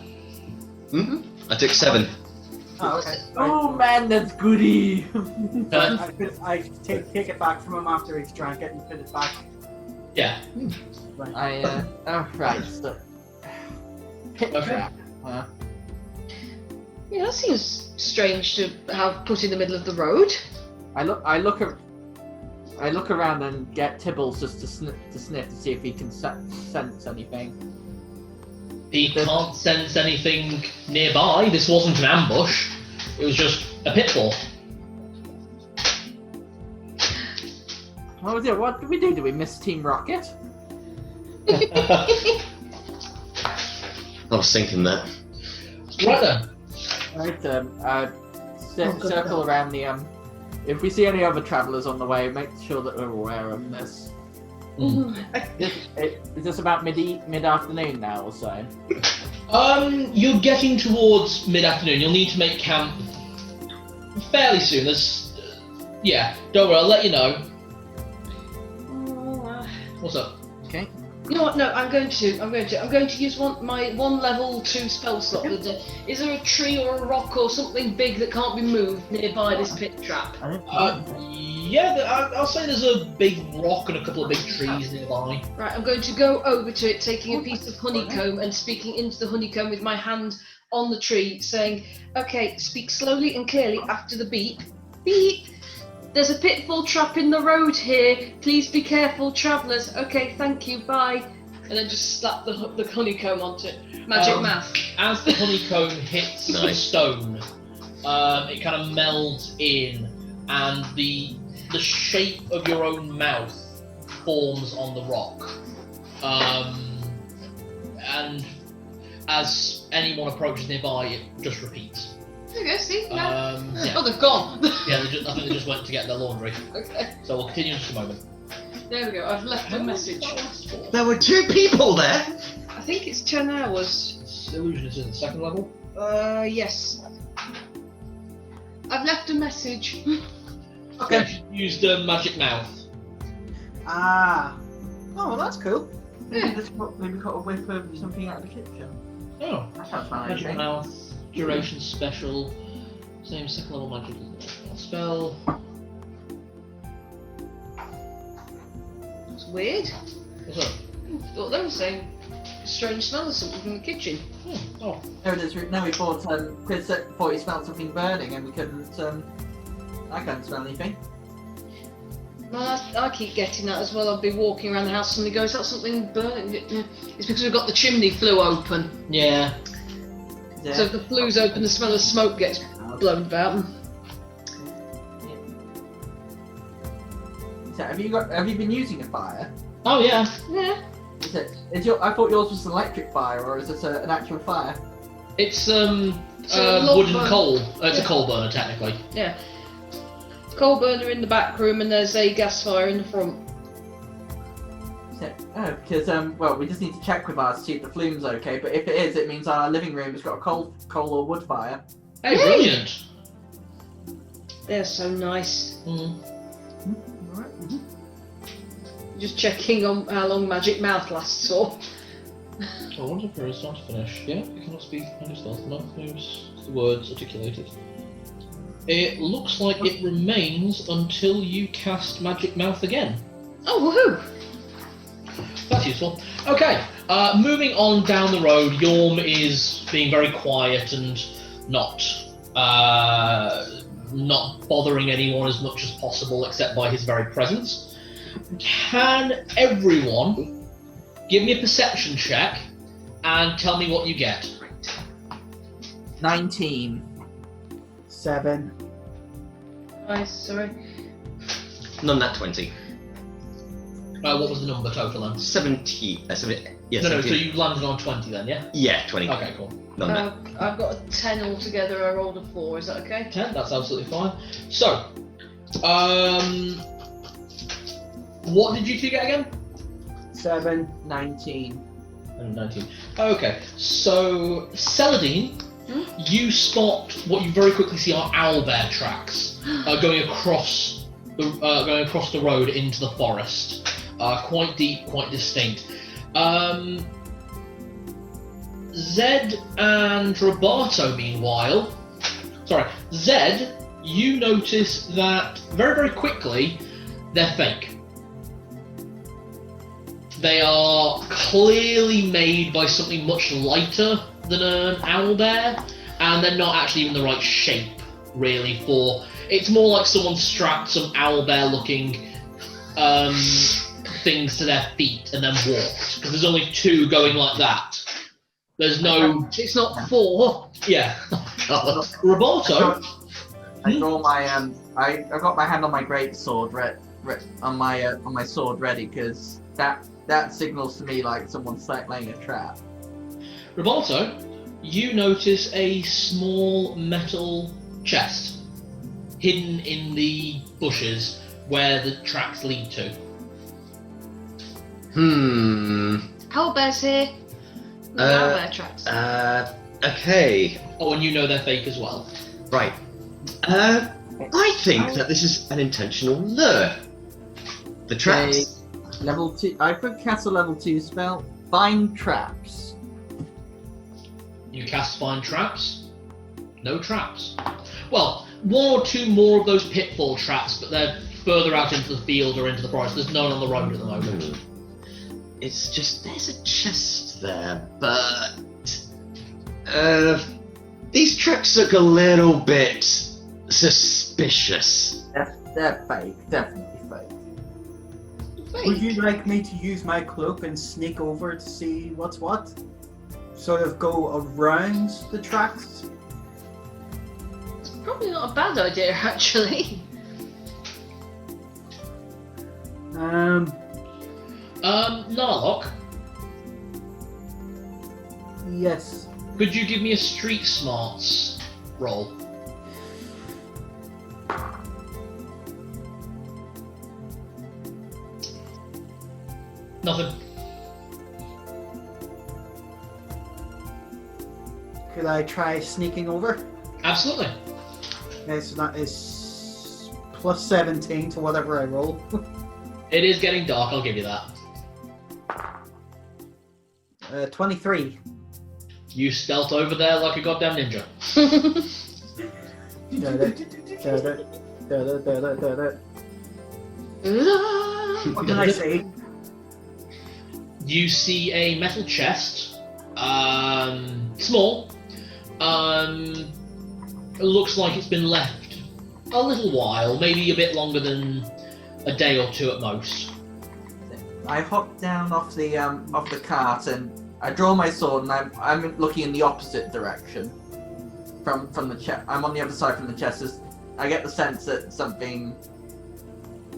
Mm-hmm. I took 7. Oh, okay. Oh man, that's goody. I take it back from him after he's drank it and put it back. Yeah. Right. Right. So, pit Okay. trap. Yeah, that seems strange to have put in the middle of the road. I look around and get Tibbles just to sniff to see if he can sense anything. He can't sense anything nearby. This wasn't an ambush. It was just a pitfall. What did we do? Did we miss Team Rocket? I was thinking that. Right then. Right, circle around the if we see any other travellers on the way, make sure that we're aware of this. Is this about mid-afternoon now or so? You're getting towards mid-afternoon. You'll need to make camp fairly soon. Yeah, don't worry, I'll let you know. What's up? Okay. You know what? No, I'm going to use my one level 2 spell slot. Is there a tree or a rock or something big that can't be moved nearby this pit trap? Yeah, I'll say there's a big rock and a couple of big trees nearby. Right, I'm going to go over to it, taking a piece of honeycomb and speaking into the honeycomb with my hand on the tree, saying, "Okay, speak slowly and clearly after the beep. Beep. There's a pitfall trap in the road here. Please be careful, travellers. Okay, thank you. Bye." And then just slap the honeycomb onto it. Magic math. As the honeycomb hits the stone, it kind of melds in, and the shape of your own mouth forms on the rock. And as anyone approaches nearby, it just repeats. Okay, see? Yeah. Oh, they've gone. Yeah, I think they just went to get their laundry. Okay. So we'll continue in just a moment. There we go. I've left a message. There were 2 people there. I think it's 10 hours. Illusionist is the second level. Yes. I've left a message. Okay. Used magic mouth. Ah. Oh, well, that's cool. Maybe got a whip of something out of the kitchen. Oh. That sounds fine. Magic mouth. Duration special. Same second level magic spell. It's weird. What's up? Thought they were saying strange smell of something from the kitchen. Oh. There it is. No, we thought Chris thought he smelled something burning, and we couldn't. I couldn't smell anything. Well, I keep getting that as well. I'll be walking around the house and he goes, "That's something burning." It's because we've got the chimney flue open. Yeah. Yeah. So if the flue's open, the smell of smoke gets blown about. So have you been using a fire? Oh yeah. Yeah. I thought yours was an electric fire, or is it an actual fire? It's log wood and burner. coal. It's a coal burner technically. Yeah. Coal burner in the back room and there's a gas fire in the front. Because we just need to check with ours to see if the flume's okay. But if it is, it means our living room has got a coal or wood fire. Hey, brilliant. They're so nice. Alright. Just checking on how long Magic Mouth lasts for. I wonder if there is time to finish. Yeah, you cannot speak any stealth. Mouth moves the words articulated. It looks like it remains until you cast Magic Mouth again. Oh, woohoo! That's useful. Okay, moving on down the road, Yorm is being very quiet and not bothering anyone as much as possible except by his very presence. Can everyone give me a perception check and tell me what you get? 19. 7. Nice, sorry. None that 20. What was the number total then? 70. Yeah, No, 17. so you landed on 20 then, yeah? Yeah, 20. Okay, cool. None that. I've got a 10 altogether, I rolled a 4, is that okay? 10, that's absolutely fine. So, what did you two get again? 7. 19. 19. Okay, so Celadine, you spot what you very quickly see are owlbear tracks going across the road into the forest. Quite deep, quite distinct. Zed and Roberto, meanwhile, Zed, you notice that very, very quickly they're fake. They are clearly made by something much lighter than an owlbear, and they're not actually even the right shape, really, for... It's more like someone strapped some owlbear-looking things to their feet and then walked, because there's only 2 going like that. There's no... It's not 4. Yeah. Roberto? I draw my I've got my hand on my great sword, right? on my sword ready, because that signals to me like someone's laying a trap. Robalto, you notice a small metal chest hidden in the bushes where the tracks lead to. Owlbear's here. Owlbear tracks. Okay. Oh, and you know they're fake as well. Right. I think that this is an intentional lure. The traps. Level 2. I could cast a level 2 spell. Find traps. You cast find traps. No traps. Well, one or two more of those pitfall traps, but they're further out into the field or into the forest. There's none on the road at the moment. It's just there's a chest there, but these tracks look a little bit suspicious. They're fake. Definitely fake. Would you like me to use my cloak and sneak over to see what's what? Sort of go around the tracks? It's probably not a bad idea, actually. Narlock, Yes. could you give me a street smarts roll? Nothing. Could I try sneaking over? Absolutely. Okay, so that is plus 17 to whatever I roll. It is getting dark, I'll give you that. 23. You stealth over there like a goddamn ninja. What did I say? You see a metal chest, small. It looks like it's been left a little while, maybe a bit longer than a day or two at most. I hop down off the cart and I draw my sword and I'm looking in the opposite direction from the chest. I'm on the other side from the chest. I get the sense that something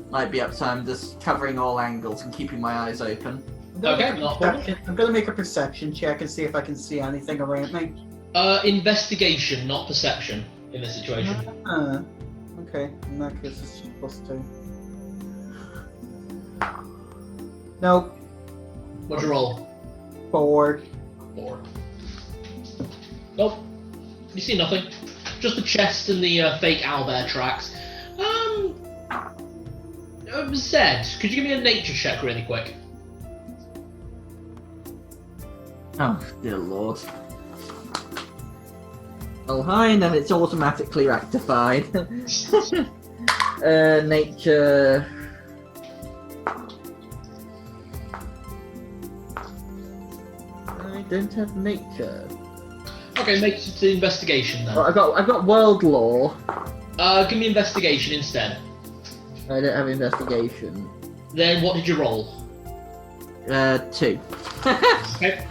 might be up, so I'm just covering all angles and keeping my eyes open. Okay, not a problem. I'm gonna make a perception check and see if I can see anything around me. Investigation, not perception, in this situation. Okay, in that case it's plus 2. No, What'd you roll? 4. 4. Nope. You see nothing. Just the chest and the fake owlbear tracks. Zed, could you give me a nature check really quick? Oh, dear lord. Oh, hi, and then it's automatically rectified. Nature... I don't have nature. Okay, make it to investigation then. Oh, I've got world law. Give me investigation instead. I don't have investigation. Then what did you roll? 2. Okay.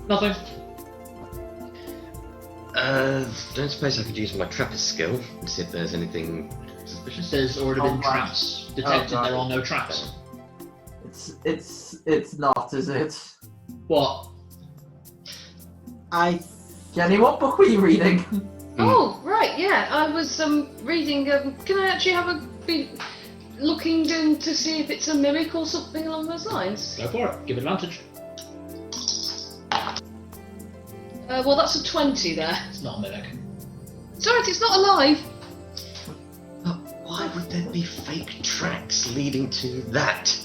Nothing. Don't suppose I could use my trapper skill and see if there's anything suspicious. There's already been right. traps detected. Oh, right. There are no traps. It's not, is it? What? Jenny, what book were you reading? Oh, right, yeah. I was reading. Can I actually be looking in to see if it's a mimic or something along those lines? Go for it. Give advantage. Well, that's a 20 there. It's not a mimic. It's alright, it's not alive. But why would there be fake tracks leading to that?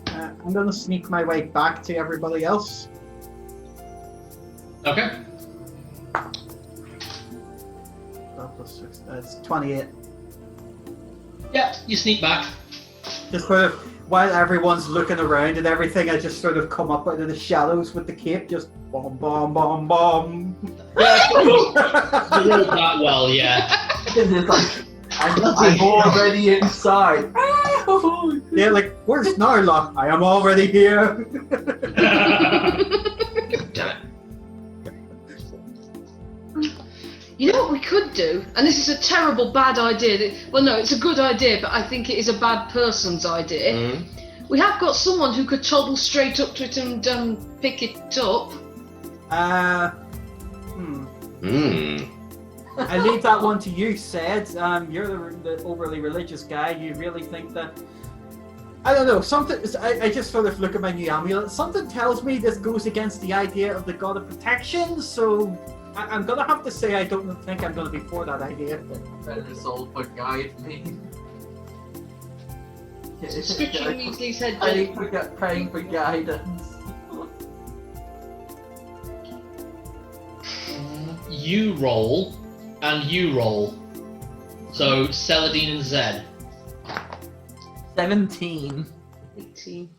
I'm gonna sneak my way back to everybody else. Okay. Plus 6, that's 28. Yeah, you sneak back. Just sort of, while everyone's looking around and everything, I just sort of come up out of the shadows with the cape, just bomb, bomb, bomb, bomb. Yeah, you rolled that well, yeah. It's like, I'm already inside. Yeah, like, where's Narlock? I am already here. Damn it. You know what we could do? And this is a terrible, bad idea. Well, no, it's a good idea, but I think it is a bad person's idea. Mm. We have got someone who could toddle straight up to it and pick it up. I leave that one to you, Sid. You're the overly religious guy. You really think that... I don't know, something... I just sort of look at my new amulet. Something tells me this goes against the idea of the god of protection, so... I'm gonna have to say I don't think I'm gonna be for that idea. Better soul for guide me. Stitching Weasley's head Praying for guidance. You roll, and you roll. So Celadine and Zed. 17. 18.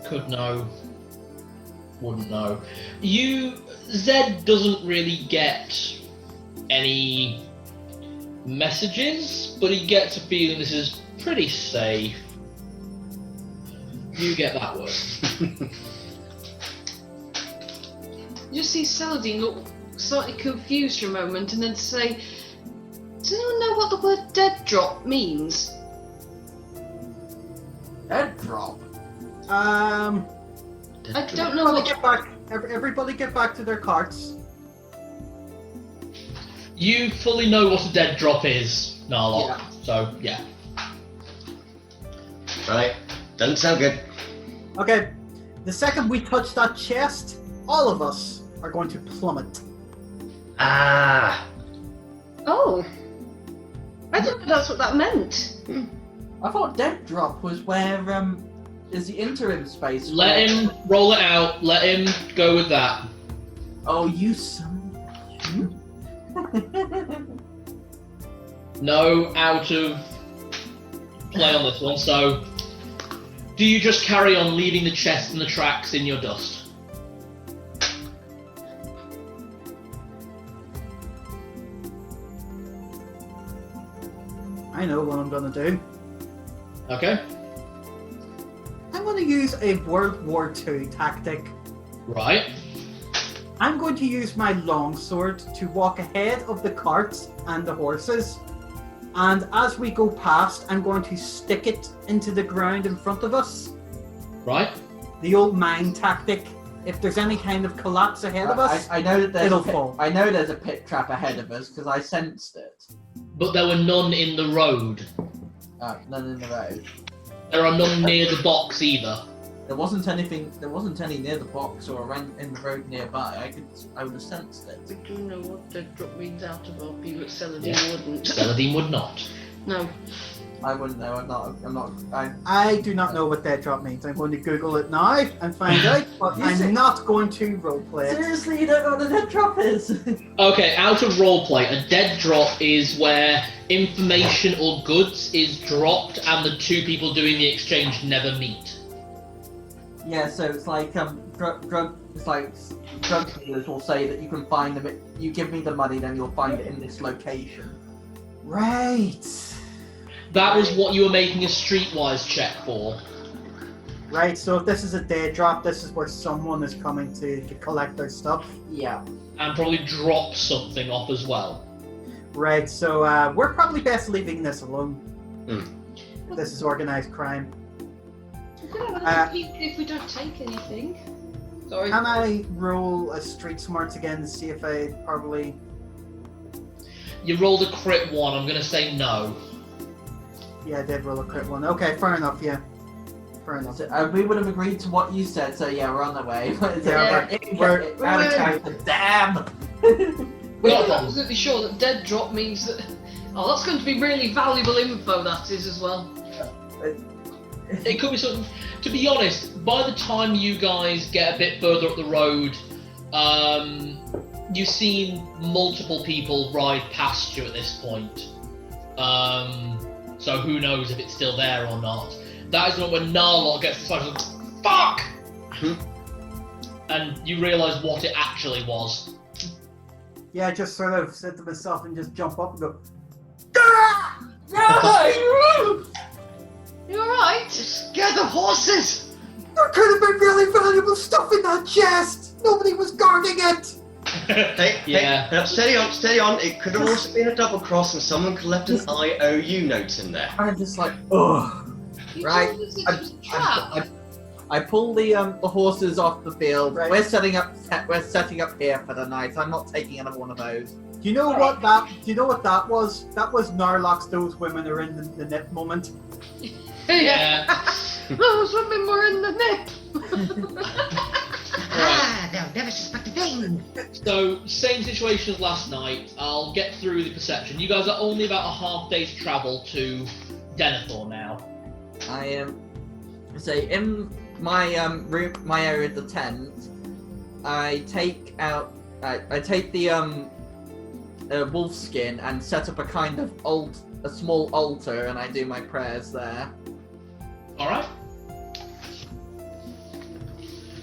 Could know. Wouldn't know. Zed doesn't really get any messages, but he gets a feeling this is pretty safe. You get that word. You just see Celadine look slightly confused for a moment and then say, does anyone know what the word dead drop means? Dead drop? I don't know what... Everybody get back to their carts. You fully know what a dead drop is, Narlock. Yeah. So, yeah. Right. Doesn't sound good. Okay, the second we touch that chest, all of us are going to plummet. Ah. Oh. I don't know that's what that meant. I thought dead drop was where is the interim space. Let him roll it out. Let him go with that. Oh, you son. No out of play on this one, so do you just carry on leaving the chest and the tracks in your dust? I know what I'm gonna do. Okay. I'm gonna use a World War II tactic. Right. I'm going to use my longsword to walk ahead of the carts and the horses, and as we go past, I'm going to stick it into the ground in front of us. Right. The old mine tactic. If there's any kind of collapse ahead of us, I know that there's it'll a pit, fall. I know there's a pit trap ahead of us because I sensed it. But there were none in the road. None in the road. There are none near the box either. There wasn't anything. There wasn't any near the box or around in the road nearby. I would have sensed it. We do know what dead drop means out of our view, but Celadine wouldn't. Celadine would not. No. I wouldn't know. I'm not. I do not know what dead drop means. I'm going to Google it now and find out, but I'm not going to roleplay it. Seriously, you don't know what a dead drop is? Okay, out of roleplay, a dead drop is where information or goods is dropped and the two people doing the exchange never meet. Yeah, so it's like it's like drug dealers will say that you can find them. You give me the money, then you'll find it in this location. Right. That was what you were making a streetwise check for. Right, so if this is a dead drop, this is where someone is coming to collect their stuff. Yeah. And probably drop something off as well. Right, so we're probably best leaving this alone. Mm. This is organised crime. We could have another peek if we don't take anything. Sorry. Can I roll a street smarts again to see if I probably... You rolled a crit 1, I'm going to say no. Yeah, I did roll a crit one. Okay, fair enough, yeah. Fair enough. So, we would have agreed to what you said, so yeah, we're on the way. We're out of character. Damn! We're not absolutely sure that dead drop means that... Oh, that's going to be really valuable info, that is, as well. It could be something... To be honest, by the time you guys get a bit further up the road, you've seen multiple people ride past you at this point. So who knows if it's still there or not. That is when Narlock gets excited, like, fuck! And you realise what it actually was. Yeah, I just sort of said to myself and just jump up and go, You alright? Scare the horses! There could have been really valuable stuff in that chest! Nobody was guarding it! Hey, steady on. It could have also been a double cross and someone could have left an IOU note in there. I'm just like, ugh. You Right. told us it was a trap. I pull the horses off the field. Right. We're setting up here for the night. I'm not taking another one of those. Do you know what that was? That was Narlock's "those women are in the nip" moment. Yeah. Those women were in the nip. Right. They'll never suspect a thing. So, same situation as last night. I'll get through the perception. You guys are only about a half day's travel to Deanathore now. I am say in my room, my area of the tent. I take the wolf skin and set up a small altar, and I do my prayers there. Alright.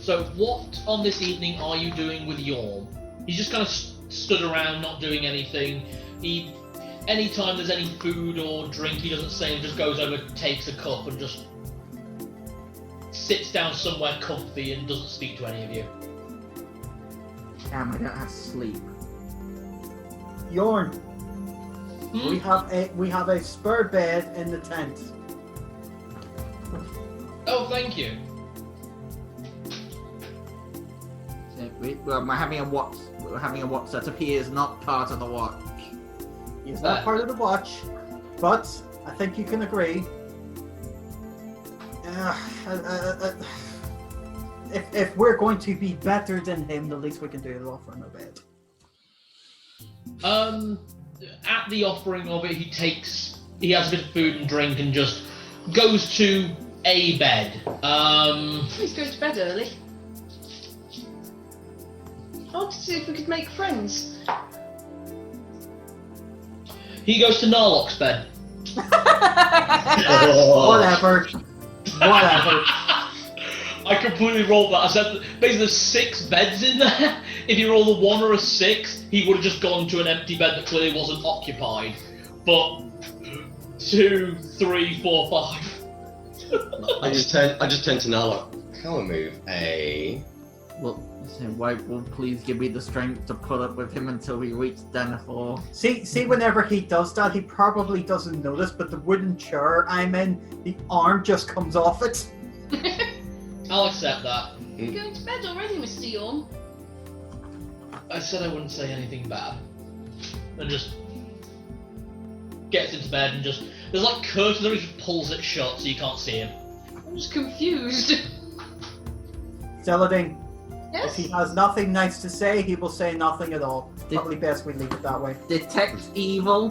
So, what on this evening are you doing with Yorm? He's just kind of stood around, not doing anything. Anytime there's any food or drink, he doesn't say, he just goes over, takes a cup, and just sits down somewhere comfy and doesn't speak to any of you. Damn, I don't have sleep. Yorm, Hmm? we have a spare bed in the tent. Oh, thank you. We're having a watch setup. He is not part of the watch. He's not part of the watch, but I think you can agree. If we're going to be better than him, the least we can do is offer him a bed. At the offering of it, he has a bit of food and drink and just goes to a bed. He's going to bed early. I wanted to see if we could make friends. He goes to Narlock's bed. Whatever. I completely rolled that. I said basically there's 6 beds in there. If you roll a 1 or a 6, he would have just gone to an empty bed that clearly wasn't occupied. But 2, 3, 4, 5. I just turned to Narlock. Can we move a... Well, wife will please give me the strength to put up with him until we reach Deanathore. See, whenever he does that, he probably doesn't notice, but the wooden chair I'm in, the arm just comes off it. I'll accept that. You're going to bed already, Mr. Yorm. I said I wouldn't say anything bad. And just gets into bed and just... There's like curtains and he just pulls it shut so you can't see him. I'm just confused. Celadine, Yes? if he has nothing nice to say, he will say nothing at all. Probably best we leave it that way. Detect evil.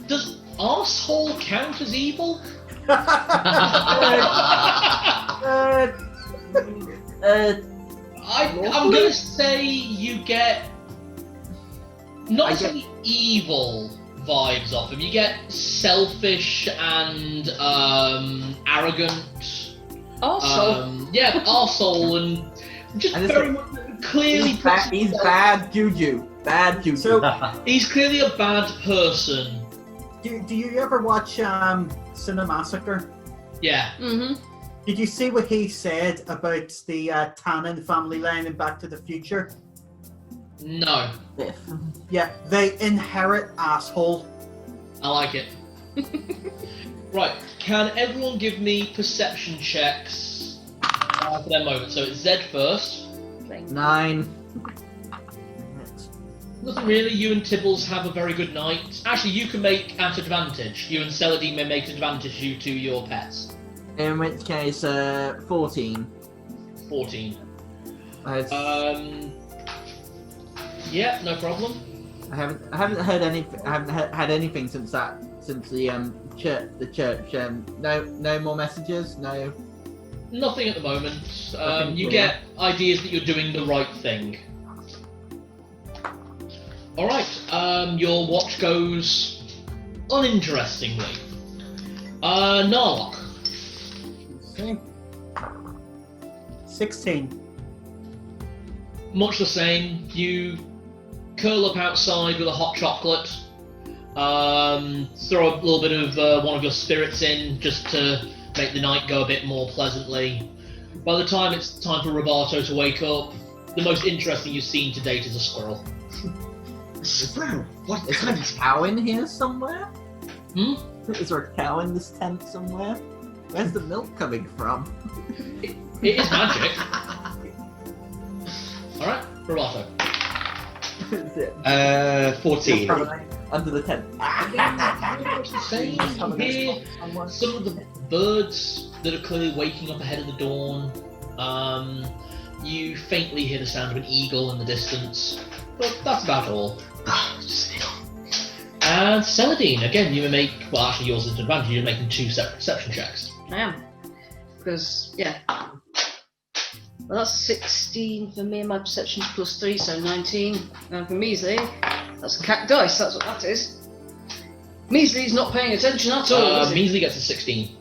Does arsehole count as evil? I'm gonna say you get not necessarily evil vibes off him. You get selfish and arrogant. Arsehole. Yeah, arsehole and just And very much clearly. He's bad juju. Bad juju. So, He's clearly a bad person. do you ever watch Cinemassacre? Yeah. Mm-hmm. Did you see what he said about the Tannen family line in Back to the Future? No. Yeah, they inherit asshole. I like it. Right, can everyone give me perception checks for their moment? So it's Zed first. 9. Nothing really, you and Tibbles have a very good night. Actually, you can make at advantage. You and Celadine may make advantage due to your pets. In which case, 14. 14. I Yeah, no problem. haven't heard anything. I haven't had anything since the church. No more messages. No. Nothing at the moment. Nothing You clear. get ideas that you're doing the right thing. Alright, your watch goes uninterestingly. Narlock. Okay. 16. Much the same. You curl up outside with a hot chocolate. Throw a little bit of one of your spirits in just to make the night go a bit more pleasantly. By the time it's time for Roberto to wake up, the most interesting you've seen to date is a squirrel. A squirrel? What Is kind there a of... cow in here somewhere? Hmm? Is there a cow in this tent somewhere? Where's the milk coming from? It is magic. Alright, Roberto. Is it 14. under the tent? Same. You hear some of the birds that are clearly waking up ahead of the dawn. You faintly hear the sound of an eagle in the distance, but that's about all. Just an eagle. And Celadine, again, you may make, well actually yours is an advantage, you're making 2 separate perception checks. I am. Because, yeah. Well, that's 16 for me and my perception's +3, so 19. And for Measly, that's a cat dice, that's what that is. Measly's not paying attention at all, is he? Measly gets a 16.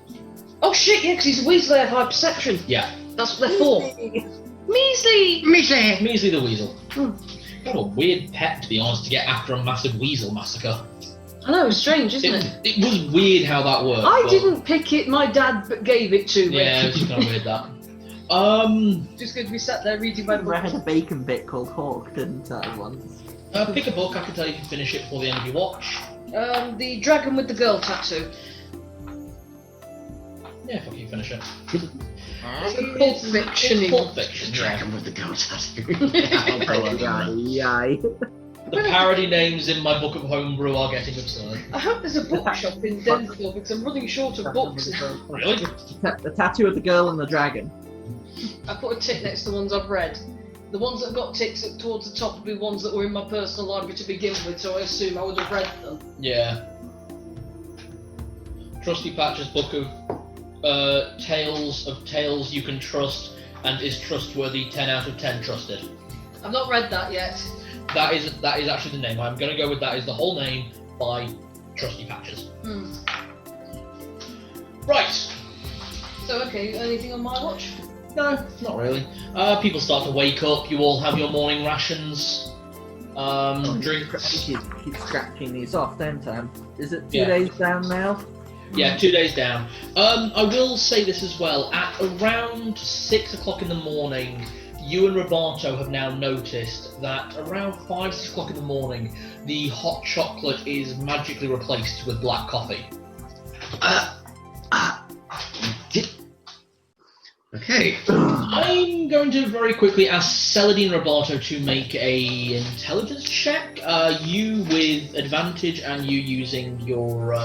Oh shit, yeah, because he's a weasel, they have high perception. Yeah. That's what they're for. Measly! Measly the weasel. Hmm. What a weird pet, to be honest, to get after a massive weasel massacre. I know, it's strange, isn't it? It was weird how that worked. I but- didn't pick it, my dad gave it to me. Yeah, it was kind of weird that. Just because we sat there reading my book. I had a bacon bit called Hawk, didn't I, once? Pick a book, I can tell you can finish it before the end of your watch. The dragon with the girl tattoo. Yeah, fuck you, finish it. Pulp Fiction. It's Pulp Fiction, yeah. Dragon with the goat tattoo. Yay. The parody names in my book of homebrew are getting absurd. I hope there's a bookshop in Deanathore because I'm running short of books. Really? The tattoo of the girl and the dragon. I put a tick next to the ones I've read. The ones that got ticks up towards the top would be ones that were in my personal library to begin with, so I assume I would have read them. Yeah. Trusty Patch's book of tales you can trust and is trustworthy 10 out of 10 trusted. I've not read that yet. That is actually the name. I'm going to go with that is the whole name by Trusty Patches. Right. So, okay, anything on my watch? No, not really. People start to wake up. You all have your morning rations. Drinks. Keep scratching these off, don't I? Is it 2 Yeah. days down now? Yeah, 2 days down. I will say this as well. At around 6 o'clock in the morning, you and Roberto have now noticed that around 5, 6 o'clock in the morning, the hot chocolate is magically replaced with black coffee. Okay. I'm going to very quickly ask Celadine Roberto to make a intelligence check. You with advantage and you using your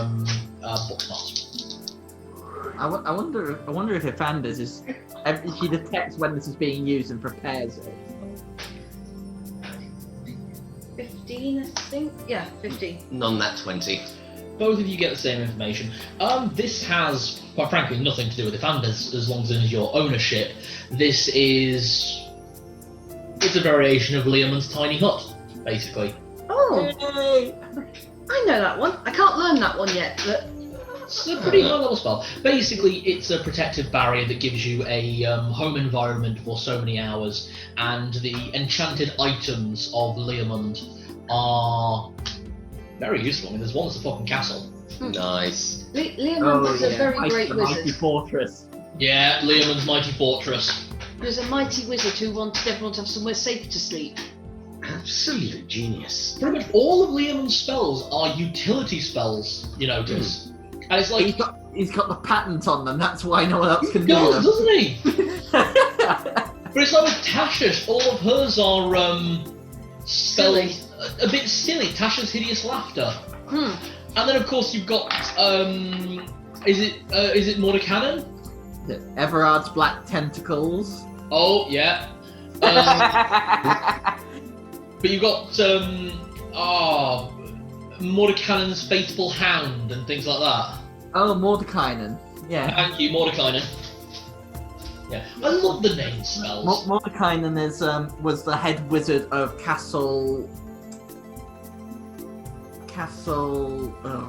book smarts. I wonder if Ifanders is. If she detects when this is being used and prepares it. 15, I think? Yeah, 15. None that 20. Both of you get the same information. This has, quite frankly, nothing to do with Ifanders as long as it is your ownership. It's a variation of Leomund's tiny hut, basically. Oh, Yay! I know that one. I can't learn that one yet, but It's a pretty high level spell. Basically, it's a protective barrier that gives you a home environment for so many hours, and the enchanted items of Leomund are very useful. I mean, there's one that's a fucking castle. Nice. Leomund is a very great the mighty wizard. fortress. Yeah, Leomund's mighty fortress. There's a mighty wizard who wanted everyone to have somewhere safe to sleep. Absolute genius. Pretty much all of Leomund's spells are utility spells, you notice. And it's like, He's got the patent on them, that's why no one else he can do does, them. doesn't he? But it's like with Tasha's, all of hers are Silly. spells a bit silly. Tasha's hideous laughter, Hmm. and then of course you've got is it Mordenkainen? Everard's black tentacles. Oh yeah, but you've got Mordenkainen's faithful hound and things like that. Oh, Mordekainen. Yeah. Thank you, Mordenkainen. Yeah, I love the name spells. Mordekainen is was the head wizard of Castle. Oh, I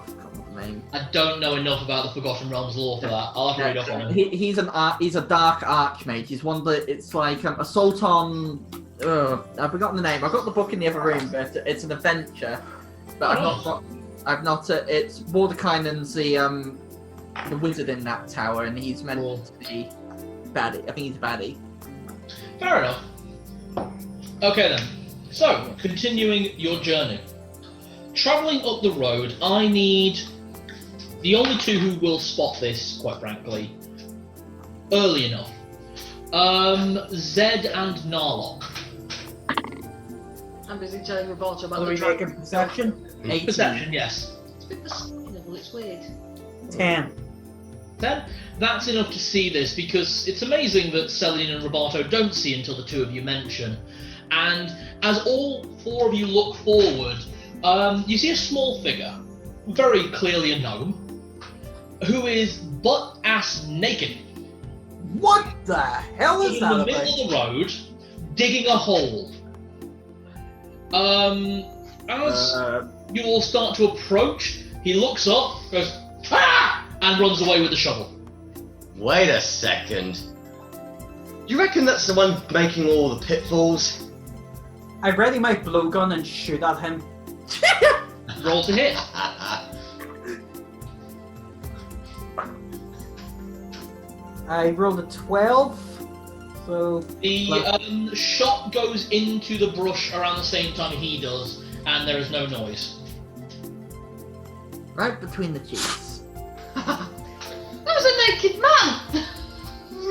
forgot what the name. I don't know enough about the Forgotten Realms lore for that. I'll have to read up on it. He's a dark archmage. He's one that it's like Assault on. I've forgotten the name. I've got the book in the other room, but it's an adventure. But I've not got. I've not. It's Mordekainen's the wizard in that tower, and he's meant to be baddie. I think he's baddie. Fair enough. Okay then. So, continuing your journey. Travelling up the road, I need the only two who will spot this, quite frankly, early enough. Zed and Narlock. I'm busy telling Roberto about Are the we dragon. making perception? 18. Perception, yes. It's a bit sustainable, it's weird. 10. Then that's enough to see this, because it's amazing that Celine and Roberto don't see until the two of you mention. And as all four of you look forward, you see a small figure, very clearly a gnome, who is butt-ass naked. What the hell is in that the about? middle of the road, digging a hole. As you all start to approach, he looks up, goes, "Ah!" and runs away with the shovel. Wait a second. You reckon that's the one making all the pitfalls? I ready my blowgun and shoot at him. Roll to hit. I rolled a 12, so The shot goes into the brush around the same time he does, and there is no noise. Right between the cheeks. That was a naked man!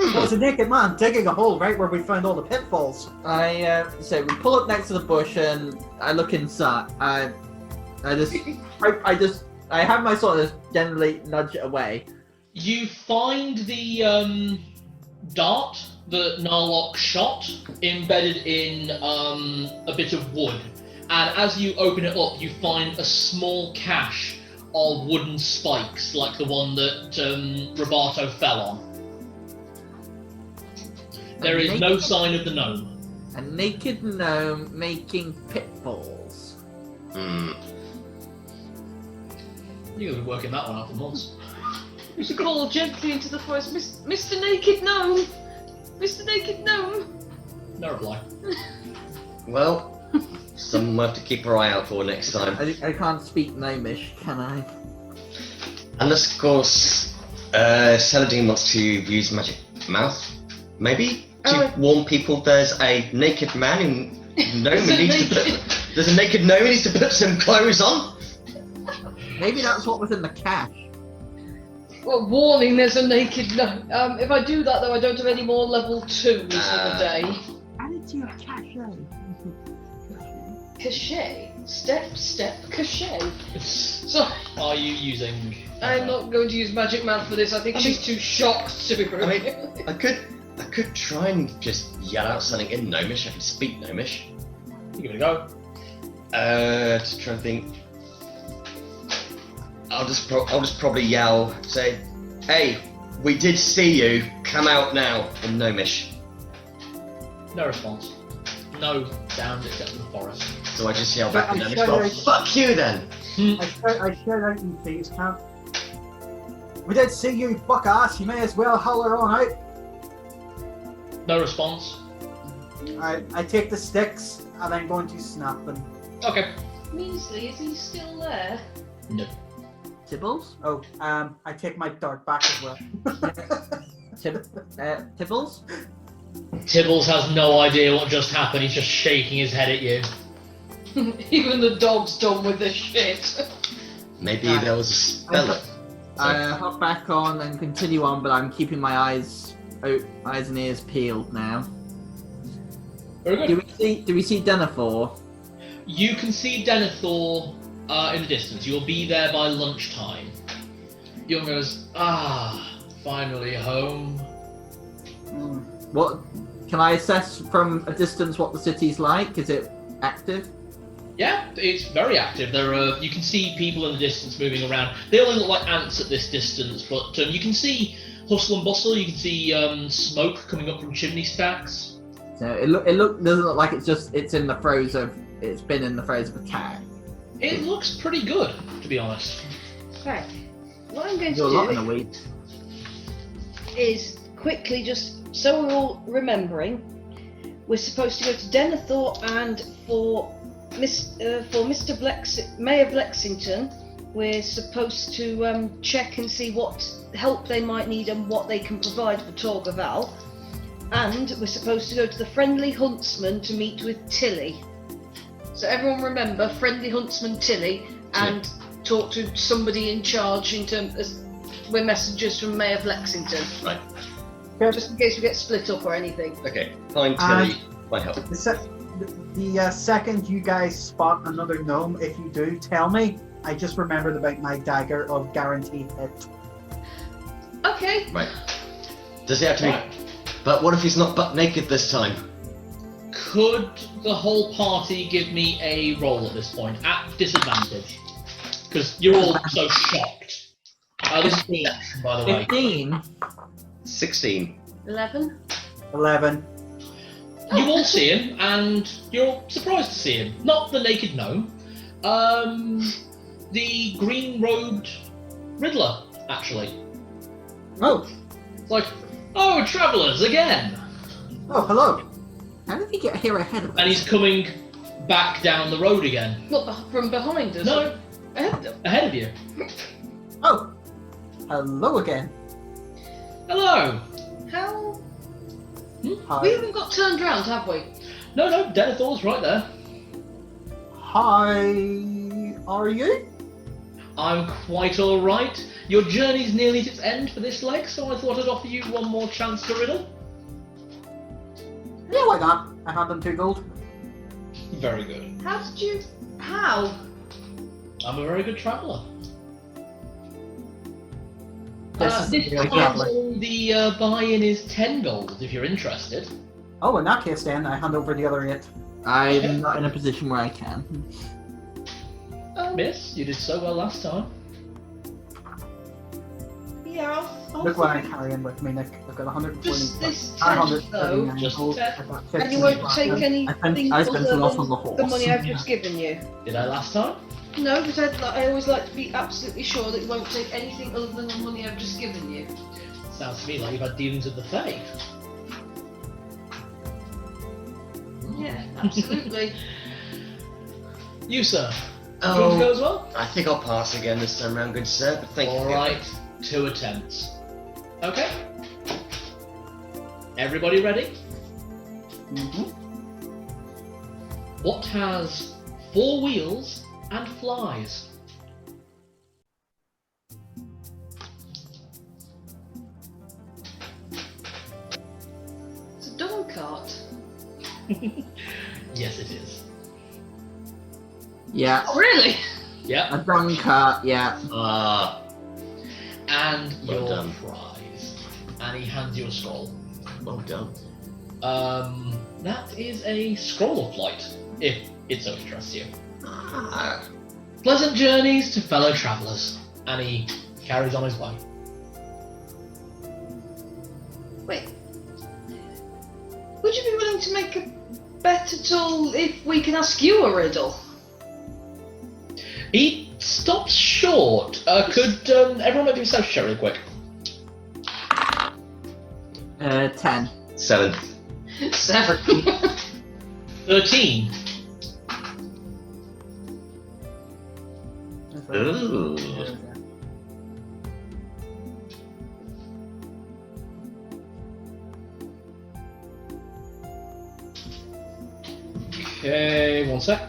it was a naked man digging a hole right where we found all the pitfalls. So we pull up next to the bush, and I look inside. I have my sword and just generally nudge it away. You find the dart that Narlock shot embedded in a bit of wood, and as you open it up, you find a small cache of wooden spikes, like the one that Roberto fell on. There is no sign of the gnome. A naked gnome making pitfalls. You're going to be working that one out for months. We should call gently into the forest, Mr. Naked Gnome! Mr. Naked Gnome! No reply. Well, someone will have to keep her eye out for next time. I can't speak gnomish, can I? Unless, of course, Celadine wants to use magic mouth, maybe? To warn people there's a naked man who there's a naked gnome who needs to put some clothes on? Maybe that's what was in the cache. Well, warning, there's a naked gnome. If I do that though, I don't have any more level 2s for the day. Add it to your cache. Cachet. Step, cachet. So, Are you using... I'm not going to use magic mouth for this. I think she's too shocked to be I mean, I could try and just yell out something in Gnomish. I can speak Gnomish. You give it a go. To try and think. I'll just probably yell, say, "Hey, we did see you. Come out now," in Gnomish. No response. No sound except in the forest. So I just yell back in I Gnomish. shout Well, out- fuck you then. I shout out in thieves' camp. We did see you, fuck ass. You may as well holler on out. No response. I take the sticks and I'm going to snap them. Okay. Measly, is he still there? No. Tibbles? Oh, I take my dart back as well. Tibbles? Tibbles has no idea what just happened. He's just shaking his head at you. Even the dog's done with this shit. Maybe there was a spell. I hop back on and continue on, but I'm keeping my eyes and ears peeled now. Very good. Do we see Deanathore? You can see Deanathore in the distance. You'll be there by lunchtime. Yorm goes, finally home. What can I assess from a distance what the city's like? Is it active? Yeah, it's very active. There are, you can see people in the distance moving around. They only look like ants at this distance, but you can see hustle and bustle. You can see smoke coming up from chimney stacks. So it doesn't look like it's in the throes of attack. It looks pretty good, to be honest. Right. What I'm going to Do a lot in a do week. is quickly, just so we're all remembering, we're supposed to go to Deanathore and for Mayor of Lexington, we're supposed to check and see what help they might need and what they can provide for Torgaval. And we're supposed to go to the Friendly Huntsman to meet with Tilly. So everyone remember, Friendly Huntsman Tilly, and talk to somebody in charge in terms. We're messengers from Mayor of Lexington. Right. Just in case we get split up or anything. Okay. Find Tilly. Might help. The second you guys spot another gnome, if you do, tell me. I just remembered about my dagger of guaranteed hit. Okay. Right. Does he have to be? But what if he's not butt naked this time? Could the whole party give me a roll at this point at disadvantage? Because you're all so shocked. This is the action, by the way. 15. 16. 11. 11. You all see him, and you're surprised to see him. Not the naked gnome. The green-robed Riddler, actually. Oh, It's like, oh, travellers again! oh, hello. How did he get here ahead of us? And he's coming back down the road again. Not from behind us. No, Ahead of them. ahead of you. Oh, hello again. Hello! How? Hi. We haven't got turned round, have we? No, Deanathore's right there. Hi, are you? I'm quite alright. Your journey's nearly at its end for this leg, so I thought I'd offer you one more chance to riddle. Yeah, why not? I have them 2 gold. Very good. How did you? How? I'm a very good traveller. This is This really time lovely. the buy-in is 10 gold, if you're interested. Oh, in that case then, I hand over the other 8. I'm not in a position where I can. Miss, you did so well last time. Yeah. I'll Look what I'm carrying with me, Nick. I've got 140. Just this 139 tent, though. Just gold. the 10. I've got And 50 you won't left. take anything I spent other it off on the than horse. the money I've just given you. Did I last time? No, but I always like to be absolutely sure that you won't take anything other than the money I've just given you. Sounds to me like you've had dealings with the Fae. Yeah, absolutely. You, sir. Do you want to go as well? I think I'll pass again this time round, good sir, but thank you. Alright, 2 attempts. Okay. Everybody ready? Mhm. What has 4 wheels and flies? It's a dog cart. Yes, it is. Yeah. Oh, really? Yep. A dung cart, yeah. And Well your done. prize. And he hands you a scroll. Well done. That is a scroll of flight, if it so interests you. Ah, Pleasant journeys to fellow travellers. And he carries on his way. Wait. Would you be willing to make a bet at all if we can ask you a riddle? He stops short. Could everyone make themselves share really quick? 10. 7. 7. 13. Ooh. Okay, one sec.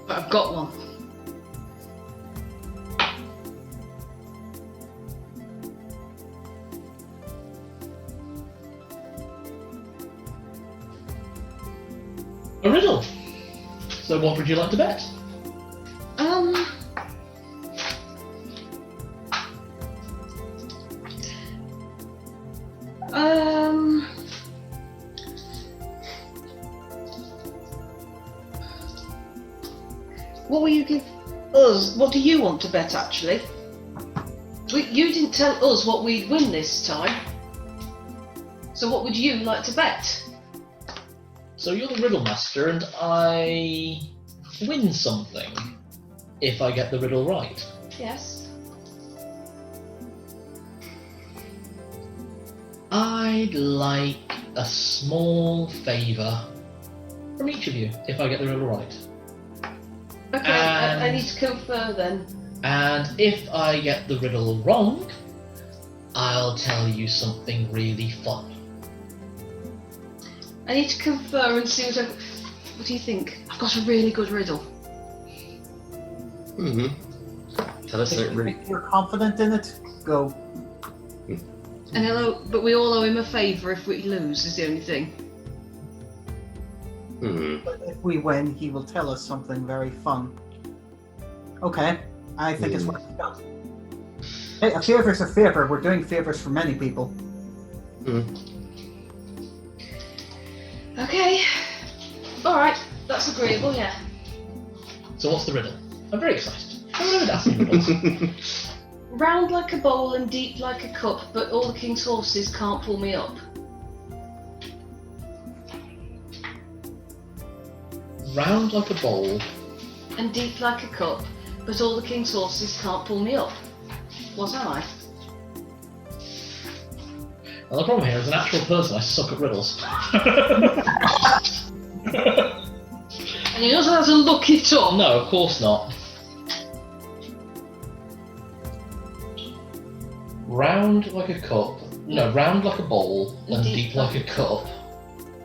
I've got one. A riddle. So what would you like to bet? What will you give us? What do you want to bet, actually? You didn't tell us what we'd win this time. So what would you like to bet? So you're the riddle master, and I win something if I get the riddle right. Yes. I'd like a small favour. from each of you if I get the riddle right. Okay, I need to confer then. And if I get the riddle wrong, I'll tell you something really fun. I need to confer and see what do you think? I've got a really good riddle. Mm-hmm. Tell us something really. If you're confident in it, go. But we all owe him a favour if we lose, is the only thing. But if we win, he will tell us something very fun. Okay, I think it's worth a shot. Hey, a favour's a favour. We're doing favours for many people. Okay. Alright, that's agreeable, yeah. So what's the riddle? I'm very excited. I'm going to ask you riddles. Round like a bowl and deep like a cup, but all the king's horses can't pull me up. Round like a bowl. And deep like a cup, but all the king's horses can't pull me up. What am I? Well, the problem here is an actual person, I suck at riddles. And he also has to look it up. No, of course not. Round like a cup. No, round like a bowl and deep like a cup,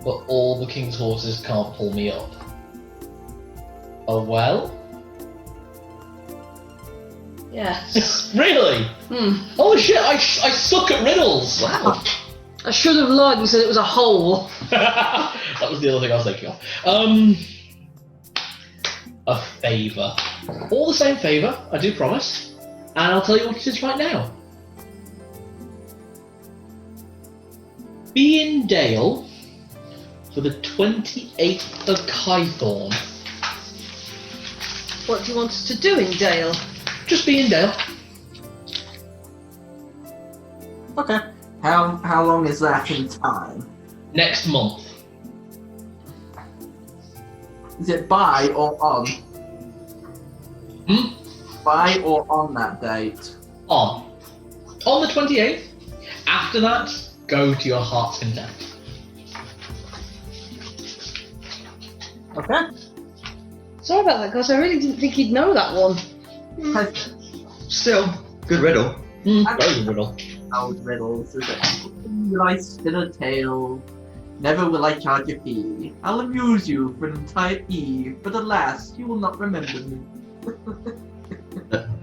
but all the king's horses can't pull me up. A well? Yes. Really? Holy shit, I suck at riddles! Wow. I should have lied and said it was a hole. That was the other thing I was thinking of. A favour. All the same favour, I do promise. And I'll tell you what it is right now. Be in Dale for the 28th of Kythorn. What do you want us to do in Dale? Just be in Dale. Okay. How long is that in time? Next month. Is it by or on? By or on that date? On the 28th. After that, go to your heart's content. Okay. Sorry about that, guys. I really didn't think he'd know that one. Still, good riddle. Very good riddle. Old riddles, is it? Will I spin a tale? Never will I charge a fee. I'll amuse you for an entire eve, but alas, you will not remember me.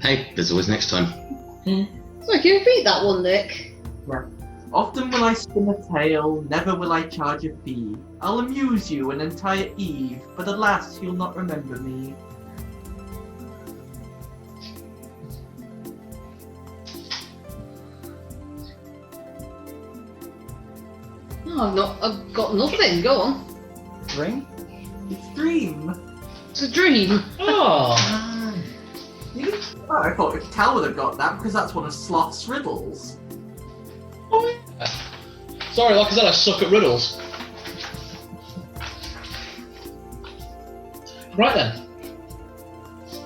Hey, there's always next time. Sorry, can you repeat that one, Nick? Often will I spin a tale, never will I charge a fee. I'll amuse you an entire eve, but alas, you'll not remember me. No, I've got nothing. Go on. Ring? It's Dream. It's a dream. Oh. I thought Cal would have got that because that's one of Sloth's riddles. Sorry, like I said, I suck at riddles. Right then.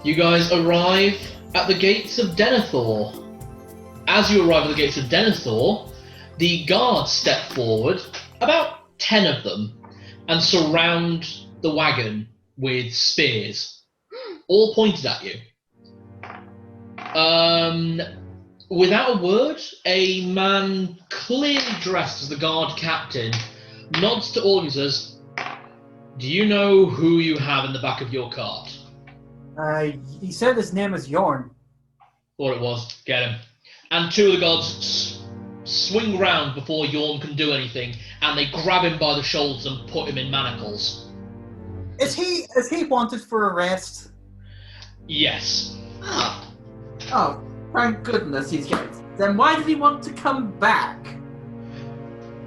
You guys arrive at the gates of Deanathore. As you arrive at the gates of Deanathore, the guards step forward, about 10 of them, and surround the wagon with spears, all pointed at you. Without a word, a man clearly dressed as the guard captain nods to all of you and says, "Do you know who you have in the back of your cart?" He said his name is Yorm. Thought it was. Get him. And two of the guards swing round before Yorm can do anything, and they grab him by the shoulders and put him in manacles. Is he wanted for arrest? Yes. Oh, thank goodness he's getting. Then why did he want to come back?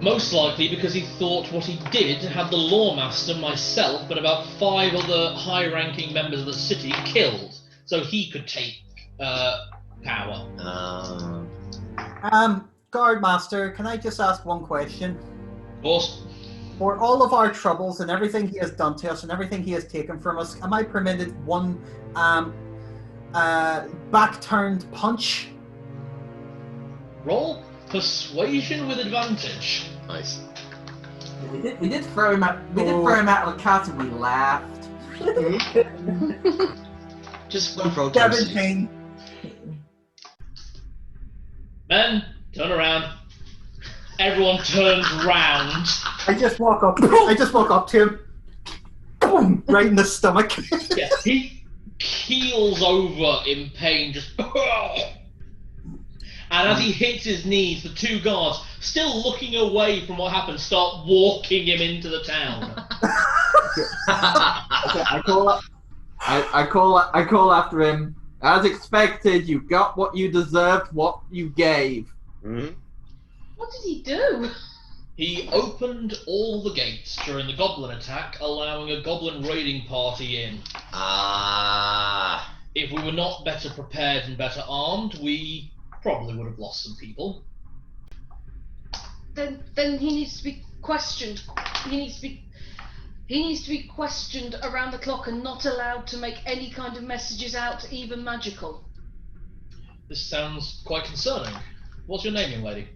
Most likely because he thought what he did had the lawmaster, myself, and about 5 other high-ranking members of the city killed, so he could take power. Guardmaster, can I just ask one question? Of course. For all of our troubles and everything he has done to us and everything he has taken from us, am I permitted one back-turned punch? Roll persuasion with advantage. Nice. We did throw him out. We did throw him out of the cat, and we laughed. Just one protest. 17. Men, turn around. Everyone turns round. I just walk up to him. Boom! Right in the stomach. Yeah, he keels over in pain, just. And as he hits his knees, the two guards, still looking away from what happened, start walking him into the town. I call after him. As expected, you got what you deserved, what you gave. Mm-hmm. What did he do? He opened all the gates during the goblin attack, allowing a goblin raiding party in. Ah. If we were not better prepared and better armed, we probably would have lost some people. Then he needs to be questioned. He needs to be questioned around the clock and not allowed to make any kind of messages out, even magical. This sounds quite concerning. What's your name, young lady?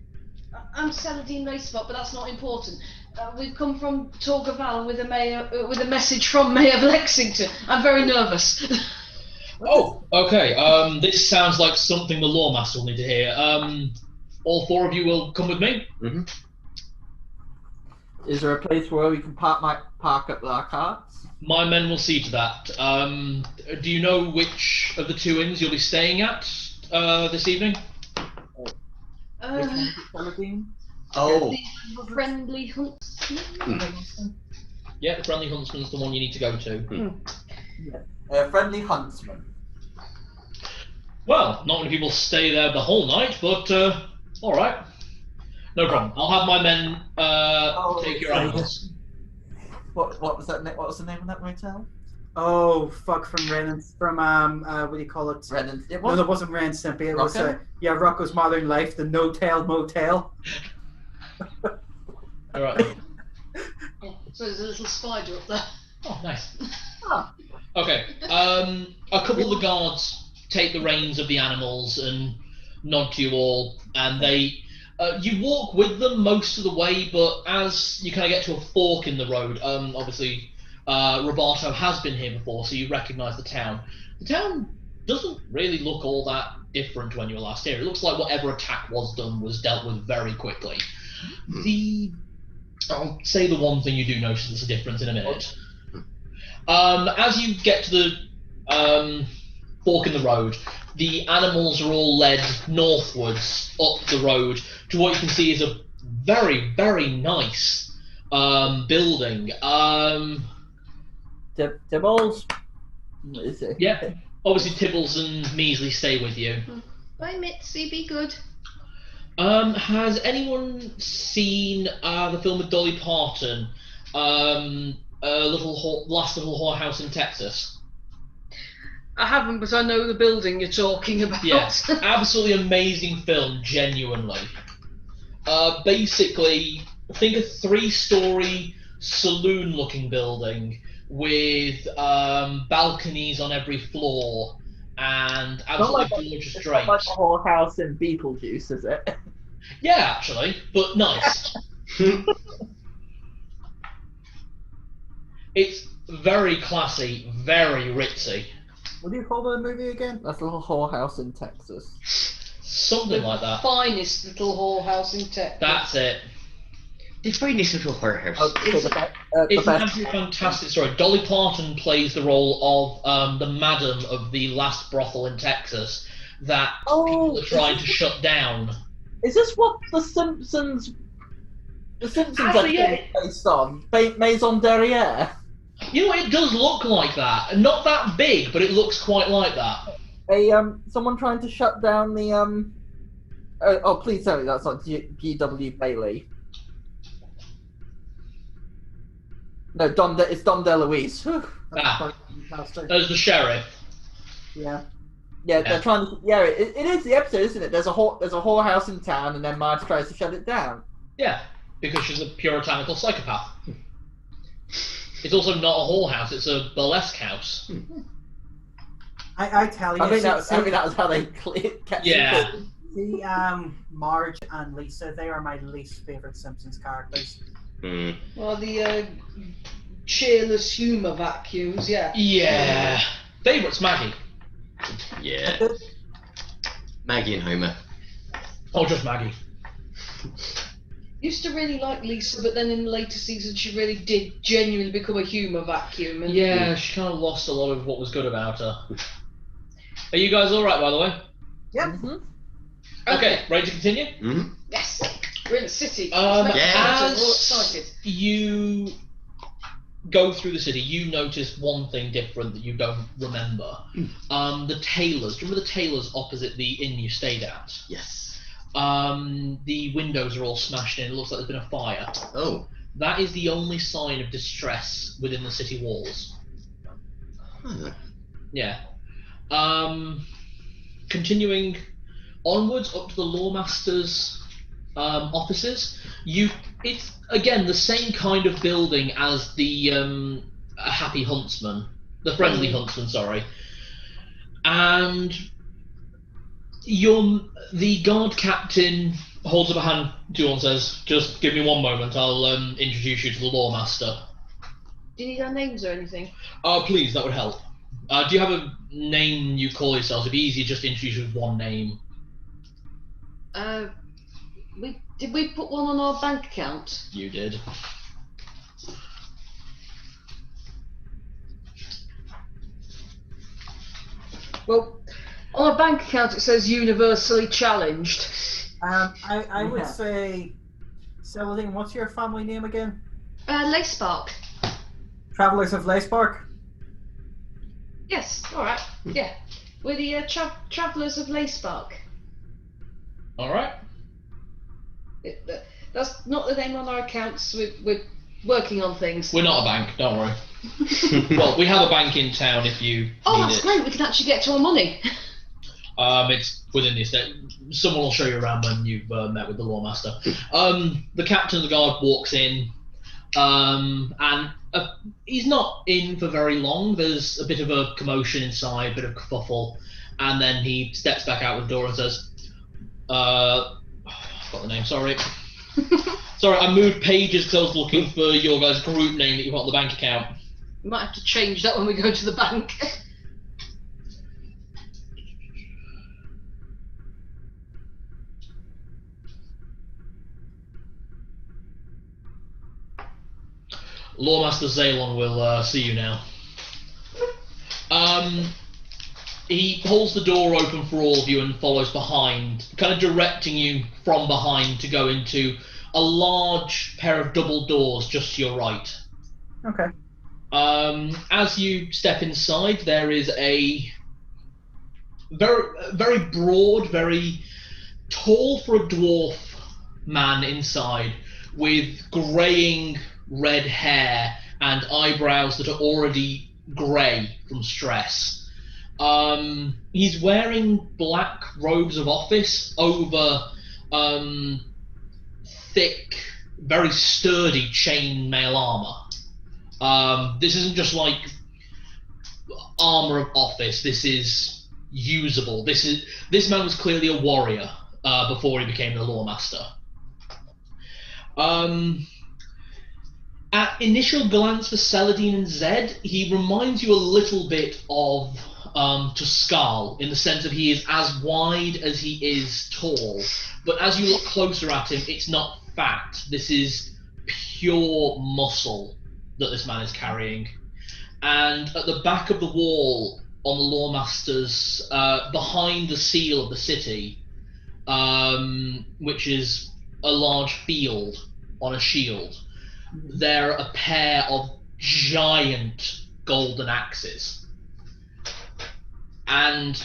I'm Thalryndd Leyspark, but that's not important. We've come from Torgaval with a message from Mayor of Lexington. I'm very nervous. Oh, okay. This sounds like something the Lawmaster will need to hear. All four of you will come with me. Mm-hmm. Is there a place where we can park up our carts? My men will see to that. Do you know which of the two inns you'll be staying at this evening? Oh. The Friendly Huntsman. Yeah, the Friendly Huntsman's the one you need to go to. Friendly Huntsman. Well, not many people stay there the whole night, but alright. No problem. I'll have my men take your animals. What was that? What was the name of that motel? Oh, fuck, from Ren and what do you call it? Ren. It No, it wasn't Ren and Stimpy. It was Rocco's Modern Life, the No Tail Motel. Alright. So there's a little spider up there. Oh, nice. Okay. A couple of the guards take the reins of the animals and nod to you all, and they. You walk with them most of the way, but as you kind of get to a fork in the road, obviously. Roberto has been here before, so you recognise the town. The town doesn't really look all that different when you were last here. It looks like whatever attack was done was dealt with very quickly. I'll say the one thing you do notice that's a difference in a minute. As you get to the fork in the road, the animals are all led northwards up the road to what you can see is a very, very nice building. Tibbles? What is it? Yeah, obviously Tibbles and Measley stay with you. Bye, Mitzi, be good. Has anyone seen the film with Dolly Parton, Last Little Whorehouse in Texas? I haven't, but I know the building you're talking about. Yes, absolutely amazing film, genuinely. Basically, think a 3-story saloon-looking building with balconies on every floor and absolutely gorgeous drapes. Not like a whorehouse in Beetlejuice, is it? Yeah, actually, but nice. It's very classy, very ritzy. What do you call the movie again? That's a little whorehouse in Texas. Something like that. Finest little whorehouse in Texas. That's it. The finest little whorehouse. It's an absolutely fantastic story. Dolly Parton plays the role of the madam of the last brothel in Texas that people are trying to shut down. Is this what The Simpsons Actually, are based on? Maison Derriere? You know, it does look like that. Not that big, but it looks quite like that. Someone trying to shut down the oh, please tell me that's not G.W. Bailey. No, it's Dom DeLuise. As the sheriff. Yeah. Yeah, they're trying to. Yeah, it is the episode, isn't it? There's a whorehouse in town, and then Marge tries to shut it down. Yeah, because she's a puritanical psychopath. It's also not a whorehouse; it's a burlesque house. I tell you. I think that was how they kept Yeah. See, Marge and Lisa, they are my least favourite Simpsons characters. Well, the cheerless humour vacuums, yeah. Yeah. Favourite's Maggie. Yeah. Maggie and Homer. Oh, just Maggie. Used to really like Lisa, but then in the later seasons she really did genuinely become a humour vacuum. And Yeah, she kind of lost a lot of what was good about her. Are you guys alright, by the way? Yep. Okay, ready to continue? Mm-hmm. Yes, we're in the city. Yeah. We're all excited. You go through the city, you notice one thing different that you don't remember. The tailors. Do you remember the tailors opposite the inn you stayed at? Yes. The windows are all smashed in. It looks like there's been a fire. Oh. That is the only sign of distress within the city walls. Huh. Yeah. Continuing onwards up to the Lawmaster's offices, it's again the same kind of building as the Happy Huntsman, the Friendly Huntsman, sorry. And the guard captain holds up a hand to you and says, "Just give me one moment. I'll introduce you to the Lawmaster." Do you need our names or anything? Please, that would help. Do you have a name you call yourselves? It'd be easier just to introduce you with one name. Did we put one on our bank account? You did. Well, on our bank account it says universally challenged. I would say, Celadine, what's your family name again? Leyspark. Travellers of Leyspark? Yes, alright. Yeah. We're the Travellers of Leyspark. Alright. That's not the name on our accounts. We're working on things. We're not a bank, don't worry. Well, we have a bank in town if you Oh, need that's it. great. We can actually get to our money. It's within the estate. Someone will show you around when you've met with the Lawmaster. The captain of the guard walks in, and he's not in for very long. There's a bit of a commotion inside, a bit of kerfuffle, and then he steps back out the door and says, I forgot the name, sorry. Sorry, I moved pages because I was looking for your guys' group name that you put on the bank account. We might have to change that when we go to the bank. Lawmaster Zaylon will see you now. He pulls the door open for all of you and follows behind, kind of directing you from behind to go into a large pair of double doors just to your right. Okay. As you step inside, there is a very broad, very tall for a dwarf man inside, with greying red hair and eyebrows that are already grey from stress. He's wearing black robes of office over thick, very sturdy chain mail armor. This isn't just like armor of office. This is usable. This man was clearly a warrior before he became the Lawmaster. At initial glance for Celadine and Zed, he reminds you a little bit of Tuscal, in the sense that he is as wide as he is tall. But as you look closer at him, it's not fat. This is pure muscle that this man is carrying. And at the back of the wall on the Lawmaster's, behind the seal of the city, which is a large field on a shield, there are a pair of giant golden axes. And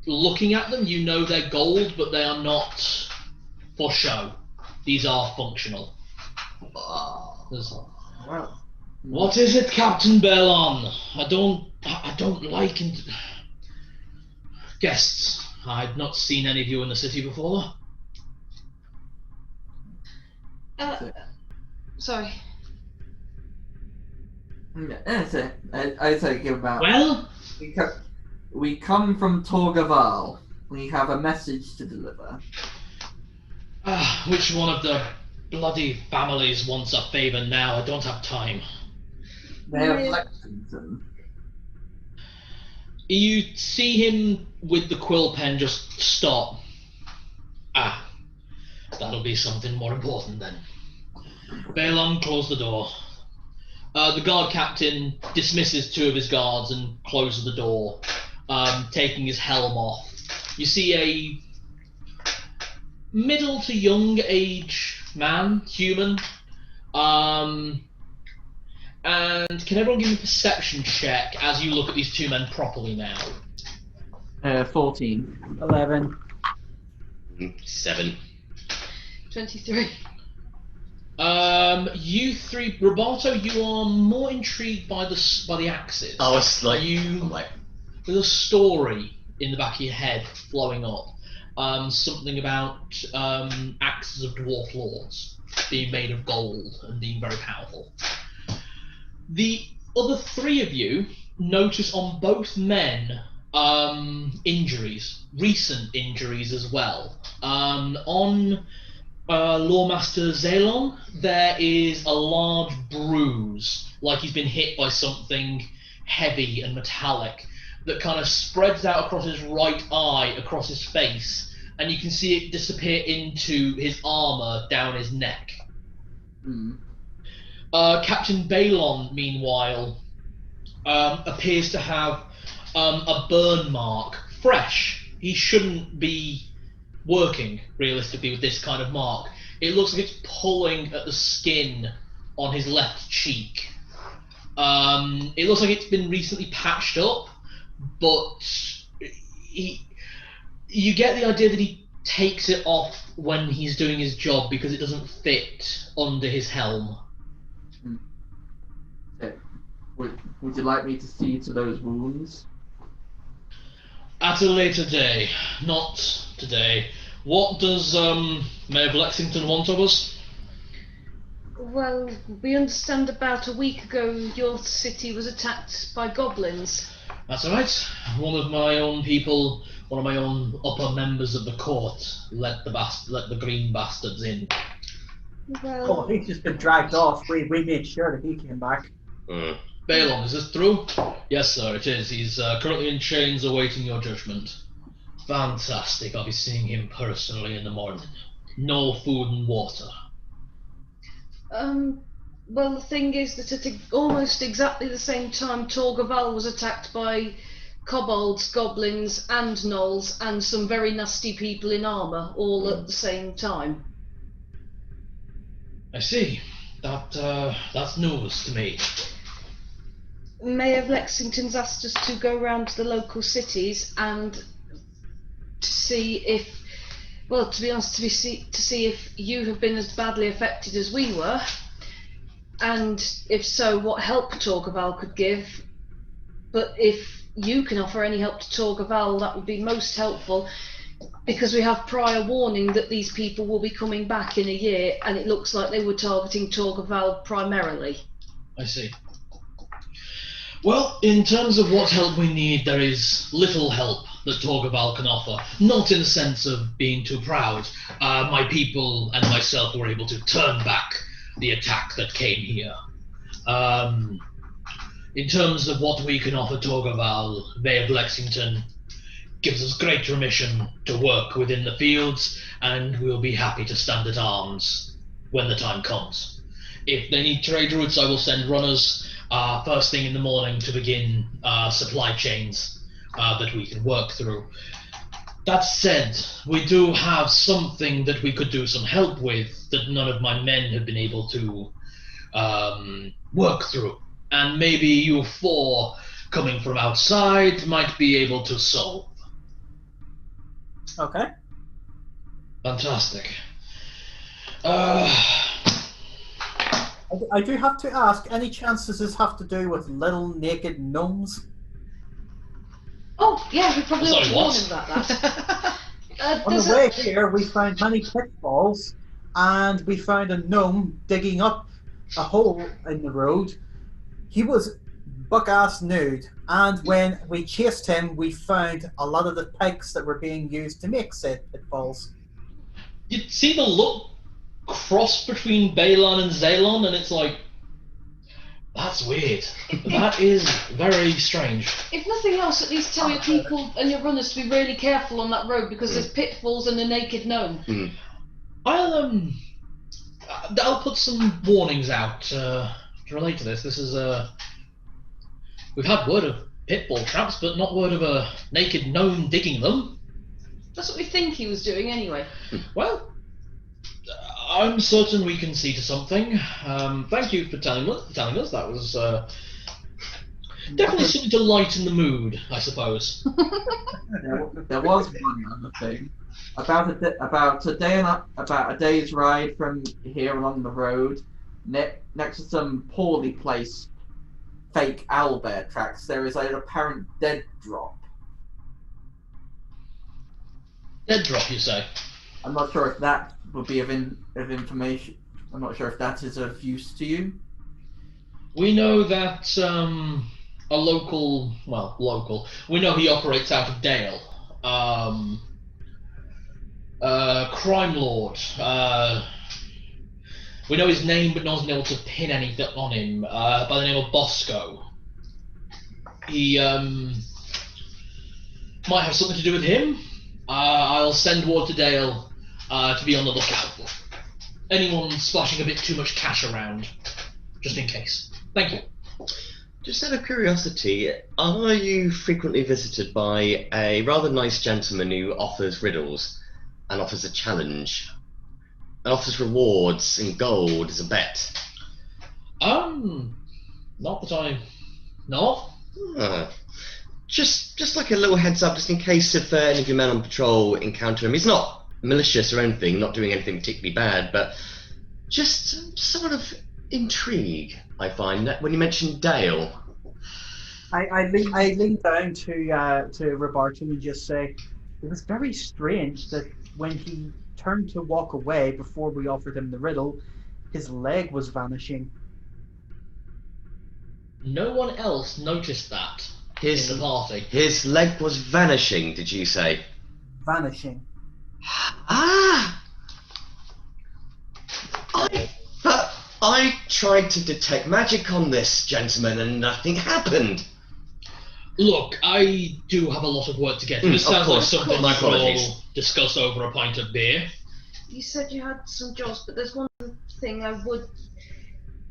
looking at them, you know they're gold, but they are not for show. These are functional. Wow. What is it, Captain Bellon? I don't like guests. I've not seen any of you in the city before. Sorry. I say give about. Well, we come from Torgaval. We have a message to deliver. which one of the bloody families wants a favour now. I don't have time. They have Yeah. Lexington. You see him with the quill pen just stop. Ah, that'll be something more important then. Balon, close the door. The guard captain dismisses 2 of his guards and closes the door, taking his helm off. You see a middle to young age man, human. And can everyone give me a perception check as you look at these 2 men properly now? 14. 11. 7. 23. You 3, Roberto, you are more intrigued by the axes. I was like, You- I'm like, There's a story in the back of your head flowing up. Something about axes of dwarf lords being made of gold and being very powerful. The other 3 of you notice on both men injuries, recent injuries as well. On Lawmaster Zalon, there is a large bruise, like he's been hit by something heavy and metallic, that kind of spreads out across his right eye, across his face, and you can see it disappear into his armour down his neck. Hmm. Captain Balon, meanwhile, appears to have a burn mark, fresh. He shouldn't be working, realistically, with this kind of mark. It looks like it's pulling at the skin on his left cheek. It looks like it's been recently patched up, but you get the idea that he takes it off when he's doing his job because it doesn't fit under his helm. Would you like me to see to those wounds? At a later day, not today. What does Mayor of Lexington want of us? Well, we understand about a week ago your city was attacked by goblins. That's right. One of my own people, one of my own upper members of the court, let the green bastards in. Well, Oh, he's just been dragged off. We made sure that he came back. Balon, is this true? Yes, sir, it is. He's currently in chains awaiting your judgment. Fantastic. I'll be seeing him personally in the morning. No food and water. well, the thing is that at almost exactly the same time, Torgaval was attacked by kobolds, goblins, and gnolls, and some very nasty people in armour, all at the same time. I see. That's news to me. Mayor of Lexington's asked us to go round to the local cities and to see if, well, to be honest, to see if you have been as badly affected as we were, and if so, what help Torgaval could give. But if you can offer any help to Torgaval, that would be most helpful, because we have prior warning that these people will be coming back in a year, and it looks like they were targeting Torgaval primarily. I see. Well, in terms of what help we need, there is little help that Torgaval can offer. Not in the sense of being too proud. My people and myself were able to turn back the attack that came here. In terms of what we can offer Torgaval, Mayor of Lexington gives us great permission to work within the fields, and we'll be happy to stand at arms when the time comes. If they need trade routes, I will send runners first thing in the morning to begin supply chains that we can work through. That said, we do have something that we could do some help with that none of my men have been able to work through. And maybe you 4, coming from outside, might be able to solve. Okay. Fantastic. I do have to ask, any chances this have to do with little naked gnomes? Oh, yeah, we probably ought Sorry, to warn what? him about that. On There's the way here, we found many pitfalls, and we found a gnome digging up a hole in the road. He was buck-ass nude, and when we chased him, we found a lot of the pikes that were being used to make said pitfalls. You see the look cross between Balon and Zaylon, and it's like, that's weird. That is very strange. If nothing else, at least tell your people and your runners to be really careful on that road because there's pitfalls and a naked gnome. I'll put some warnings out to relate to this. This is we've had word of pitfall traps, but not word of a naked gnome digging them. That's what we think he was doing anyway. Well, I'm certain we can see to something. Thank you for telling us. That was definitely something to lighten the mood, I suppose. There was one other thing. About a day's ride from here along the road, next to some poorly placed fake owlbear tracks, there is an apparent dead drop. Dead drop, you say? I'm not sure if that would be of information. I'm not sure if that is of use to you. We know that a local. We know he operates out of Dale. Crime lord. We know his name, but no one's been able to pin anything on him. By the name of Bosco. He might have something to do with him. I'll send word to Dale to be on the lookout for anyone splashing a bit too much cash around, just in case. Thank you. Just out of curiosity, are you frequently visited by a rather nice gentleman who offers riddles and offers a challenge and offers rewards and gold as a bet? Not that I know of. Just like a little heads up, just in case if any of your men on patrol encounter him. He's not malicious or anything, not doing anything particularly bad, but just sort of intrigue, I find, that when you mentioned Dale. I lean down to Roberto and just say, it was very strange that when he turned to walk away before we offered him the riddle, his leg was vanishing. No one else noticed that in the party. His leg was vanishing, did you say? Vanishing. I tried to detect magic on this gentleman and nothing happened. Look, I do have a lot of work to get to. This sounds like something we could all discuss over a pint of beer. You said you had some jobs, but there's one thing I would...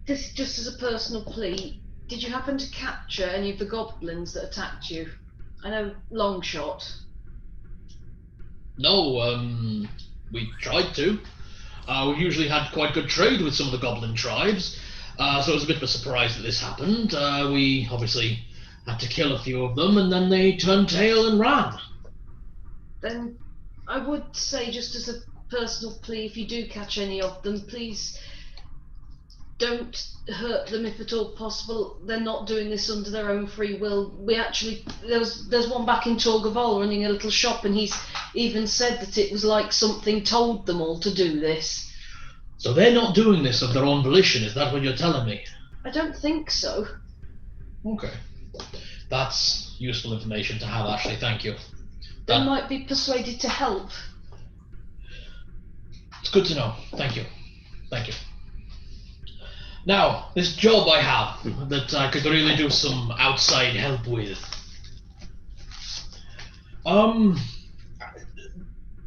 This just as a personal plea. Did you happen to capture any of the goblins that attacked you? I know, long shot. No, we tried to. We usually had quite good trade with some of the goblin tribes, so it was a bit of a surprise that this happened. We obviously had to kill a few of them, and then they turned tail and ran. Then I would say, just as a personal plea, if you do catch any of them, please don't hurt them if at all possible. They're not doing this under their own free will. We actually, there's one back in Torgaval running a little shop, and he's even said that it was like something told them all to do this. So they're not doing this of their own volition, is that what you're telling me? I don't think so. Okay. That's useful information to have, actually, thank you. They might be persuaded to help. It's good to know, thank you. Thank you. Now, this job I have that I could really do some outside help with.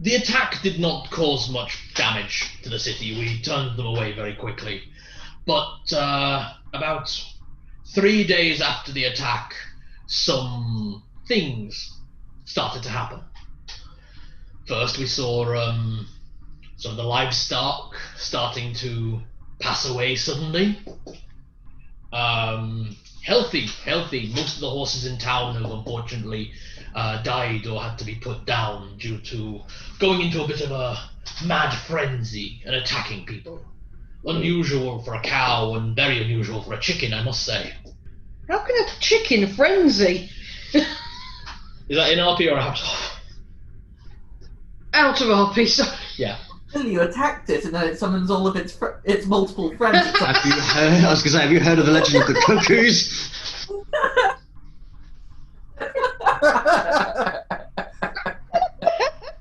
The attack did not cause much damage to the city. We turned them away very quickly. But about 3 days after the attack, some things started to happen. First, we saw some of the livestock starting to pass away suddenly. Healthy. Most of the horses in town have unfortunately died or had to be put down due to going into a bit of a mad frenzy and attacking people. Unusual for a cow and very unusual for a chicken, I must say. How can a chicken frenzy? Is that in RP or out? Out of RP, so... Yeah. You attacked it, and then it summons all of its multiple friends. Have you heard? I was going to say, have you heard of the legend of the cuckoos?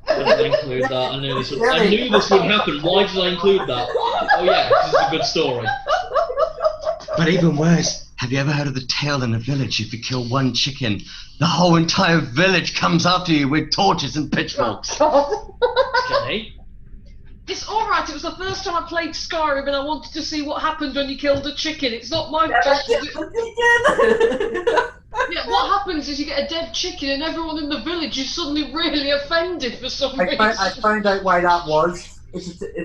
I'll include that. I knew this would happen. Why did I include that? Oh yeah, this is a good story. But even worse, have you ever heard of the tale in a village? If you kill one chicken, the whole entire village comes after you with torches and pitchforks. Okay. It's alright, it was the first time I played Skyrim and I wanted to see what happened when you killed a chicken. It's not my fault. Yeah, what happens is you get a dead chicken and everyone in the village is suddenly really offended for some reason. I found out why that was.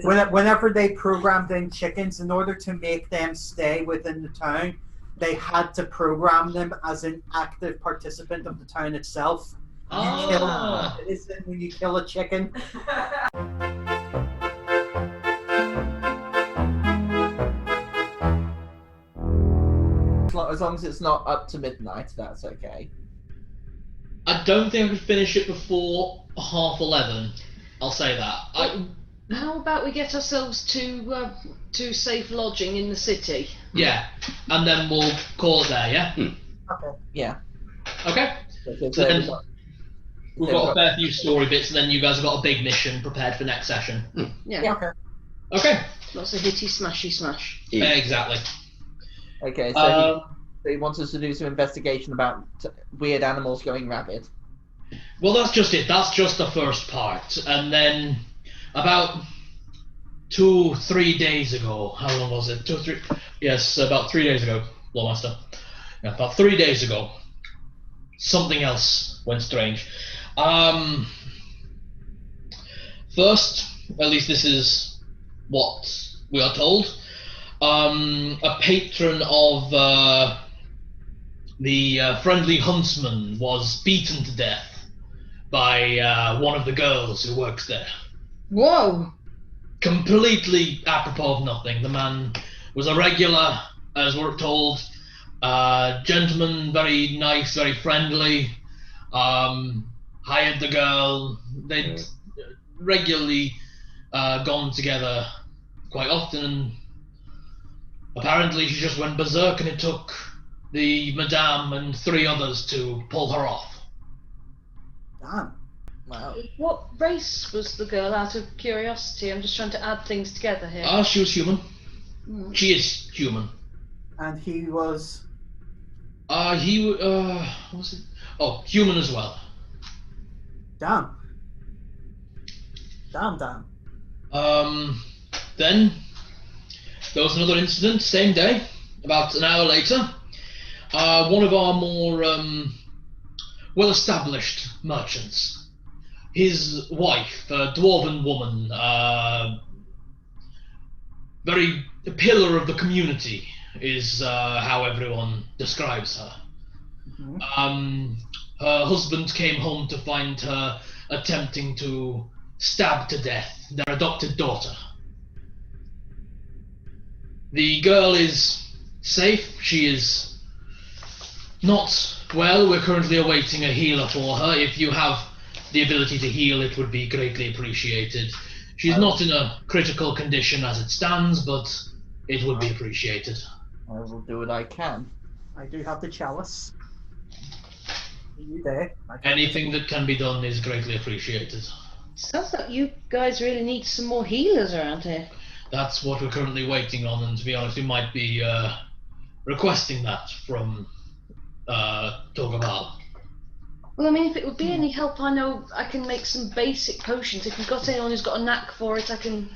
Whenever they programmed in chickens, in order to make them stay within the town, they had to program them as an active participant of the town itself. You kill a citizen when you kill a chicken. As long as it's not up to midnight, that's okay. I don't think I could finish it before 11:30. I'll say that. How about we get ourselves to safe lodging in the city? Yeah, and then we'll call it there, yeah? Okay. Yeah. Okay. So then we've got a fair few story bits, and then you guys have got a big mission prepared for next session. Yeah. Okay. Okay. Lots of hitty smashy smash. Yeah. Exactly. Okay, so he wants us to do some investigation about weird animals going rabid. Well, that's just it. That's just the first part. And then about 2-3 days ago, how long was it? 2 or 3? Yes, about 3 days ago, Lawmaster. Yeah, about 3 days ago, something else went strange. First, at least this is what we are told, a patron of the friendly huntsman was beaten to death by one of the girls who works there. Whoa! Completely apropos of nothing. The man was a regular, as we're told, gentleman, very nice, very friendly, hired the girl. They'd regularly gone together quite often, and apparently she just went berserk, and it took the madame and 3 others to pull her off. Damn. Wow. What race was the girl, out of curiosity? I'm just trying to add things together here. She was human. She is human. And he was... What was it? Oh, human as well. Damn. Damn. Then there was another incident, same day, about an hour later. One of our more well-established merchants, his wife, a dwarven woman, very a pillar of the community, is how everyone describes her. Her husband came home to find her attempting to stab to death their adopted daughter. The girl is safe. She is not well. We're currently awaiting a healer for her. If you have the ability to heal, it would be greatly appreciated. She's not in a critical condition as it stands, but it would be appreciated. I will do what I can. I do have the chalice. Are you there? Anything that can be done is greatly appreciated. Sounds like you guys really need some more healers around here. That's what we're currently waiting on, and to be honest, we might be requesting that from Togaval. Well, I mean, if it would be any help, I know I can make some basic potions. If you've got anyone who's got a knack for it, I can...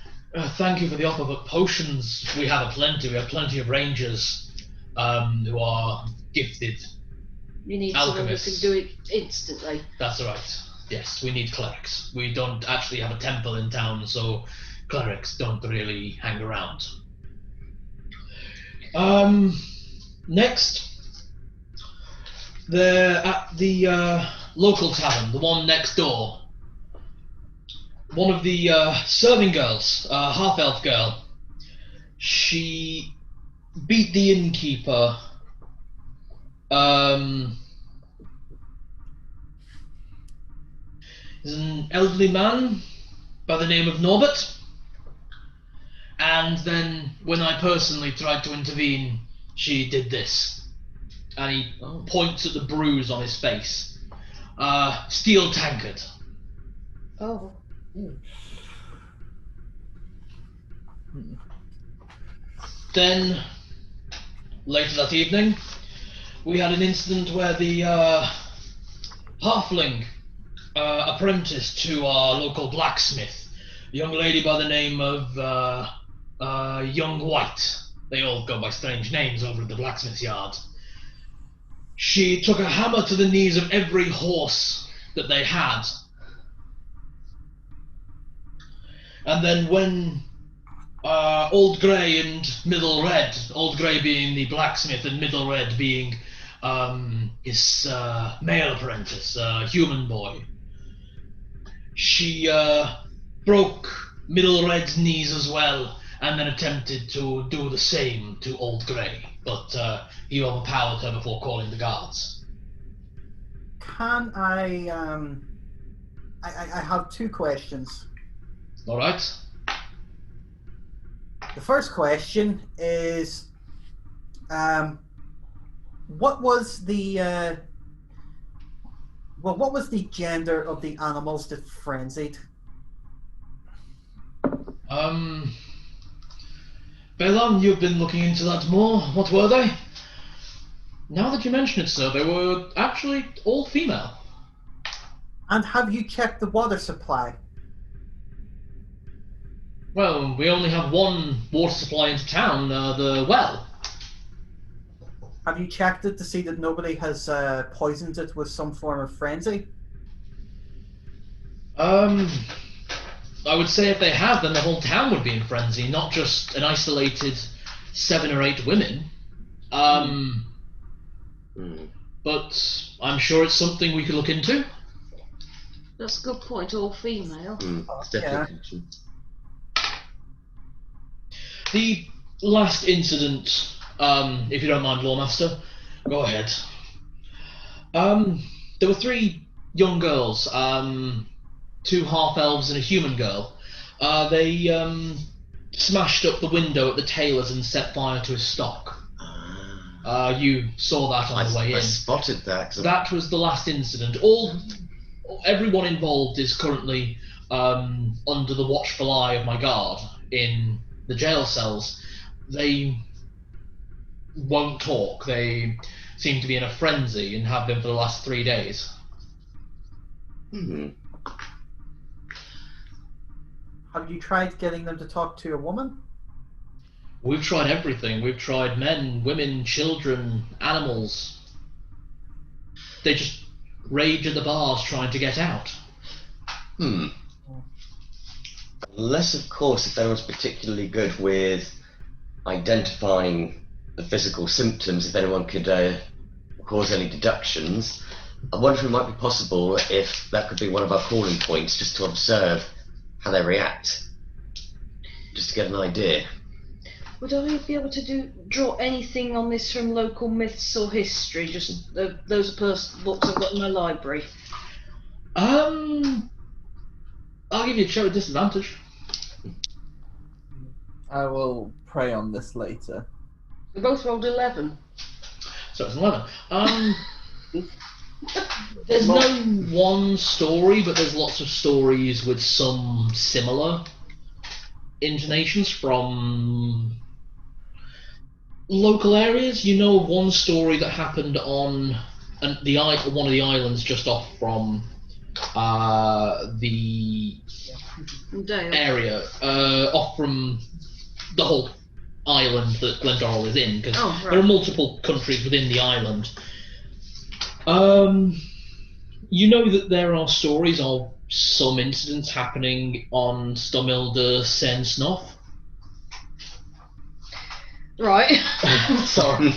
Thank you for the offer, but potions, we have plenty. We have plenty of rangers who are gifted. You need alchemists. someone who can do it instantly. That's right. Yes, we need clerics. We don't actually have a temple in town, so clerics don't really hang around. Next, at the local tavern, the one next door, one of the serving girls, half-elf girl, she beat the innkeeper. Is an elderly man by the name of Norbert, and then when I personally tried to intervene, she did this, and he points at the bruise on his face. Steel tankard. Oh. Then, later that evening, we had an incident where the halfling apprentice to our local blacksmith, a young lady by the name of Young White. They all go by strange names over at the blacksmith's yard. She took a hammer to the knees of every horse that they had. And then when Old Grey and Middle Red, Old Grey being the blacksmith and Middle Red being his male apprentice, human boy, she broke Middle Red's knees as well, and then attempted to do the same to Old Grey, but he overpowered her before calling the guards. Can I have two questions. All right. The first question is, what was the gender of the animals that frenzied? Belan, you've been looking into that more. What were they? Now that you mention it, sir, they were actually all female. And have you checked the water supply? Well, we only have one water supply into town, the well. Have you checked it to see that nobody has poisoned it with some form of frenzy? I would say if they have, then the whole town would be in frenzy, not just an isolated 7 or 8 women. But I'm sure it's something we could look into. That's a good point, all female. It's definitely The last incident, if you don't mind, Lawmaster, go ahead. There were 3 young girls, 2 half-elves and a human girl. They smashed up the window at the tailor's and set fire to his stock. You saw that on the way in. I spotted that. That was the last incident. Everyone involved is currently under the watchful eye of my guard in the jail cells. They won't talk. They seem to be in a frenzy and have been for the last 3 days. Have you tried getting them to talk to a woman? We've tried everything. We've tried men, women, children, animals. They just rage at the bars trying to get out. Unless, of course, if anyone's particularly good with identifying the physical symptoms, if anyone could cause any deductions, I wonder if it might be possible if that could be one of our calling points, just to observe how they react, just to get an idea. Would I be able to draw anything on this from local myths or history? Just those books I've got in my library. I'll give you a show at disadvantage. I will pray on this later. We both rolled 11. So it's 11. There's no one story, but there's lots of stories with some similar intonations from local areas. You know of one story that happened on one of the islands just off from the area, off from the whole island that Glendorrel is in, because there are multiple countries within the island. You know that there are stories of some incidents happening on Stomilde Sen Snoff. Right. Sorry.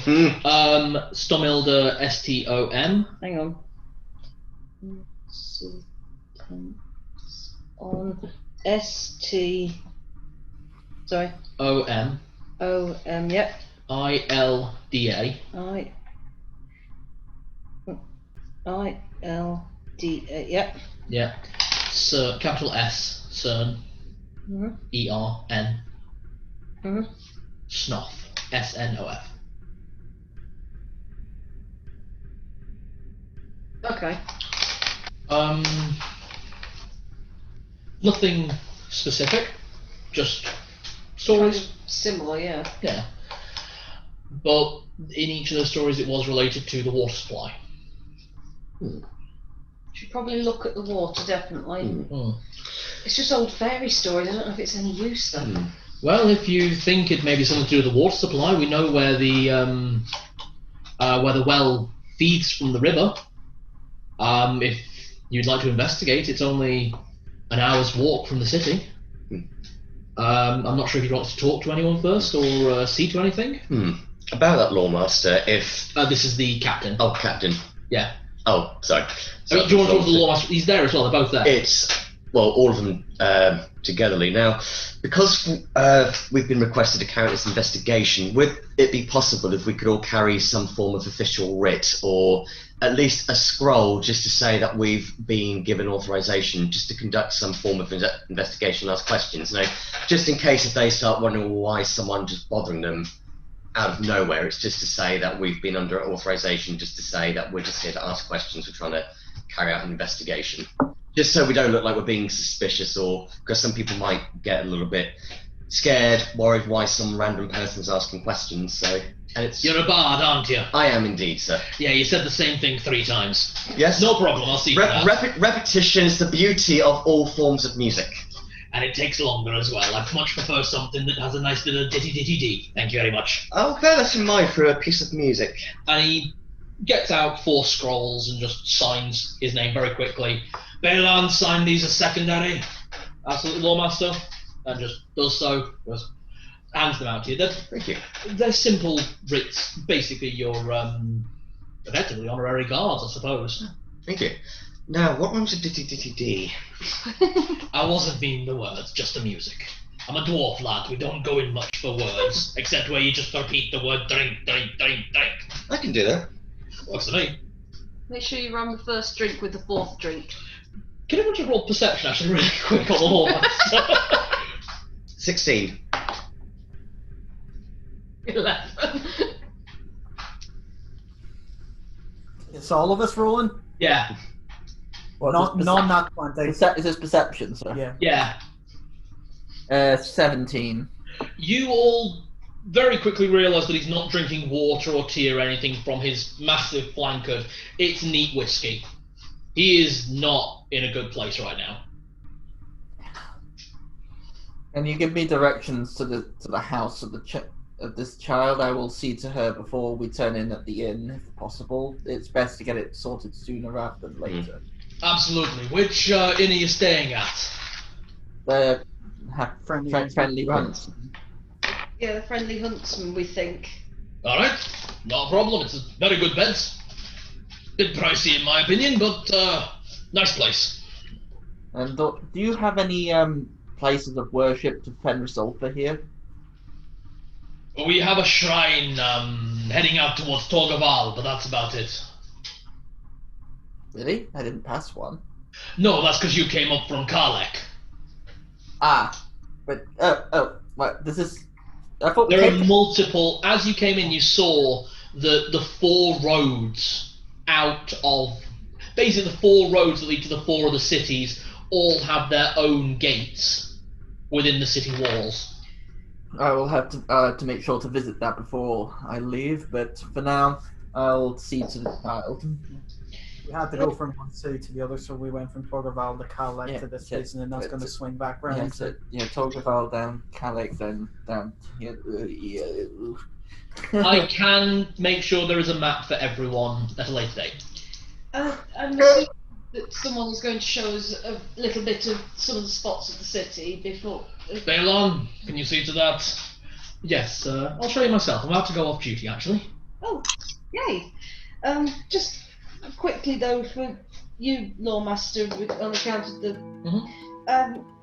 Stomilde STOM. Hang on. On ST. Sorry. OM. Yep. ILDA. ILDA. Yep. Yeah. Capital S. CERN. ERN. Snoff. SNOF. Okay. Nothing specific. Just stories. Kind of similar, yeah. Yeah. But in each of those stories, it was related to the water supply. Should probably look at the water, definitely. Mm. It's just old fairy stories. I don't know if it's any use though. Well, if you think it may be something to do with the water supply, we know where the well feeds from the river. If you'd like to investigate, it's only an hour's walk from the city. I'm not sure if you'd want to talk to anyone first or see to anything. About that lawmaster, if... This is the captain. Oh, captain. Yeah. Oh, sorry. Do you want to talk to the lawmaster? He's there as well, they're both there. It's, well, all of them togetherly. Now, because we've been requested to carry this investigation, would it be possible if we could all carry some form of official writ, or at least a scroll, just to say that we've been given authorization just to conduct some form of investigation and ask questions? Now, just in case if they start wondering why someone just bothering them out of nowhere, it's just to say that we've been under authorization, just to say that we're just here to ask questions, we're trying to carry out an investigation. Just so we don't look like we're being suspicious, or because some people might get a little bit scared, worried why some random person's asking questions. So, and it's... You're a bard, aren't you? I am indeed, sir. Yeah, you said the same thing 3 times. Yes? No problem, I'll see you Repetition is the beauty of all forms of music. And it takes longer as well. I'd much prefer something that has a nice little ditty-ditty-dee. Thank you very much. I'll bear that in mind for a piece of music. And he gets out 4 scrolls and just signs his name very quickly. Bailan, sign these as secondary. Absolutely, Lawmaster. And just does so. Just hands them out to you. Thank you. They're simple writs. Basically, your effectively honorary guards, I suppose. Thank you. Now, what rhymes with ditty-ditty-dee? I wasn't meaning the words, just the music. I'm a dwarf, lad. We don't go in much for words, except where you just repeat the word drink, drink, drink, drink. I can do that. Works for me. Make sure you run the first drink with the 4th drink. Can everyone just roll perception actually really quick on the Lawmaster? 16. 11. It's all of us rolling? Yeah. Not 20. Is this perception, sir? Yeah. Yeah. 17. You all very quickly realise that he's not drinking water or tea or anything from his massive flankard. It's neat whiskey. He is not in a good place right now. Can you give me directions to the house of this child? I will see to her before we turn in at the inn, if possible. It's best to get it sorted sooner rather than later. Absolutely. Which inn are you staying at? The Friendly friendly runs. Yeah, the Friendly Huntsman, we think. Alright, not a problem. It's a very good bed. Bit pricey in my opinion, but nice place. And do you have any places of worship to Fenrisulfur here? We have a shrine heading out towards Torgaval, but that's about it. Really? I didn't pass one. No, that's because you came up from Karlek. But what? This is. I thought There are multiple. As you came in, you saw the 4 roads out of. Basically, the 4 roads that lead to the 4 other cities all have their own gates within the city walls. I will have to make sure to visit that before I leave, but for now, I'll see to the child. We had to go from one city to the other, so we went from Torgaval to Kalek Yeah, to this yeah, place, and then that's yeah, going to swing back Yeah, round. so, Torgaval down, Kalek, then down here. I can make sure there is a map for everyone at a later date. I'm assuming that someone is going to show us a little bit of some of the spots of the city before. Balon, can you see to that? Yes, I'll show you myself. I'm about to go off duty, actually. Oh, yay! Just quickly though, for you, Lawmaster, on account of the,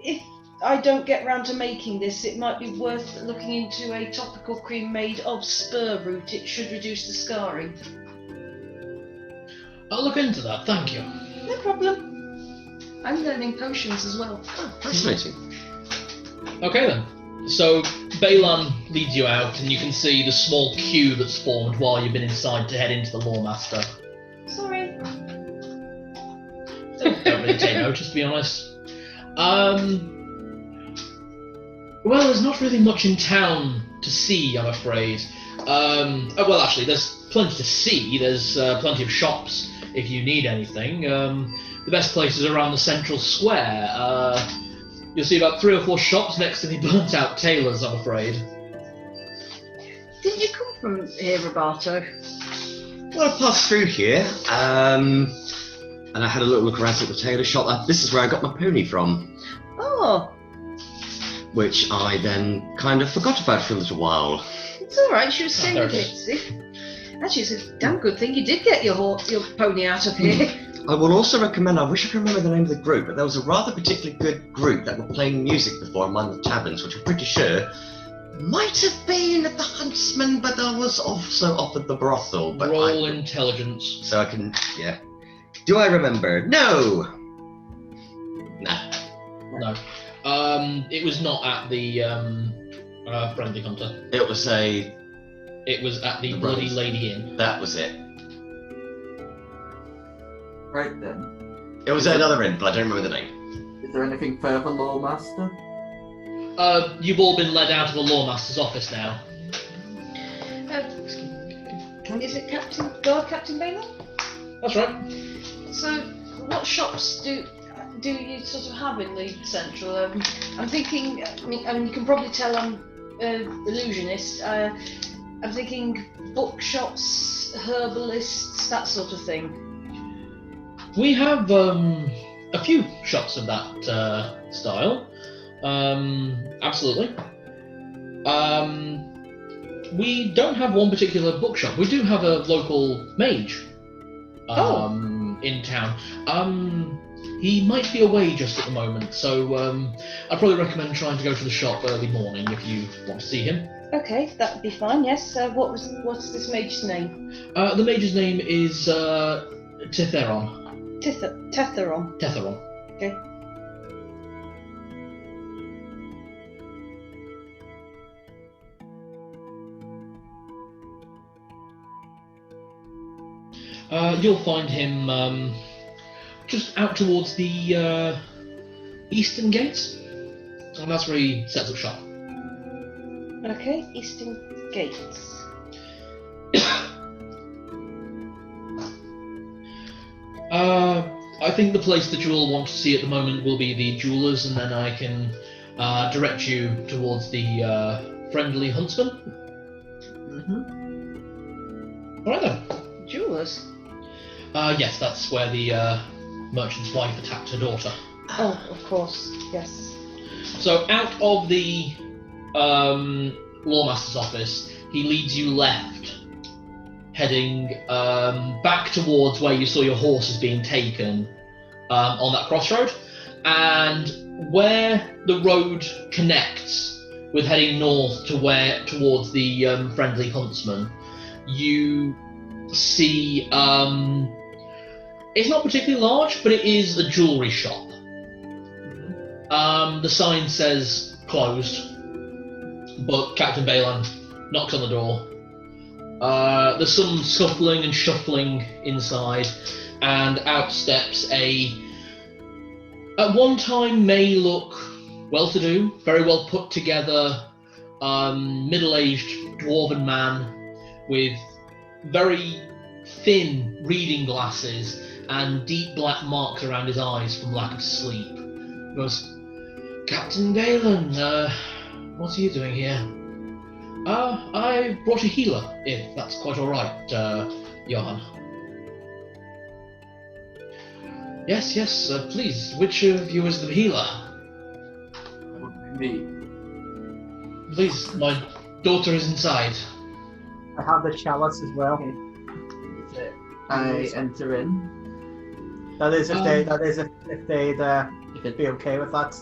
if I don't get round to making this, it might be worth looking into a topical cream made of spur root. It should reduce the scarring. I'll look into that, thank you. No problem. I'm learning potions as well. Oh, fascinating. Okay then. So, Balan leads you out, and you can see the small queue that's formed while you've been inside to head into the Lawmaster. Sorry. Don't really take notice, to be honest. Well, there's not really much in town to see, I'm afraid. Well, actually, there's plenty to see. There's plenty of shops if you need anything. The best place is around the central square. You'll see about 3 or 4 shops next to the burnt-out tailors, I'm afraid. Didn't you come from here, Roberto? Well, I passed through here, and I had a little look around at the tailor shop. This is where I got my pony from. Oh, Which I then kind of forgot about for a little while. it's all right. She was saying there with it is. Mitzi. Actually, it's a damn good thing you did get your pony out of here. I will also recommend, I wish I could remember the name of the group, but there was a rather particularly good group that were playing music before in one of the taverns, which I'm pretty sure might have been at the Huntsman, but I was also offered the brothel. But Roll intelligence. So I can, yeah. Do I remember? No! Nah. No. It was not at the Friendly Hunter. It was It was at the The Bloody Rose. Lady Inn. that was it. Right then. It was at another inn, but I don't remember the name. Is there anything further, Lawmaster? You've all been led out of the Lawmaster's office now. Is it Captain Baylor? That's right. So, what shops do you sort of have in the central? I'm thinking. I mean, you can probably tell I'm illusionist. I'm thinking bookshops, herbalists, that sort of thing. We have a few shops of that style. Absolutely. We don't have one particular bookshop. We do have a local mage in town. He might be away just at the moment, so I'd probably recommend trying to go to the shop early morning if you want to see him. Okay, that would be fine. Yes. What's this mage's name? The mage's name is Thalryndd. Tetheron. Thalryndd. Okay. You'll find him just out towards the eastern gates, and that's where he sets up shop. Okay, Eastern Gates. I think the place that you all want to see at the moment will be the jewelers, and then I can direct you towards the friendly huntsman. Mm-hmm. All right then. Jewelers. Yes, that's where the merchant's wife attacked her daughter. Oh, of course. Yes. So out of the Lawmaster's office, he leads you left, heading back towards where you saw your horses being taken on that crossroad, and where the road connects with heading north to towards the friendly huntsman, you see it's not particularly large, but it is a jewellery shop. The sign says closed, but Captain Balan knocks on the door. There's some scuffling and shuffling inside, and out steps at one time may look well-to-do, very well put together, middle-aged dwarven man with very thin reading glasses and deep black marks around his eyes from lack of sleep. He goes, "Captain Balan, what are you doing here?" I brought a healer, if that's quite alright, Johan. Yes, please, which of you is the healer? That would be me. Please, my daughter is inside. I have the chalice as well. I enter in. That is if they'd be okay with that.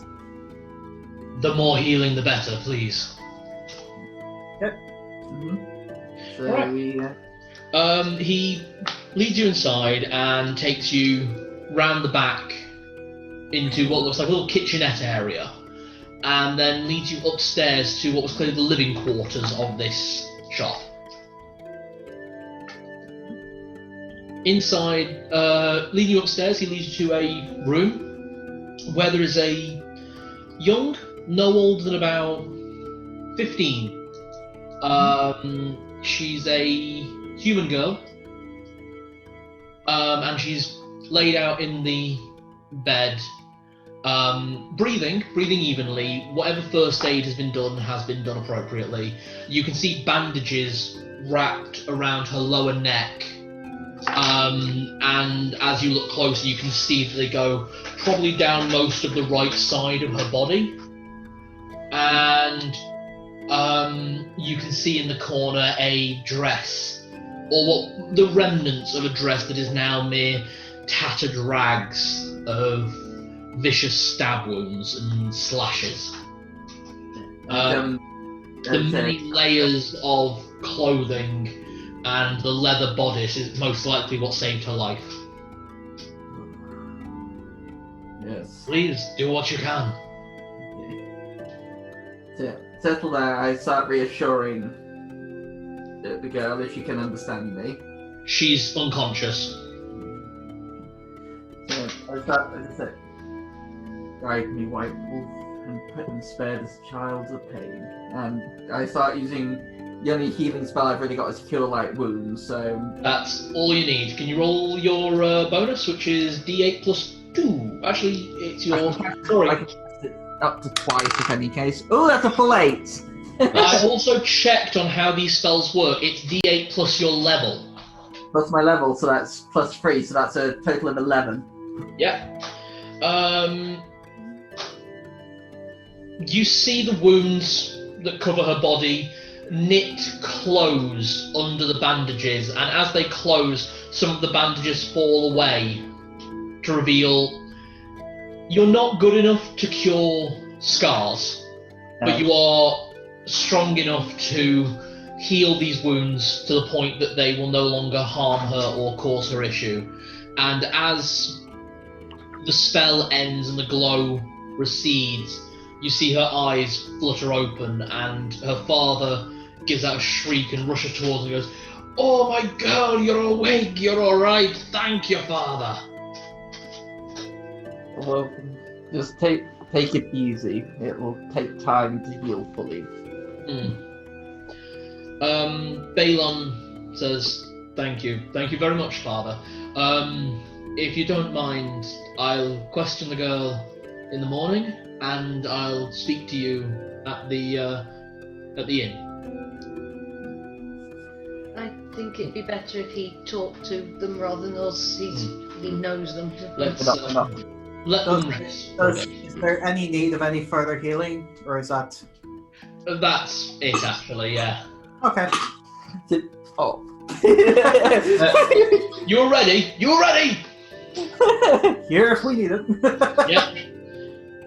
The more healing, the better, please. Mm-hmm. So Alright. we. He leads you inside and takes you round the back into what looks like a little kitchenette area, and then leads you upstairs to what was clearly the living quarters of this shop. Inside, leading you upstairs, he leads you to a room where there is a young, no older than about 15. She's a human girl. And she's laid out in the bed, breathing evenly. Whatever first aid has been done appropriately. You can see bandages wrapped around her lower neck, and as you look closer, you can see that they go probably down most of the right side of her body, and you can see in the corner a dress, or what the remnants of a dress that is now mere tattered rags of vicious stab wounds and slashes. The many layers of clothing and the leather bodice is most likely what saved her life. Yes. Please, do what you can. To settle there, I start reassuring the girl if she can understand me. She's unconscious. So I start to say, guide me, white wolf, and put and spare this child of pain. And I start using the only healing spell I've really got is Cure Light Wounds, so... That's all you need. Can you roll your bonus, which is D8 plus 2? Actually, it's your... I can Sorry. cast it up to twice, if any case. Oh, that's a full 8! I've also checked on how these spells work. It's D8 plus your level. Plus my level, so that's plus 3, so that's a total of 11. Yeah. You see the wounds that cover her body knit close under the bandages, and as they close, some of the bandages fall away to reveal you're not good enough to cure scars, but you are strong enough to heal these wounds to the point that they will no longer harm her or cause her issue. And as the spell ends and the glow recedes, you see her eyes flutter open, and her father gives out a shriek and rushes towards her and goes, "Oh my girl, you're awake, you're alright, thank you, father." Well, just take it easy. It will take time to heal fully. Balon says, Thank you very much, father. If you don't mind, I'll question the girl in the morning, and I'll speak to you at the inn. I think it'd be better if he talked to them rather than us. He knows them. Let's let them rest. Is there any need of any further healing, or is that... That's it, actually, yeah. Okay. Oh. You're ready! You're ready! Here if we need it. Yep.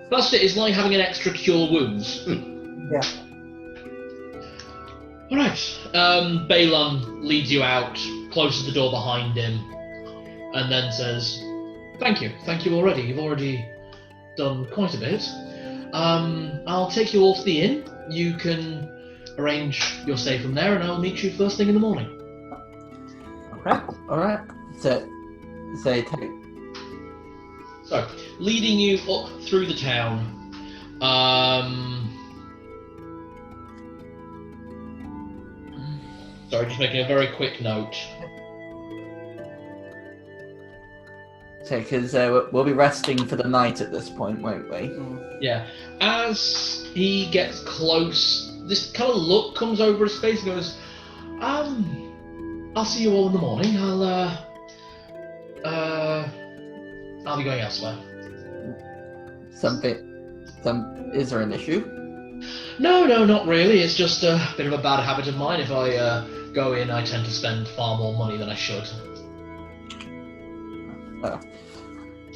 That's it, it's like having an extra cure wounds. Yeah. Alright, Balon leads you out, closes the door behind him, and then says, Thank you already. You've already done quite a bit. I'll take you all to the inn. You can arrange your stay from there, and I'll meet you first thing in the morning. Okay. Alright. So take... So, leading you up through the town, sorry, just making a very quick note. So, because we'll be resting for the night at this point, won't we? Yeah. As he gets close, this kind of look comes over his face and goes, I'll see you all in the morning. I'll be going elsewhere. Is there an issue? No, not really. It's just a bit of a bad habit of mine. If I go in, I tend to spend far more money than I should.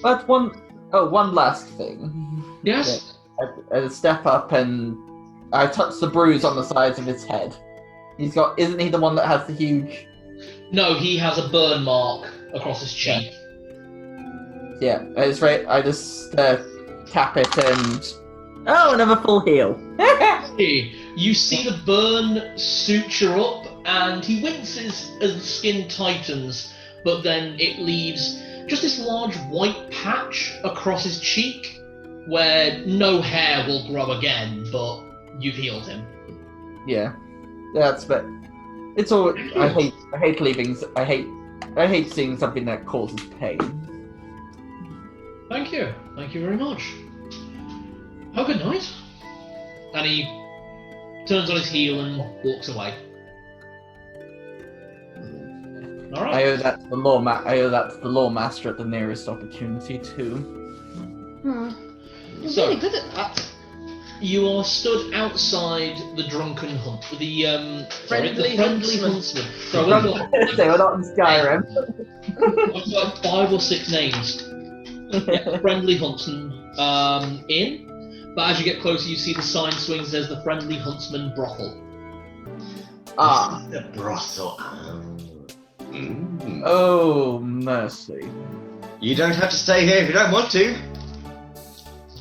But one last thing. Yes? I step up and I touch the bruise on the sides of his head. Isn't he the one that has the huge... No, he has a burn mark across his cheek. Yeah, it's right. I just tap it and... Oh, another full heal. You see the burn suture up, and he winces as the skin tightens, but then it leaves just this large white patch across his cheek, where no hair will grow again, but you've healed him. Yeah, that's but it's all. I hate leaving. I hate seeing something that causes pain. Thank you very much. Have a good night. And he turns on his heel and walks away. All right. I owe that to the law. I owe that to the law master at the nearest opportunity too. You're So- really good at that. You are stood outside the drunken hunt. The Friendly friendly huntsman. huntsman. So we've got, They were not in Skyrim. I've got 5 or 6 names. Yeah, friendly huntsman inn. But as you get closer, you see the sign swings. There's the friendly huntsman brothel. Ah. The brothel. Oh, mercy. You don't have to stay here if you don't want to.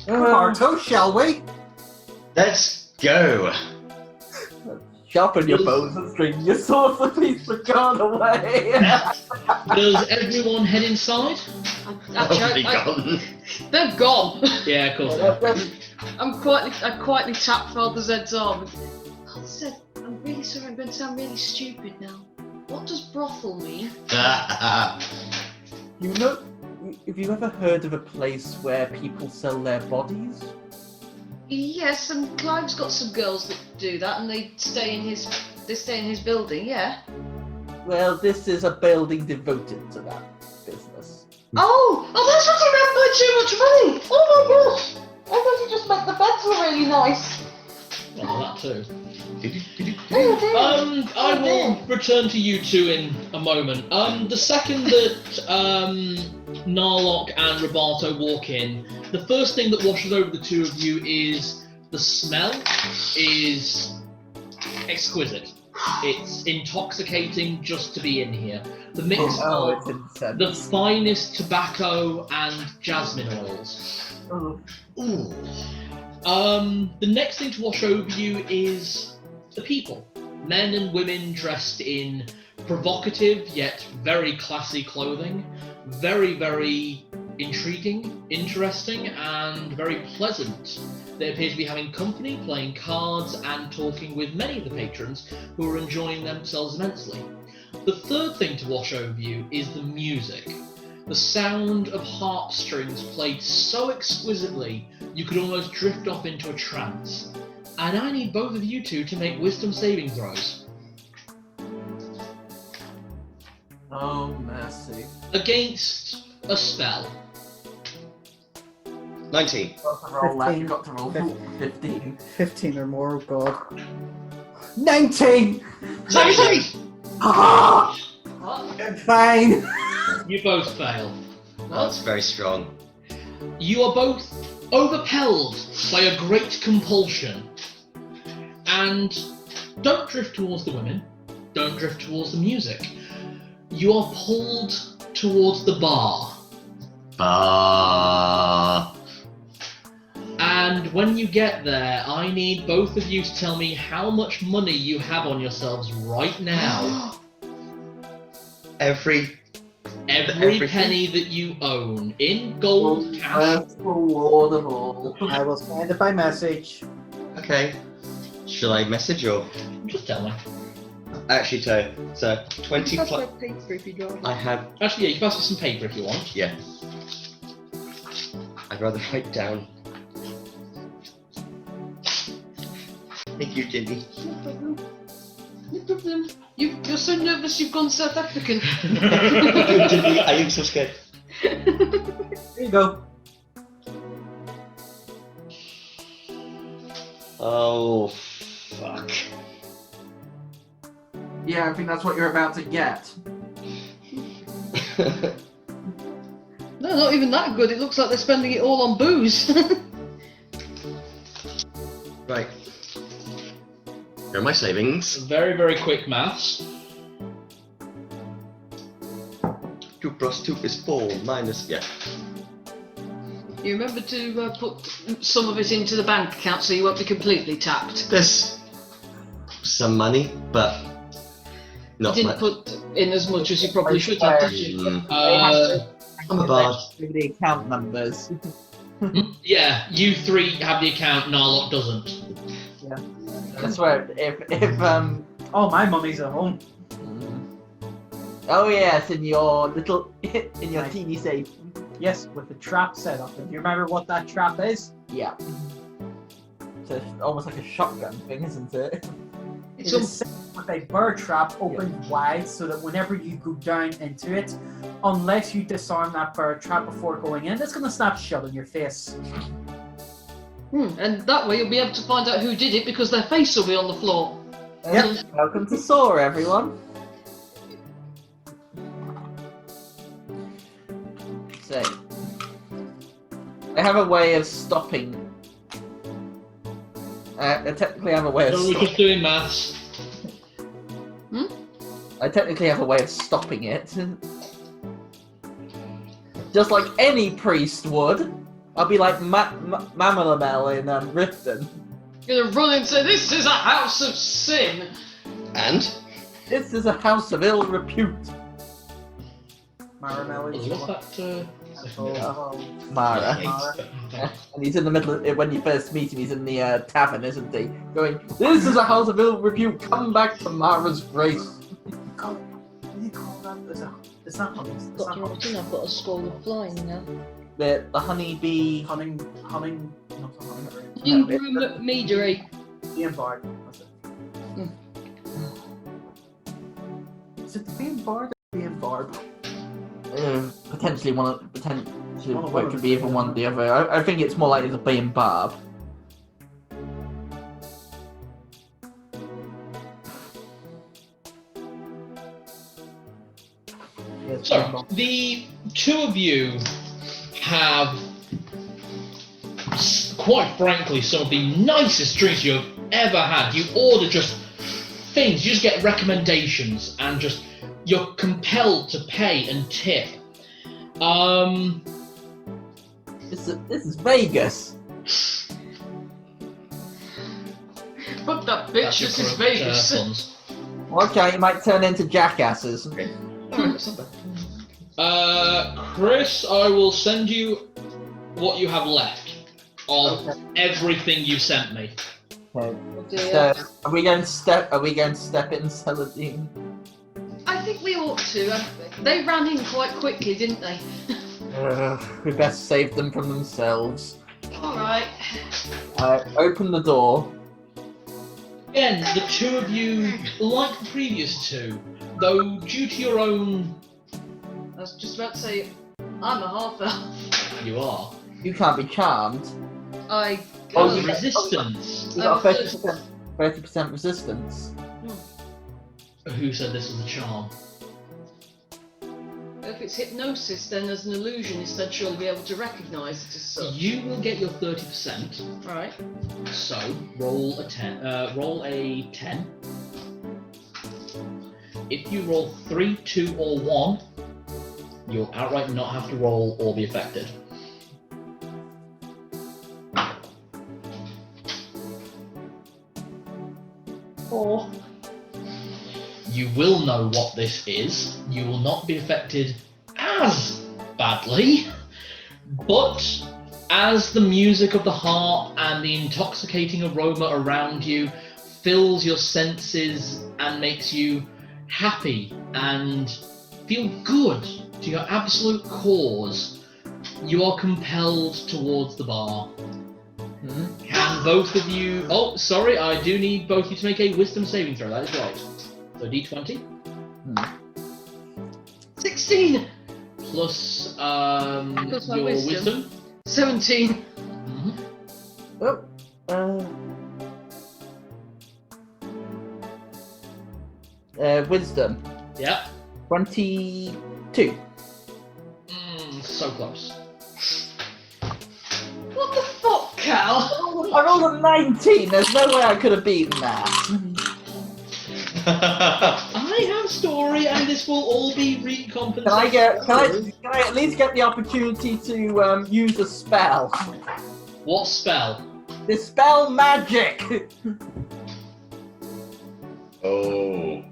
Roberto, shall we? Let's go. Sharpen your bows and string your swords, the police are gone away. Does everyone head inside? Already gone. They're gone. Yeah, of course. They are. I quietly tap Father Zed's arm. Father Zed, I'm really sorry. I'm going to sound really stupid now. What does brothel mean? You know, have you ever heard of a place where people sell their bodies? Yes, and Clive's got some girls that do that, and they stay in his building. Yeah. Well, this is a building devoted to that business. Oh, that's what I meant by too much money. Oh my gosh! I thought you just meant the beds were really nice. Well, that too. Oh dear. I will return to you two in a moment. The second that Narlock and Roberto walk in, the first thing that washes over the two of you is the smell is exquisite. It's intoxicating just to be in here. The mix It's of incense. the finest tobacco and jasmine oils. Oh. Ooh. The next thing to wash over you is the people. Men and women dressed in provocative yet very classy clothing. Very, very intriguing, interesting, and very pleasant. They appear to be having company, playing cards, and talking with many of the patrons who are enjoying themselves immensely. The third thing to wash over you is the music. The sound of harp strings played so exquisitely you could almost drift off into a trance. And I need both of you two to make wisdom saving throws. Oh, mercy. Against a spell. 19. Got to roll 15. 15 or more, oh god. 19! 19! Ah! Fine! You both fail. That's very strong. You are both overpelled by a great compulsion. And don't drift towards the women. Don't drift towards the music. You are pulled towards the bar. Bah. And when you get there, I need both of you to tell me how much money you have on yourselves right now. Every Every penny that you own. In gold, cash. Lord of all. I will send it by message. Okay. Shall I message or? Just tell me. Actually, so 20 plus. I have. Actually, yeah, you can pass me some paper if you want. Yeah. I'd rather write down. Thank you, Jimmy. No problem. No problem. You're so nervous you've gone South African. Thank you, Jimmy. I am so scared. There you go. Oh, fuck. Yeah, I think that's what you're about to get. No, not even that good. It looks like they're spending it all on booze. Right. Here are my savings. Very, very quick maths. 2 plus 2 is 4 minus, yeah. You remember to put some of it into the bank account so you won't be completely tapped. There's some money, but You not didn't much. put in as much as you probably should have, did you? I'm a bard. The account numbers. Yeah, you three have the account, Narlock doesn't. I swear, if Oh, my mummy's at home. Oh yes, in your teeny safe. Yes, with the trap set up. And do you remember what that trap is? Yeah. It's almost like a shotgun thing, isn't it? It's a set with a bird trap opened wide so that whenever you go down into it, unless you disarm that bird trap before going in, it's going to snap shut in your face. And that way you'll be able to find out who did it because their face will be on the floor. Yep. Welcome to Saw, everyone. So, I have a way of stopping. I technically have a way of. So we're just doing maths. I technically have a way of stopping it. Just like any priest would. I'll be like Mamalamel in Riften. You're gonna run and say, "This is a house of sin." And? This is a house of ill repute. Maramel is What's that? Mara. Mara. And he's in the middle of, when you first meet him, he's in the tavern, isn't he? Going, "This is a house of ill repute, come back to Mara's grace." What do you call that? It's not honey. It's Got not to honey. imagine I've got a scroll of flying now. The honeybee. Hunting, not the honey. Ingram Meadery. Being barred. That's it. Is it the being barred or being barb? Potentially one of One of well, it them. could be either one or the other. I think it's more likely to be in Barb. Yes, So, the two of you have, quite frankly, some of the nicest drinks you've ever had. You order just things, you just get recommendations, and just you're compelled to pay and tip. This is Vegas. Fuck that bitch, this is Vegas. Funds. Okay, you might turn into jackasses. Chris, I will send you what you have left of everything you sent me. Okay. Oh dear. So, are we going to step in Celadine? I think we ought to. They ran in quite quickly, didn't they? We best save them from themselves. Alright. Open the door. Again, the two of you, like the previous two, though due to your own... I was just about to say, I'm a half elf. You are. You can't be charmed. I Oh, got the resistance. You've got 30% resistance. Who said this was a charm? If it's hypnosis, then as an illusionist, they'd surely be able to recognise it as such. You will get your 30%. Right. So roll a 10. Roll a 10. If you roll 3, 2, or 1, you'll outright not have to roll or be affected. Or you will know what this is. You will not be affected as badly, but as the music of the harp and the intoxicating aroma around you fills your senses and makes you happy and feel good to your absolute cause, you are compelled towards the bar. Can both of you... Oh, sorry, I do need both of you to make a wisdom saving throw, that is right. So D20. 16! Plus, Plus my your wisdom. wisdom. 17. Wisdom. Yeah. 22. So close. What the fuck, Cal? I rolled a 19. There's no way I could have beaten that. I have a story, and this will all be recompensated. Can I at least get the opportunity to use a spell? What spell? Dispel magic. Oh.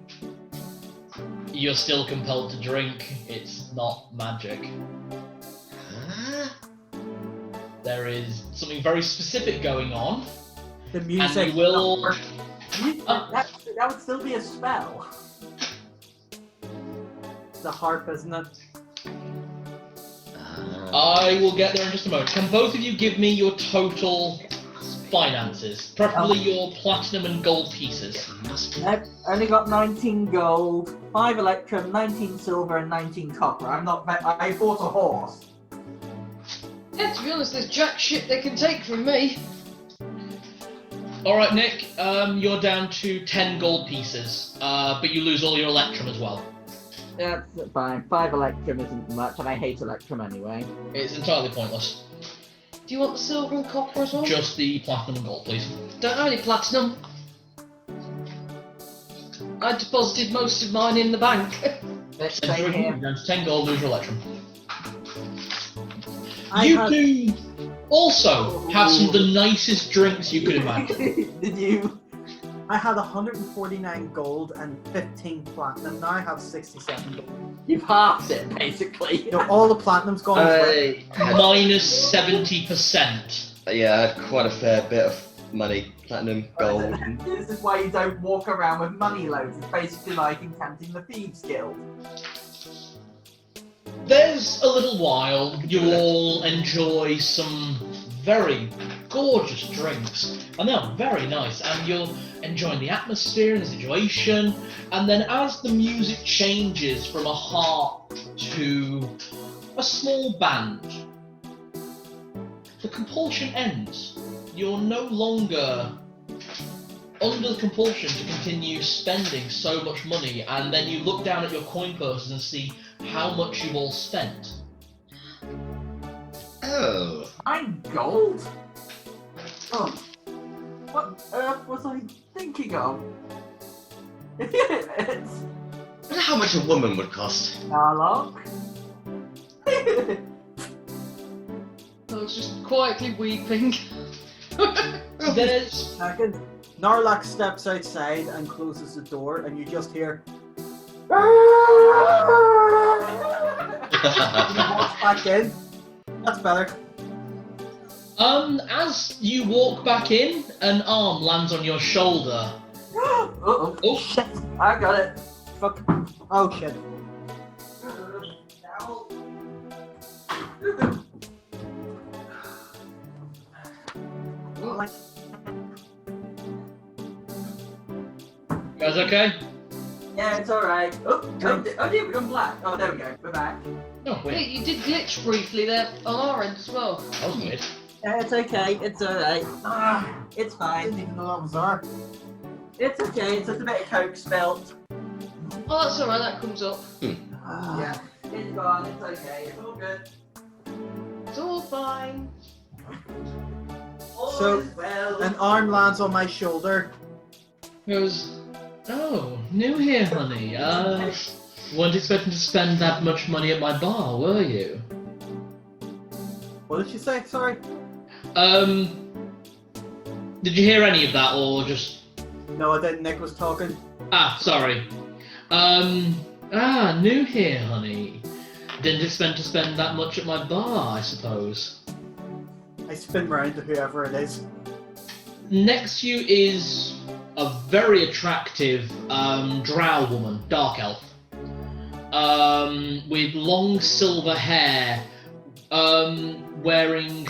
You're still compelled to drink. It's not magic. Huh? There is something very specific going on. The music. And you will... That would still be a spell. The harp, isn't it? I will get there in just a moment. Can both of you give me your total finances? Preferably your platinum and gold pieces. I've only got 19 gold, 5 electrum, 19 silver, and 19 copper. I bought a horse. Yeah, to be honest, there's jack shit they can take from me. Alright, Nick, you're down to 10 gold pieces, but you lose all your electrum as well. Yeah, that's fine. 5 electrum isn't much, and I hate electrum anyway. It's entirely pointless. Do you want the silver and copper as well? Just the platinum and gold, please. Don't have any platinum. I deposited most of mine in the bank. Let's Same say here. here. Down to 10 gold, lose your electrum. I You have- do also have some of the nicest drinks you could imagine. Did you? I had 149 gold and 15 platinum. Now I have 67 gold. You've halved it, basically. No, all the platinum's gone. as well. Minus 70%. Yeah, I had quite a fair bit of money, platinum, gold. This is why you don't walk around with money loads. It's basically like encounting the Thieves Guild. There's a little while you all enjoy some very gorgeous drinks, and they're very nice, and you're enjoying the atmosphere and the situation, and then as the music changes from a harp to a small band, the compulsion ends. You're no longer under the compulsion to continue spending so much money, and then you look down at your coin purses and see how much you've all spent. Oh. 9 gold? Oh. What on earth was I thinking of? It's I wonder how much a woman would cost. Narlock. I was just quietly weeping. There's Second, Narlock steps outside and closes the door, and you just hear. He walks back in. That's better. as you walk back in, an arm lands on your shoulder. Uh-oh. Oh, Shit. I got it. Fuck. Oh shit. you guys okay? Yeah, it's alright. Oh, we've gone black. Oh, there we go. We're back. Oh, Hey, wait. you did glitch briefly there on our end as well. That was weird. Yeah, it's okay. It's alright. It's I fine. didn't even know that was there. It's okay. It's just a bit of coke spilt. Oh, that's alright, that comes up. Yeah. It's gone. It's okay. It's all good. It's all fine. All So, is well. An arm lands on my shoulder. Goes, oh, new here, honey. Weren't expecting to spend that much money at my bar, were you? What did she say? Sorry. Did you hear any of that, or just... No, I didn't. Nick was talking. Ah, sorry. New here, honey. Didn't expect to spend that much at my bar, I suppose. I spin round to whoever it is. Next to you is a very attractive drow woman, dark elf, with long silver hair, wearing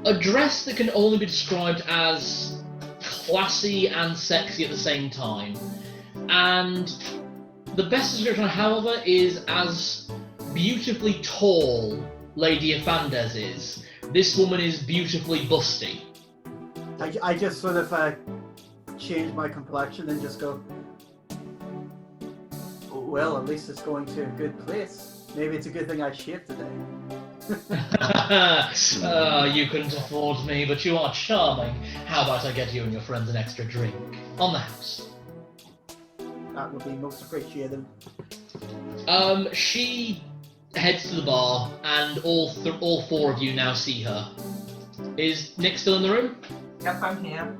a dress that can only be described as classy and sexy at the same time. And the best description, however, is as beautifully tall Lady Afandes is. This woman is beautifully busty. I just sort of change my complexion and just go. Well, at least it's going to a good place. Maybe it's a good thing I shaved today. You couldn't afford me, but you are charming. How about I get you and your friends an extra drink? On the house. That would be most appreciated. She heads to the bar, and all four of you now see her. Is Nick still in the room? Yep, I'm here.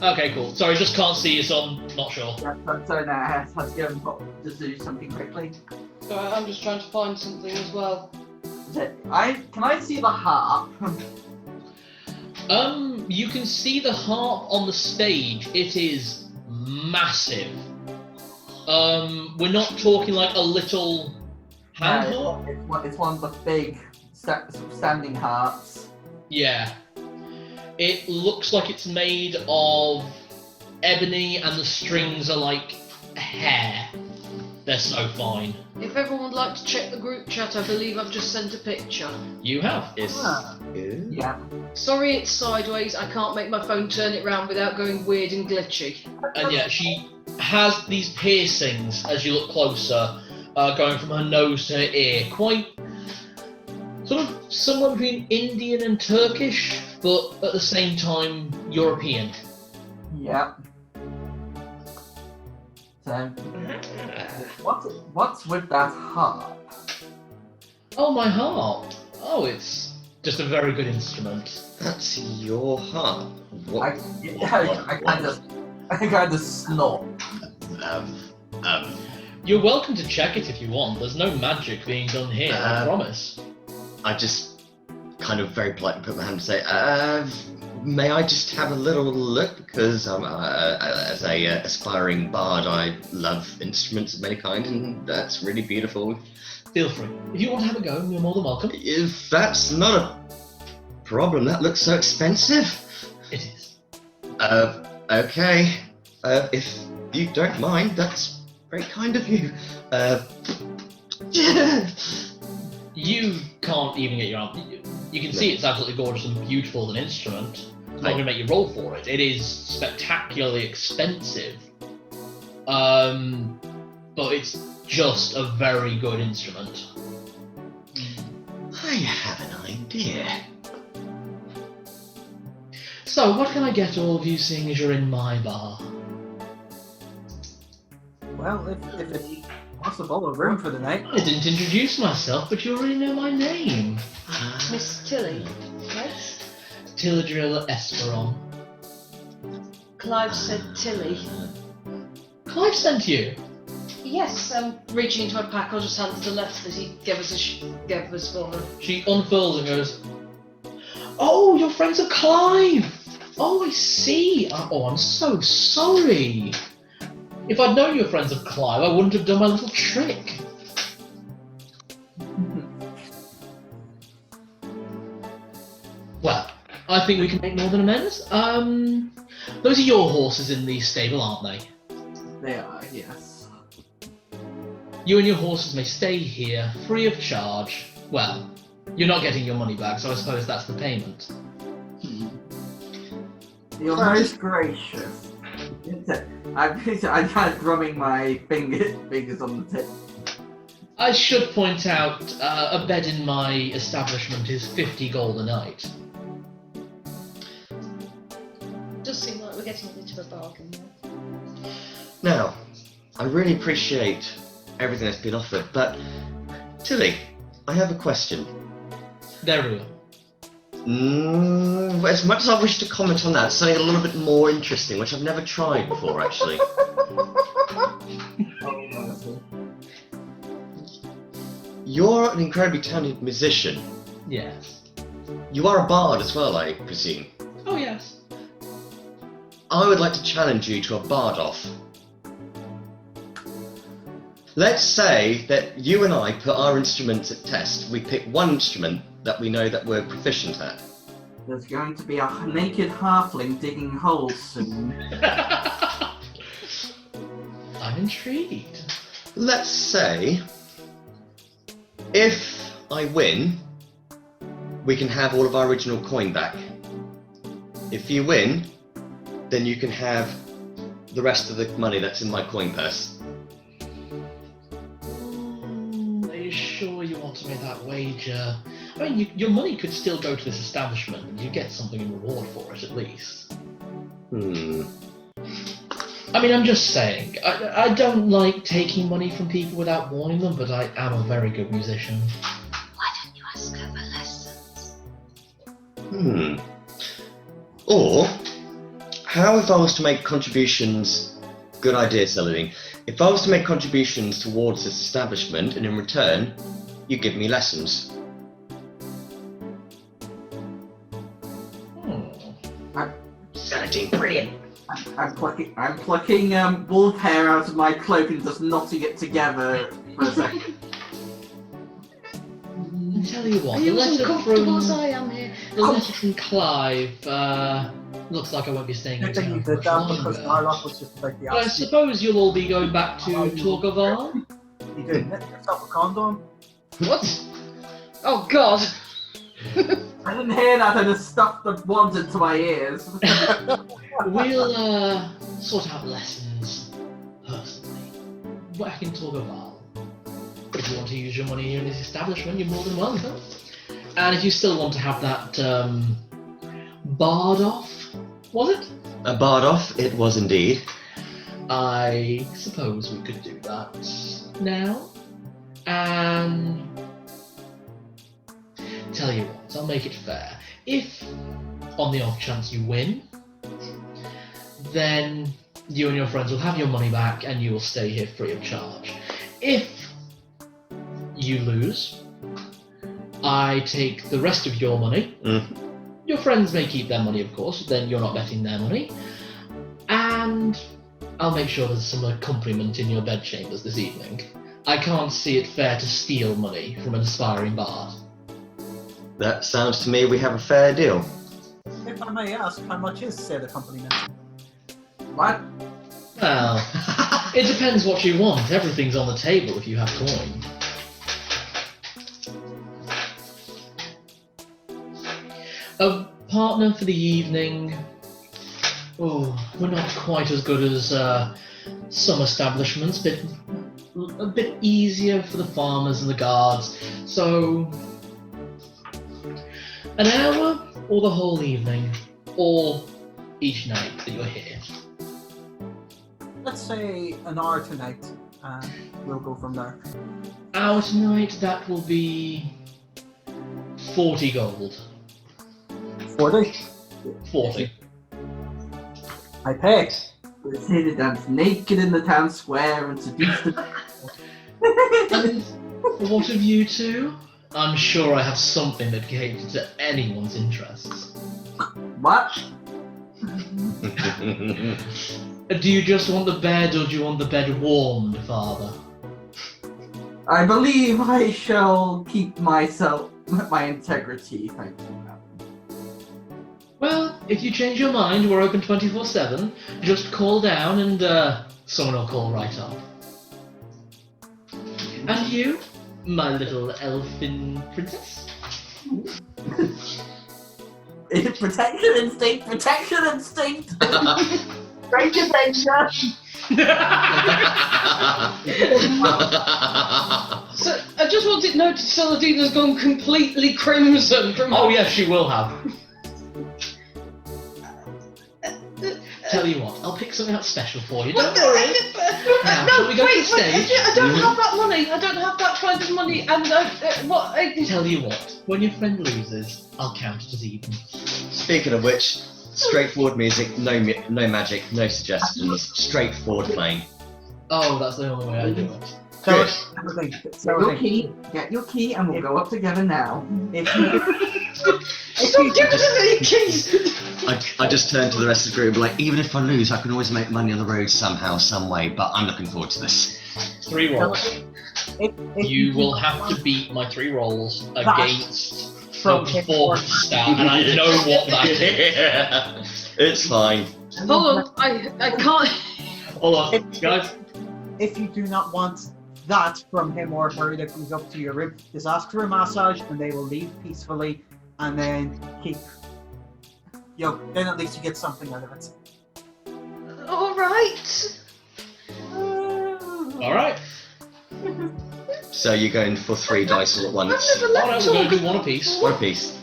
Okay, cool. Sorry, just can't see you, so I'm not sure. Yep, so now I have to go and just do something quickly. Alright, I'm just trying to find something as well. Can I see the harp? You can see the harp on the stage. It is massive. We're not talking like a little hand harp. It's one of the big standing harps. Yeah. It looks like it's made of ebony, and the strings are like hair. They're so fine. If everyone would like to check the group chat, I believe I've just sent a picture. You have. Yeah. Sorry it's sideways, I can't make my phone turn it round without going weird and glitchy. And yeah, she has these piercings as you look closer, going from her nose to her ear. Quite sort of somewhere between Indian and Turkish, but at the same time European. Yeah. So, what's with that harp? Oh, my harp. Oh, it's just a very good instrument. That's your harp. I kind of snort. You're welcome to check it if you want. There's no magic being done here, I promise. I just kind of very politely put my hand and say, may I just have a little look? Because as a aspiring bard, I love instruments of many kinds, and that's really beautiful. Feel free. If you want to have a go, you're more than welcome. If that's not a problem, that looks so expensive. It is. Okay. If you don't mind, that's very kind of you. You can't even get your arm. You can see it's absolutely gorgeous and beautiful as an instrument. I'm not going to make you roll for it. It is spectacularly expensive. But it's just a very good instrument. I have an idea. So, what can I get all of you, seeing as you're in my bar? Well, if it's possible, a room for the night. I didn't introduce myself, but you already know my name. Miss Tilly, yes? Tilladrilla Esperon. Clive said Tilly. Clive sent you. Yes, reaching into my pack, I'll just hand it to Lester as he gave us for her. She unfurls and goes, "Oh, you're friends of Clive! Oh, I see. Oh, I'm so sorry. If I'd known you were friends of Clive, I wouldn't have done my little trick." Well, I think we can make more than amends. Those are your horses in the stable, aren't they? They are, yes. You and your horses may stay here, free of charge. Well, you're not getting your money back, so I suppose that's the payment. You're most gracious. I'm kind of drumming my fingers on the tip. I should point out, a bed in my establishment is 50 gold a night. Does seem like we're getting a bit of a bargain there. Now, I really appreciate everything that's been offered, but Tilly, I have a question. They're real. As much as I wish to comment on that, something a little bit more interesting, which I've never tried before, actually. You're an incredibly talented musician. Yes. You are a bard as well, I presume. Oh, yes. I would like to challenge you to a bard-off. Let's say that you and I put our instruments at test. We pick one instrument that we know that we're proficient at. There's going to be a naked halfling digging holes soon. I'm intrigued. Let's say, if I win, we can have all of our original coin back. If you win, then you can have the rest of the money that's in my coin purse. Are you sure you want to make that wager? I mean, your money could still go to this establishment, and you get something in reward for it, at least. I mean, I'm just saying, I don't like taking money from people without warning them, but I am a very good musician. Why don't you ask her for lessons? Or, how if I was to make contributions... Good idea, Celadine. If I was to make contributions towards this establishment, and in return, you give me lessons. writing. Brilliant. I'm plucking wolf hair out of my cloak and just knotting it together for a second. I tell you what, Are the you as letter uncomfortable as from I am here? the letter from Clive looks like I won't be staying in Good thing town you for did much that because longer. Narlock was just about the But I opposite. suppose you'll all be going back to Torgavar? You did knit yourself a condom. What? Oh God! I didn't hear that, I just stuffed the wands into my ears. We'll sort out lessons personally. Back in Torgavar. If you want to use your money here in this establishment, you're more than welcome. And if you still want to have that bard off, was it? A bard off, it was indeed. I suppose we could do that now. And tell you what, I'll make it fair. If, on the off chance you win, then you and your friends will have your money back and you will stay here free of charge. If you lose, I take the rest of your money. Your friends may keep their money, of course, then you're not betting their money. And I'll make sure there's some accompaniment in your bedchambers this evening. I can't see it fair to steal money from an aspiring bard. That sounds to me we have a fair deal. If I may ask, how much is said accompaniment? What? Well, it depends what you want. Everything's on the table if you have coin. A partner for the evening. Oh, we're not quite as good as some establishments, but a bit easier for the farmers and the guards. So, an hour or the whole evening, or each night that you're here. Let's say an hour tonight, and we'll go from there. Hour tonight, that will be 40 gold. 40? 40. I pay. We're here to dance naked in the town square and seduce the... And what of you two? I'm sure I have something that caters to anyone's interests. What? Do you just want the bed, or do you want the bed warmed, Father? I believe I shall keep my integrity, thank you. Well, if you change your mind, we're open 24/7. Just call down and someone will call right up. And you, my little elfin princess? Protection instinct! Protection instinct! Great adventure! So I just wanted to note Saladina's gone completely crimson from. Oh yes, she will have. Tell you what, I'll pick something out special for you. Don't worry. Now, No, shall we go wait, to the stage? I don't have that money. I don't have that kind of money. And what? Tell you what, when your friend loses, I'll count it as even. Speaking of which, straightforward music, no magic, no suggestions, straightforward playing. Oh, that's the only way I do it. So, Good. everything. Get your key, and we'll go up together now. If you, Stop giving us any keys. I just turned to the rest of the group like, even if I lose, I can always make money on the road somehow, some way, but I'm looking forward to this. 3 rolls. if You will have to beat my 3 rolls against the 4th stat, and I know what that is. It's fine. Hold on, I can't. Hold on, guys. If you do not want that from him or her that comes up to your room, just ask for a massage and they will leave peacefully, and then keep. Then at least you get something out of it. All right. Alright. So you're going for 3 dice all at once. I've never Alright, left we're going to do Torgaval. 1 apiece. One apiece.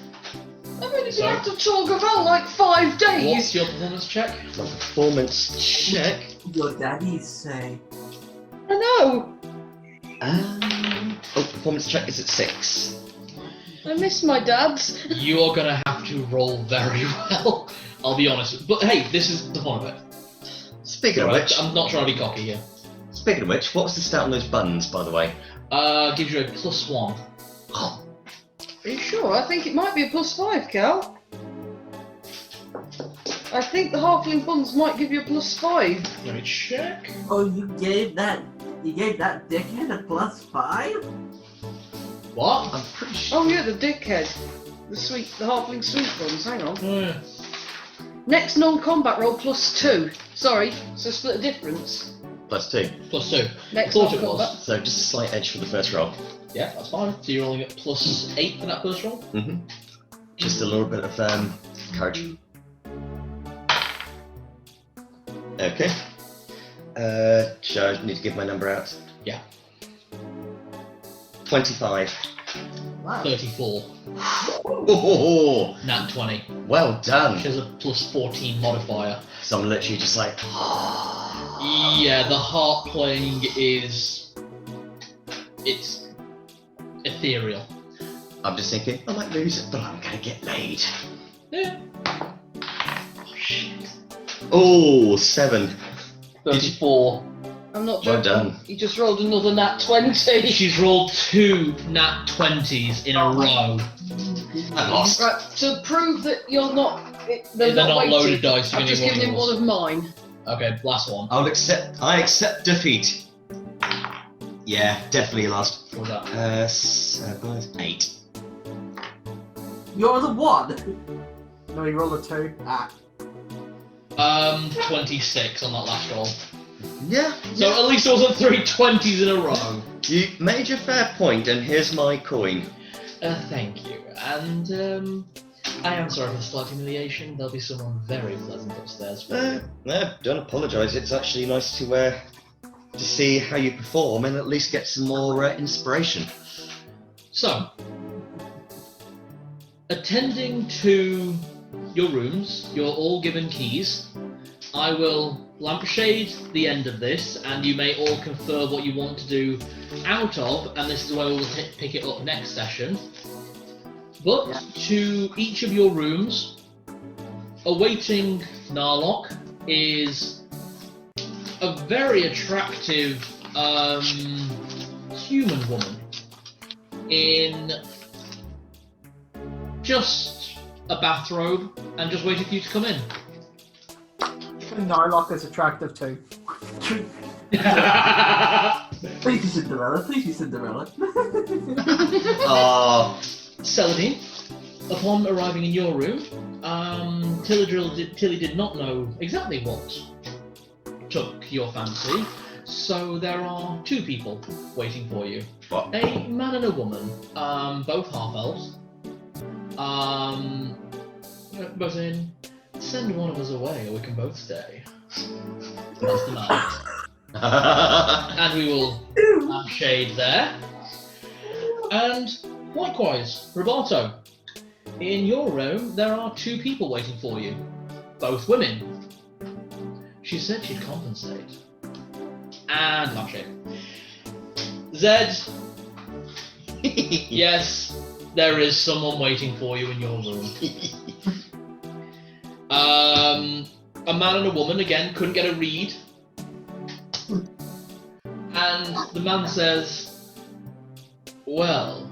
I've only been So- out to Torgaval like 5 days. What's your performance check? My performance check. Your daddies say. I know. Performance check is at 6. I miss my dad's. You're gonna have to roll very well. I'll be honest. But hey, this is the fun of it. Speaking of Right, which, I'm not trying to be cocky here. what was the stat on those buttons, by the way? Gives you a +1. Oh, Are you sure? I think it might be a +5, Cal. I think the halfling buns might give you a +5. Let me check. Oh, you gave that dickhead a +5? What? I'm pretty sure. Oh yeah, the dickhead. The halfling sweet buns, hang on. Oh, yeah. Next non-combat roll +2. Sorry, so split the difference. +2. +2. Next Thought it non-combat. was. So just a slight edge for the first roll. Yeah, that's fine. So you're rolling at +8 for that first roll? Mm-hmm. Just a little bit of courage. Okay. Shall I need to give my number out? Yeah. 25. Wow. 34. Oh, Nat 20. well done. Which has a +14 modifier. So I'm literally just like, Yeah, the harp playing is... It's ethereal. I'm just thinking, I might lose it, but I'm gonna get laid. Yeah. Oh, 7. 34. I'm not Well joking. done. He just rolled another nat 20. She's rolled 2 nat 20s in a row. I lost. Right, to prove that you're not... They're not weighted, loaded dice, you're I've just gonna given get him one of mine. Okay, last one. I accept defeat. Yeah, definitely lost. What was that? 8. You're the one. No, you roll a 2. Ah. 26 on that last roll. Yeah. So at least it wasn't 3 20s in a row. You made your fair point, and here's my coin. Thank you. And, I am sorry for the slight humiliation. There'll be someone very pleasant upstairs for you. No, don't apologise. It's actually nice to see how you perform and at least get some more inspiration. So, attending to your rooms, you're all given keys. I will lampshade the end of this, and you may all confer what you want to do out of, and this is where we'll pick it up next session. But to each of your rooms, awaiting Narlock is a very attractive human woman in just a bathrobe and just waiting for you to come in. Narlock is attractive too. Please be Cinderella. Please be Cinderella. Oh, Celadine, upon arriving in your room, Tilly did not know exactly what took your fancy, so there are 2 people waiting for you. What? A man and a woman, both half-elves. Both in, send one of us away or we can both stay. That's the man. And we will shade there. And likewise, Roberto, in your room there are 2 people waiting for you, both women. She said she'd compensate. And lampshade. Zed, yes, there is someone waiting for you in your room. A man and a woman, again, couldn't get a read. And the man says, well,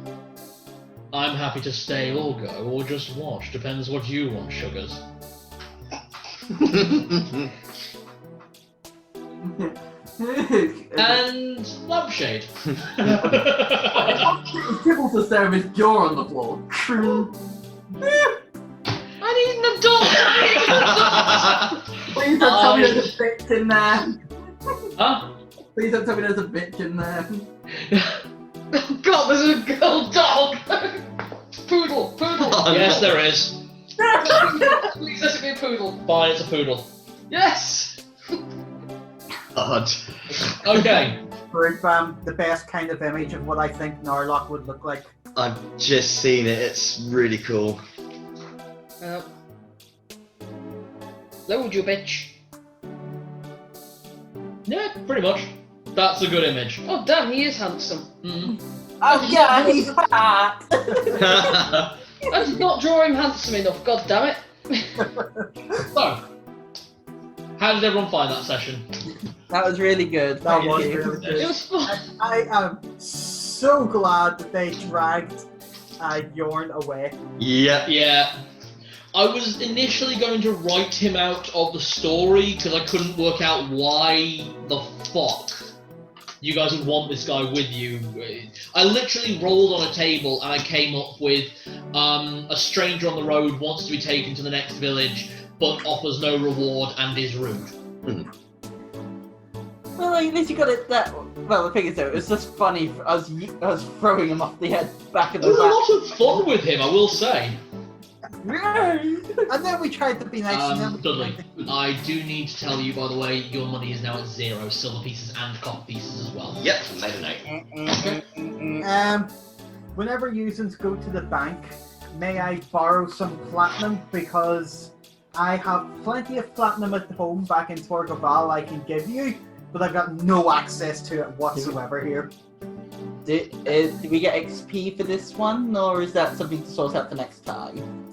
I'm happy to stay or go, or just watch. Depends what you want, sugars. And lampshade. Kibbles to stare with his jaw on the floor. I need an adult! Please don't tell me there's a bitch in there. Huh? Please don't tell me there's a bitch in there. Oh god, there's a girl dog! Poodle! Oh, Yes, no. there is. Please let it be a poodle. Fine, it's a poodle. Yes! God. Okay. Group, the best kind of image of what I think Narlock would look like. I've just seen it. It's really cool. Load you, bitch. Yeah, pretty much. That's a good image. Oh damn, he is handsome. Mm. Oh yeah, he's fat. I did not draw him handsome enough, god damn it. So, how did everyone find that session? That was really good. That Thank was you. really It good. was fun. I am so glad that they dragged Yorm away. Yep. Yeah. I was initially going to write him out of the story because I couldn't work out why the fuck you guys would want this guy with you. I literally rolled on a table and I came up with a stranger on the road wants to be taken to the next village but offers no reward and is rude. Well, at least you got it that. Well, the thing is, though, it was just funny. I was throwing him off the head back of the There was back. a lot of fun with him, I will say. And then we tried to be nice. and then we Dudley, tried to- I do need to tell you, by the way, your money is now at 0, silver pieces and copper pieces as well. Yep, night night. Whenever users go to the bank, may I borrow some platinum because I have plenty of platinum at home back in Torgaval I can give you, but I've got no access to it whatsoever here. Do we get XP for this one, or is that something to sort out for next time?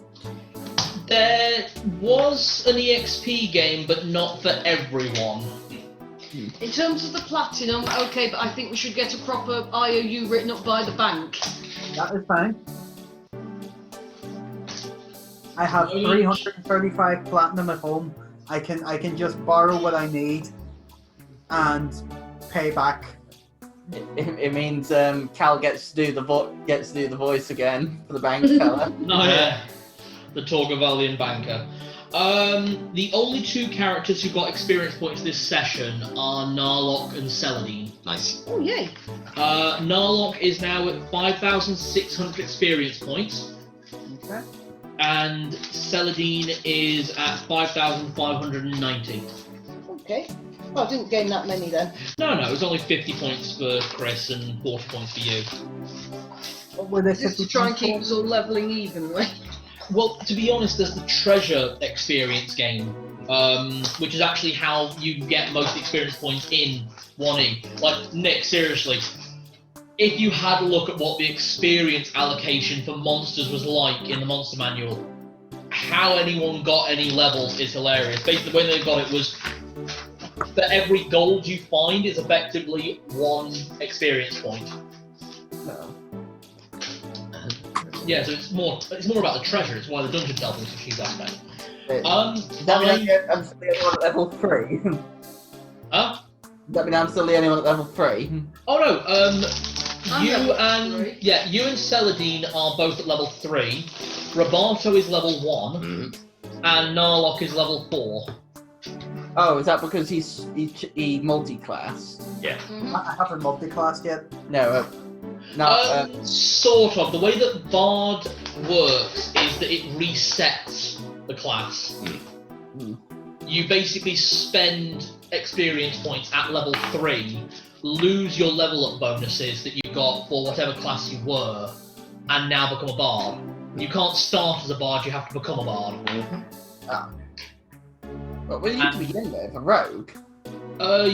There was an EXP game, but not for everyone. In terms of the platinum, okay, but I think we should get a proper IOU written up by the bank. That is fine. I have 335 platinum at home. I can just borrow what I need and pay back. It means Cal gets to do the voice again for the bank teller. Oh yeah, the Torgavalian banker. The only two characters who got experience points this session are Narlock and Celadine. Nice. Oh, yay. Narlock is now at 5,600 experience points, Okay. and Celadine is at 5,590. Okay. Oh, I didn't gain that many then. No, it's only 50 points for Chris and 40 points for you. What were they? Just to try and keep us all levelling evenly. Well, to be honest, there's the treasure experience game, which is actually how you get most experience points in 1E. Like, Nick, seriously, if you had a look at what the experience allocation for monsters was like in the monster manual, how anyone got any levels is hilarious. Basically, the way they got it was that every gold you find is effectively 1 experience point. No. Yeah, so it's more about the treasure. It's why the dungeon delving is a huge aspect. Does that mean I'm still the only one at level 3? Huh? Does that mean I'm still the only one at level 3? Oh no, I'm you level and 3. yeah, you and Celadine are both at level 3. Roberto is level 1, and Narlock is level 4. Oh, is that because he multi-classed? Yeah. I haven't multi-classed yet. No, Sort of. The way that Bard works is that it resets the class. You basically spend experience points at level 3, lose your level up bonuses that you got for whatever class you were, and now become a Bard. You can't start as a Bard, you have to become a Bard. What were you to begin with? A rogue?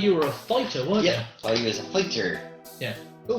You were a fighter, weren't Yeah, I was a fighter. you? Yeah. Oh,